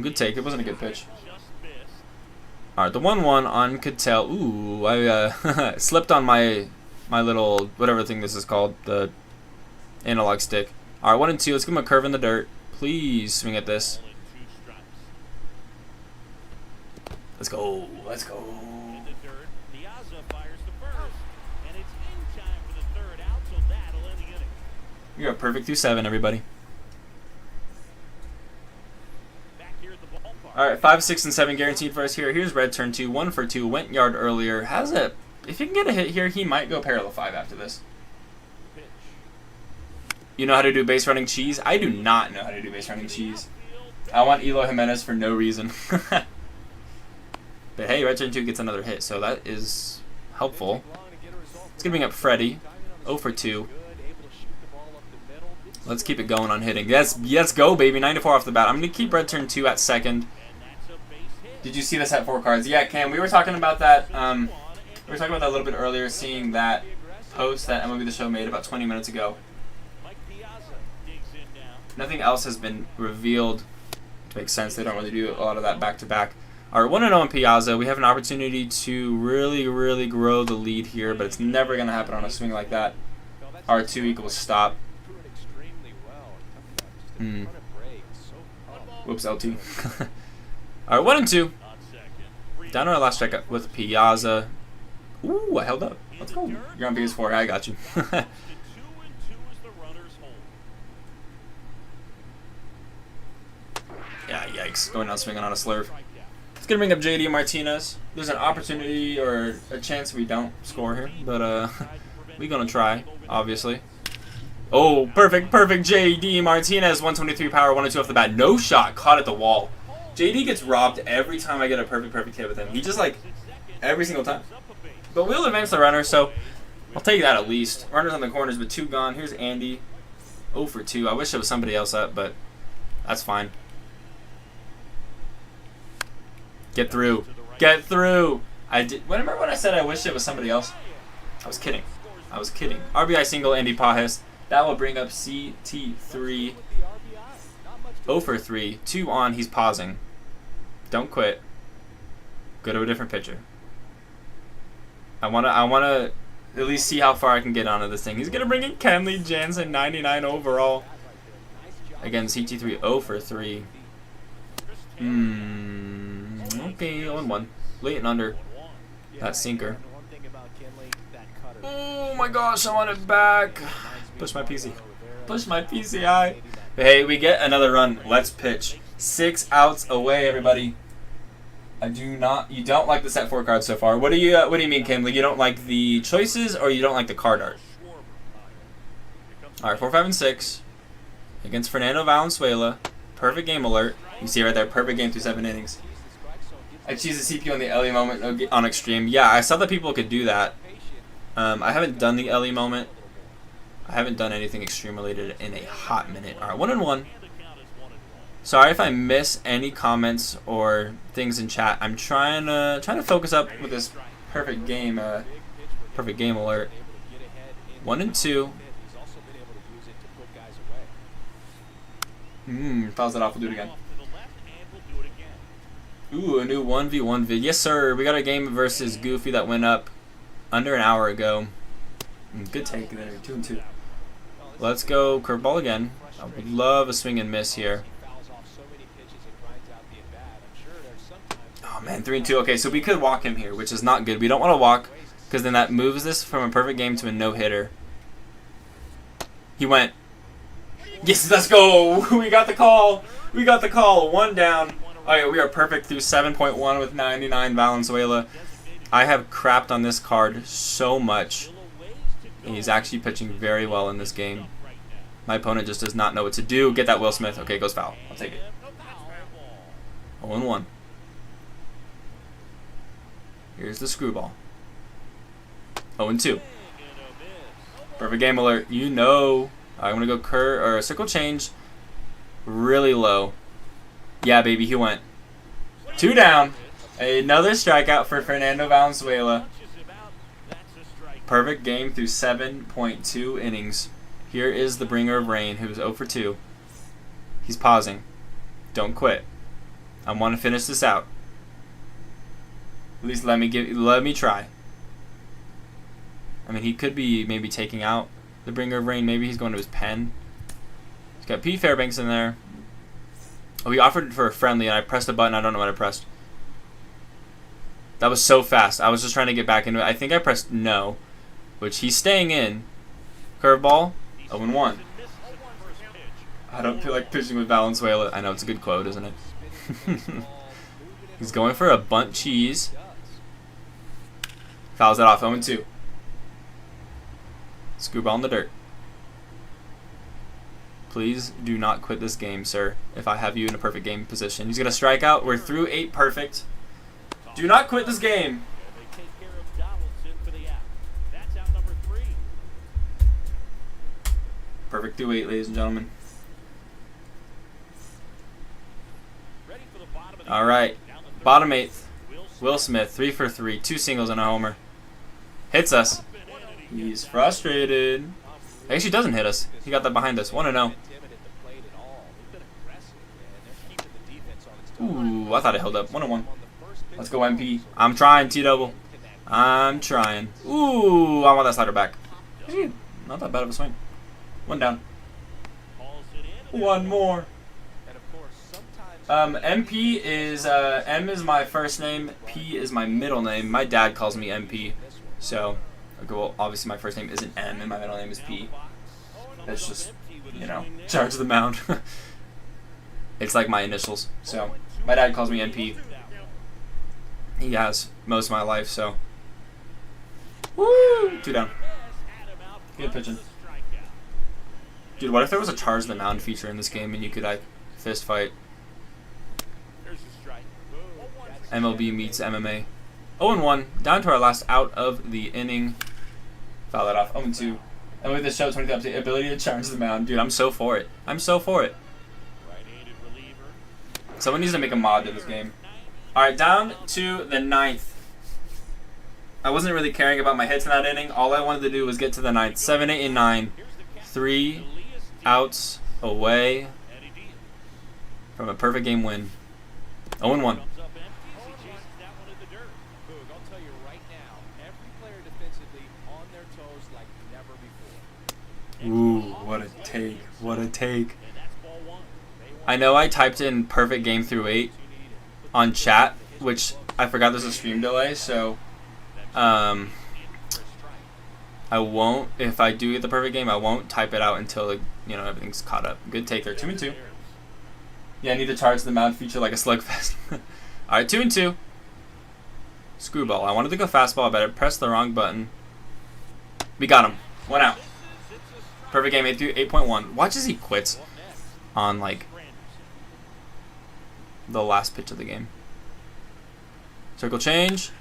Good take. It wasn't a good pitch. Alright, the 1-1 on Ketel. Ooh, I slipped on my little, whatever thing this is called, the analog stick. Alright, 1-2. Let's give him a curve in the dirt. Please swing at this. Let's go. Let's go. You're a perfect through 7, everybody. Alright, 5, 6, and 7 guaranteed for us here. Here's red turn 2, 1 for 2. Went yard earlier. If he can get a hit here, he might go parallel 5 after this. You know how to do base running cheese? I do not know how to do base running cheese. I want Eloy Jimenez for no reason. But hey, red turn 2 gets another hit, so that is helpful. It's going to bring up Freddie. 0 for 2. Let's keep it going on hitting. Yes, go, baby. 94 off the bat. I'm going to keep red turn 2 at second. Did you see this at 4 cards? Yeah, Cam, we were talking about that. We were talking about that a little bit earlier, seeing that post that MLB The Show made about 20 minutes ago. Nothing else has been revealed. It makes sense. They don't really do a lot of that back-to-back. All right, 1-0 on Piazza. We have an opportunity to really, really grow the lead here, but it's never going to happen on a swing like that. R2 equals stop. Whoops, LT. All right, 1-2. Down to our last strikeout with Piazza. Ooh, I held up. Let's go. You're on PS4. I got you. Yeah, yikes. Going out swinging on a slurve. It's going to bring up JD Martinez. There's an opportunity or a chance we don't score here, but we're going to try, obviously. Oh, perfect JD Martinez. 123 power, 1-2 off the bat. No shot. Caught at the wall. JD gets robbed every time I get a perfect hit with him. He just like every single time. But we'll advance the runner, so I'll take that at least. Runners on the corners, but 2 gone. Here's Andy. 0 for 2. I wish it was somebody else up, but that's fine. Get through. Get through. I did. Remember when I said I wish it was somebody else? I was kidding. I was kidding. RBI single, Andy Pajes. That will bring up CT3. 0 for 3. 2 on. He's pausing. Don't quit. Go to a different pitcher. I wanna at least see how far I can get onto this thing. He's gonna bring in Kenley Jansen, 99 overall. Again, CT3 0 for 3. Okay, 0-1. Late and under. That sinker. Oh my gosh, I want it back. Push my PC. Push my PCI. But hey, we get another run. Let's pitch. 6 outs away, everybody. You don't like the set 4 cards so far. What do you mean, Kimley? You don't like the choices or you don't like the card art? Alright, 4, 5, and 6. Against Fernando Valenzuela. Perfect game alert. You see right there, perfect game through 7 innings. I choose the CPU on the Ellie moment on extreme. Yeah, I saw that people could do that. I haven't done the Ellie moment. I haven't done anything extreme related in a hot minute. Alright, 1-1. Sorry if I miss any comments or things in chat. I'm trying to focus up with this perfect game alert. 1-2. Fouls it off. We'll do it again. Ooh, a new 1v1 vid. Yes, sir. We got a game versus Goofy that went up under an hour ago. Good take there. 2-2. Let's go curveball again. I would love a swing and miss here. Oh man, 3-2. Okay, so we could walk him here, which is not good. We don't want to walk because then that moves this from a perfect game to a no-hitter. He went. Yes, let's go. We got the call. We got the call. 1 down. Oh yeah, we are perfect through 7.1 with 99 Valenzuela. I have crapped on this card so much. And he's actually pitching very well in this game. My opponent just does not know what to do. Get that Will Smith. Okay, goes foul. I'll take it. 0-1. Here's the screwball. 0-2. Perfect game alert. You know. I'm going to go circle change really low. Yeah, baby, he went. 2 down. Another strikeout for Fernando Valenzuela. Perfect game through 7.2 innings. Here is the bringer of rain, who's 0 for 2. He's pausing. Don't quit. I want to finish this out. At least let me try. I mean, he could be maybe taking out the bringer of rain. Maybe he's going to his pen. He's got P. Fairbanks in there. Oh, he offered for a friendly, and I pressed a button. I don't know what I pressed. That was so fast. I was just trying to get back into it. I think I pressed no, which he's staying in. Curveball, 0-1. I don't feel like pitching with Valenzuela. I know it's a good quote, isn't it? He's going for a bunt cheese. Fouls that off, 0-2. Screwball in the dirt. Please do not quit this game, sir, if I have you in a perfect game position. He's going to strike out. We're through 8 perfect. Do not quit this game. Perfect through 8, ladies and gentlemen. All right. Bottom 8th. Will Smith, 3 for 3. 2 singles and a homer. Hits us. He's frustrated. Actually doesn't hit us. He got that behind us. 1-0. Ooh, I thought it held up. 1-1. Let's go, MP. I'm trying, T-double. I'm trying. Ooh, I want that slider back. Not that bad of a swing. 1 down. 1 more. MP is, M is my first name, P is my middle name. My dad calls me MP. So, well, obviously my first name isn't M and my middle name is P. That's just, you know, charge the mound. It's like my initials. So, my dad calls me MP. He has most of my life, so. Woo! 2 down. Good pitching. Dude, what if there was a charge the mound feature in this game and you could, like, fist fight? MLB meets MMA. 0-1, down to our last out of the inning. Foul that off. 0-2. And with the show 20 up, the ability to charge the mound. Dude, I'm so for it. I'm so for it. Someone needs to make a mod to this game. Alright, down to the 9th. I wasn't really caring about my hits in that inning. All I wanted to do was get to the 9th. 7, 8, and 9. 3 outs away from a perfect game win. 0-1. Ooh, what a take. What a take. I know I typed in perfect game through 8 on chat, which I forgot there's a stream delay, so I won't, if I do get the perfect game, I won't type it out until, everything's caught up. Good take there. 2-2. Yeah, I need to charge the mound feature like a slugfest. Alright, 2-2. Screwball. I wanted to go fastball, but I pressed the wrong button. We got him. 1 out. Perfect game, 8.1. Watch as he quits on, the last pitch of the game. Circle change.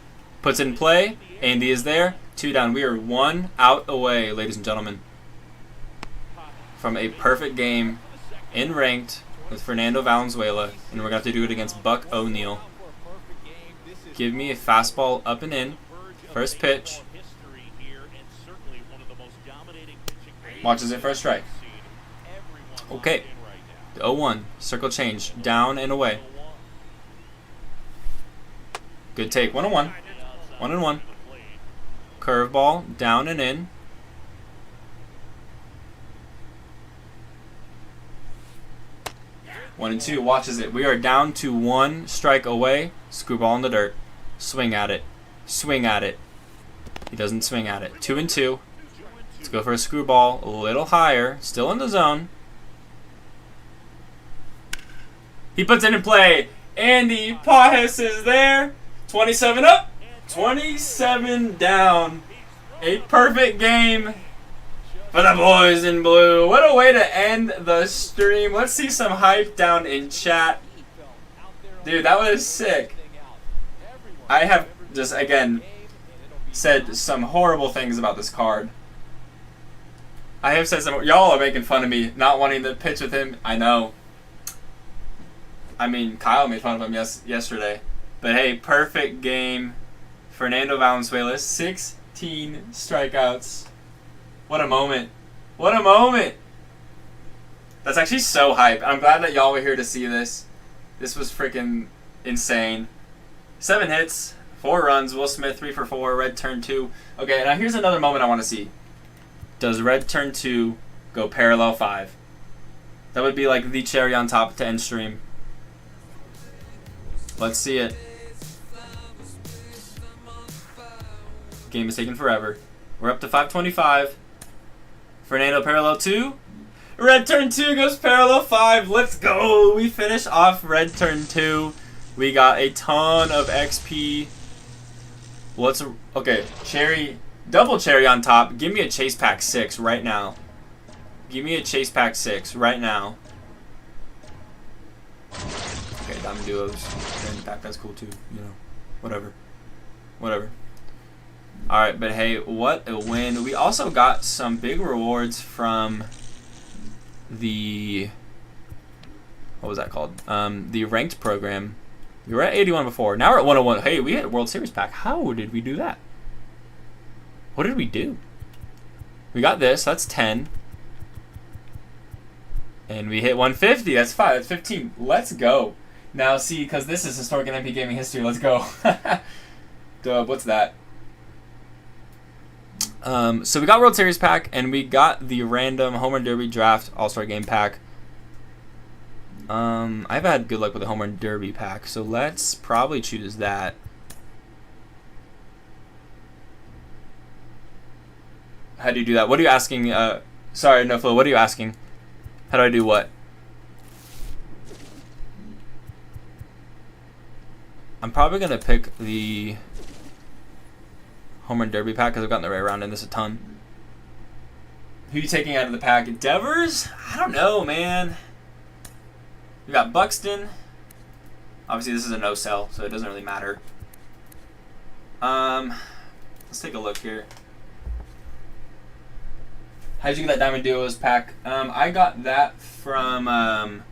Puts it in play. Andy is there. 2 down. We are 1 out away, ladies and gentlemen, from a perfect game in ranked with Fernando Valenzuela. And we're going to have to do it against Buck O'Neil. Give me a fastball up and in. First pitch. Watches it for a strike. Okay. 0-1. Circle change. Down and away. Good take. 1-1. 1-1. Curveball. Down and in. One and two. Watches it. We are down to 1 strike away. Screwball in the dirt. Swing at it. Swing at it. He doesn't swing at it. 2-2. Let's go for a screwball. A little higher. Still in the zone. He puts it in play. Andy Pajes is there. 27 up. 27 down. A perfect game for the boys in blue. What a way to end the stream. Let's see some hype down in chat. Dude, that was sick. I have just, again, said some horrible things about this card. I have said some... Y'all are making fun of me not wanting to pitch with him. I know. I mean, Kyle made fun of him yesterday. But hey, perfect game. Fernando Valenzuela, 16 strikeouts. What a moment. What a moment. That's actually so hype. I'm glad that y'all were here to see this. This was freaking insane. 7 hits, 4 runs. Will Smith, 3 for 4. Red turn 2. Okay, now here's another moment I want to see. Does red turn 2 go parallel 5? That would be like the cherry on top to end stream. Let's see it. Game is taking forever. We're up to 525. Fernando parallel 2. Red turn 2 goes parallel 5. Let's go. We finish off red turn 2. We got a ton of XP. Okay, cherry, double cherry on top. Give me a chase pack 6 right now. Give me a chase pack 6 right now. Okay, diamond duos. Diamond pack, that's cool too. Whatever. Alright, but hey, what a win. We also got some big rewards from the... What was that called? The ranked program. We were at 81 before. Now we're at 101. Hey, we hit a World Series pack. How did we do that? What did we do? We got this. That's 10. And we hit 150. That's 5. That's 15. Let's go. Now, see, because this is historic and MP gaming history. Let's go. Duh, what's that? So we got World Series pack, and we got the random Home Run Derby Draft All-Star Game pack. I've had good luck with the Home Run Derby pack, so let's probably choose that. How do you do that? What are you asking? Sorry, no flow. What are you asking? How do I do what? I'm probably going to pick the Home Run Derby pack because I've gotten the right round in this a ton. Who are you taking out of the pack? Devers? I don't know, man. We got Buxton. Obviously, this is a no-sell, so it doesn't really matter. Let's take a look here. How'd you get that Diamond Duos pack? I got that from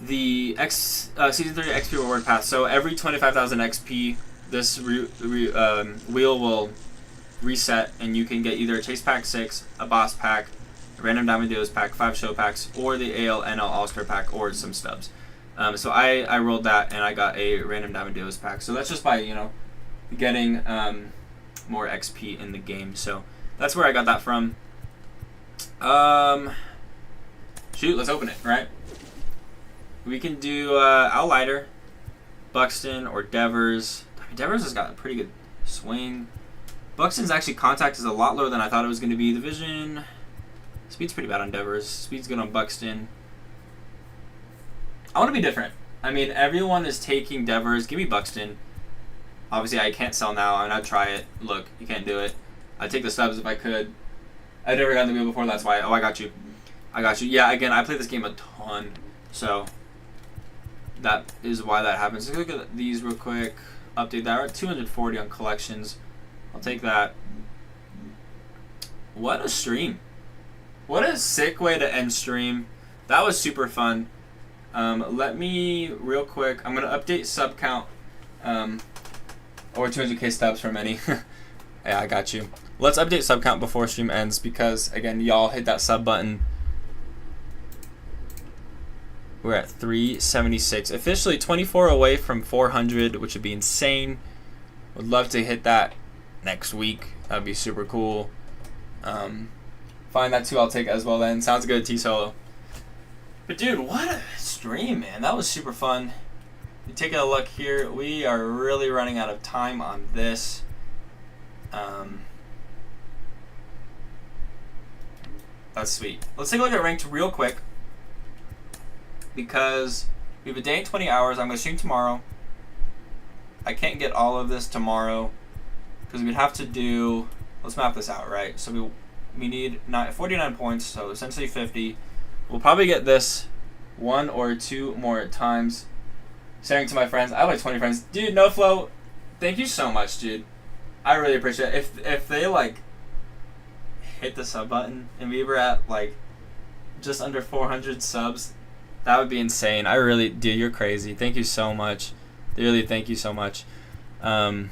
the Season 3 XP Reward Pass. So every 25,000 XP, this wheel will reset, and you can get either a Chase Pack 6, a Boss Pack, a Random Diamond Duos Pack, 5 Show Packs, or the AL NL All-Star Pack, or some stubs. So I rolled that, and I got a Random Diamond Duos Pack. So that's just by, getting more XP in the game. So that's where I got that from. Shoot, let's open it, right? We can do Outlighter, Buxton, or Devers. Devers has got a pretty good swing. Buxton's actually contact is a lot lower than I thought it was going to be. The vision, speed's pretty bad on Devers. Speed's good on Buxton. I want to be different. I mean, everyone is taking Devers. Give me Buxton. Obviously, I can't sell now. I'm not try it. Look, you can't do it. I'd take the subs if I could. I've never gotten the wheel before. That's why. Oh, I got you. I got you. Yeah, again, I play this game a ton. So that is why that happens. Let's look at these real quick. Update that. We're at 240 on collections. I'll take that. What a stream. What a sick way to end stream. That was super fun. Let me, real quick, I'm going to update sub count. Or 200k subs for many. Yeah, I got you. Let's update sub count before stream ends because, again, y'all hit that sub button. We're at 376. Officially 24 away from 400, which would be insane. Would love to hit that next week. That would be super cool. Find that too, I'll take as well then. Sounds good, T-Solo. But dude, what a stream, man. That was super fun. Taking a look here, we are really running out of time on this. That's sweet. Let's take a look at ranked real quick because we have a day and 20 hours. I'm going to stream tomorrow. I can't get all of this tomorrow because we'd have to do, let's map this out, right? So we need 49 points, so essentially 50. We'll probably get this 1 or 2 more times. Sharing to my friends. I have like 20 friends. Dude, No Flow, thank you so much, dude. I really appreciate it. If they like hit the sub button and we were at like just under 400 subs, that would be insane. I really, dude, you're crazy. Thank you so much. Really, thank you so much. Let's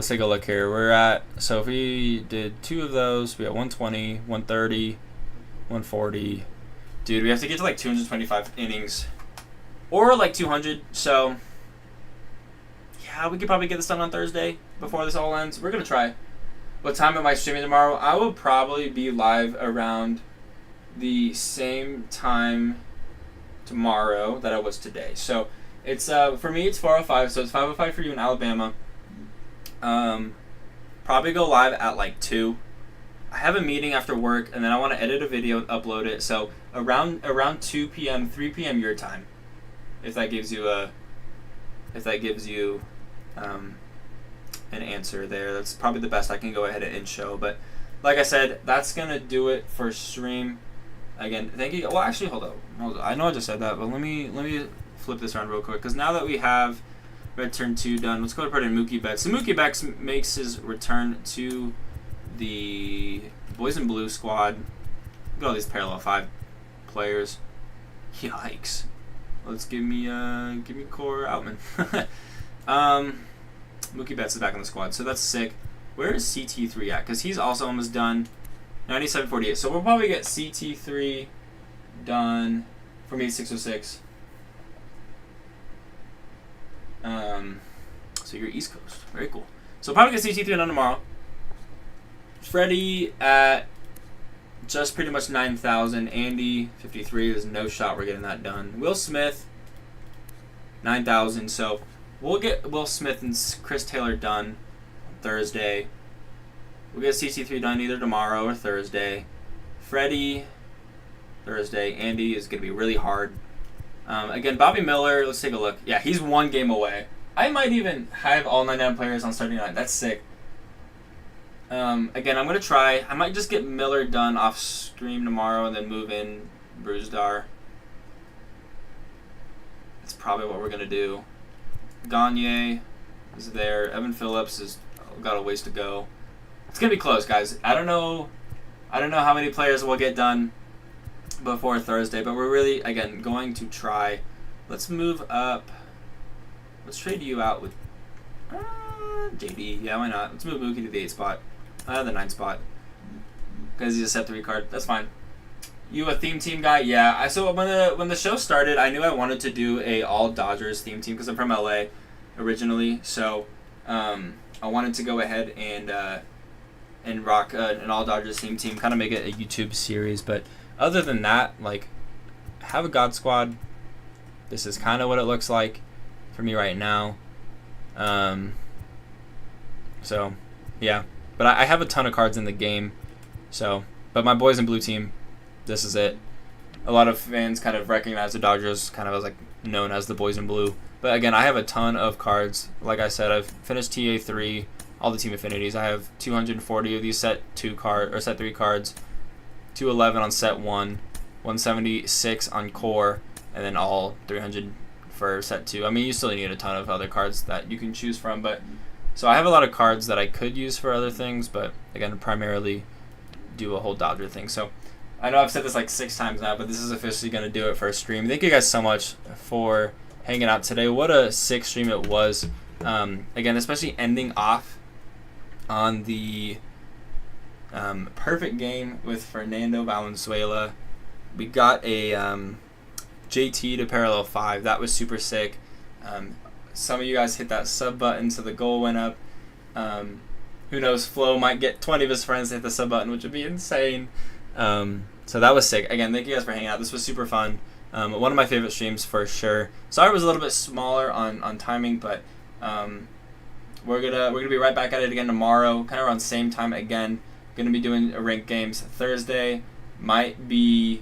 take a look here. We're at, so if we did 2 of those, we got 120, 130, 140. Dude, we have to get to like 225 innings. Or like 200, so yeah, we could probably get this done on Thursday before this all ends. We're going to try. What time am I streaming tomorrow? I will probably be live around the same time tomorrow that I was today. So it's for me it's 4:05, so it's 5:05 for you in Alabama. Probably go live at like 2. I have a meeting after work, and then I want to edit a video and upload it. So around 2 p.m., 3 p.m. your time. If that gives you an answer there, that's probably the best I can go ahead and show. But like I said, that's gonna do it for stream. Again, thank you. Well, actually, hold on. I know I just said that, but let me flip this around real quick because now that we have Red Turn 2 done, let's go to put in Mookie Betts. So Mookie Betts makes his return to the Boys in Blue squad. Look at all these parallel 5 players. Yikes. Let's give me Core Outman. Mookie Betts is back on the squad, so that's sick. Where is CT3 at? Because he's also almost done. 97.48. So we'll probably get CT3 done from 8606. So you're East Coast. Very cool. So we'll probably get CT3 done tomorrow. Freddie at just pretty much 9,000. Andy, 53. There's no shot we're getting that done. Will Smith, 9,000. So we'll get Will Smith and Chris Taylor done on Thursday. We'll get CC3 done either tomorrow or Thursday. Freddie, Thursday. Andy is going to be really hard. Again, Bobby Miller, let's take a look. Yeah, he's 1 game away. I might even have all 99 players on starting line. That's sick. Again, I'm going to try. I might just get Miller done off stream tomorrow and then move in Bruzdar. That's probably what we're gonna do. Gagne is there. Evan Phillips has got a ways to go. It's gonna be close, guys. I don't know how many players will get done before Thursday, but we're really, again, going to try. Let's move up. Let's trade you out with JD. Yeah, why not? Let's move Mookie to the 8 spot. The 9 spot. Because he's a set 3 card. That's fine. You a theme team guy? Yeah. So when the show started, I knew I wanted to do a all Dodgers theme team because I'm from LA originally. So I wanted to go ahead and rock an all Dodgers theme team, kind of make it a YouTube series. But other than that, like, have a God Squad. This is kind of what it looks like for me right now. So yeah, but I have a ton of cards in the game. So, but my boys in blue team, this is it. A lot of fans kind of recognize the Dodgers kind of as like known as the boys in blue. But again, I have a ton of cards. Like I said, I've finished TA3, all the team affinities. I have 240 of these set 3 cards, 211 on set 1, 176 on core, and then all 300 for set 2. I mean, you still need a ton of other cards that you can choose from, but so I have a lot of cards that I could use for other things, but again, primarily do a whole Dodger thing. So I know I've said this like 6 times now, but this is officially going to do it for a stream. Thank you guys so much for hanging out today. What a sick stream it was. Again, especially ending off on the perfect game with Fernando Valenzuela. We got a JT to parallel 5. That was super sick. Some of you guys hit that sub button, so the goal went up. Who knows, Flo might get 20 of his friends to hit the sub button, which would be insane. So that was sick. Again, thank you guys for hanging out. This was super fun. One of my favorite streams for sure. Sorry it was a little bit smaller on timing, but we're gonna be right back at it again tomorrow, kind of around same time again. Gonna be doing ranked games Thursday. Might be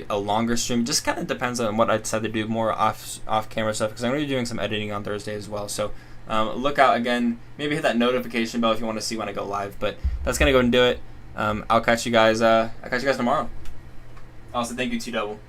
a longer stream. Just kind of depends on what I decide to do, more off camera stuff, because I'm gonna be doing some editing on Thursday as well. So look out again. Maybe hit that notification bell if you want to see when I go live. But that's gonna go and do it. I'll catch you guys. I'll catch you guys tomorrow. Also, thank you, T-Double.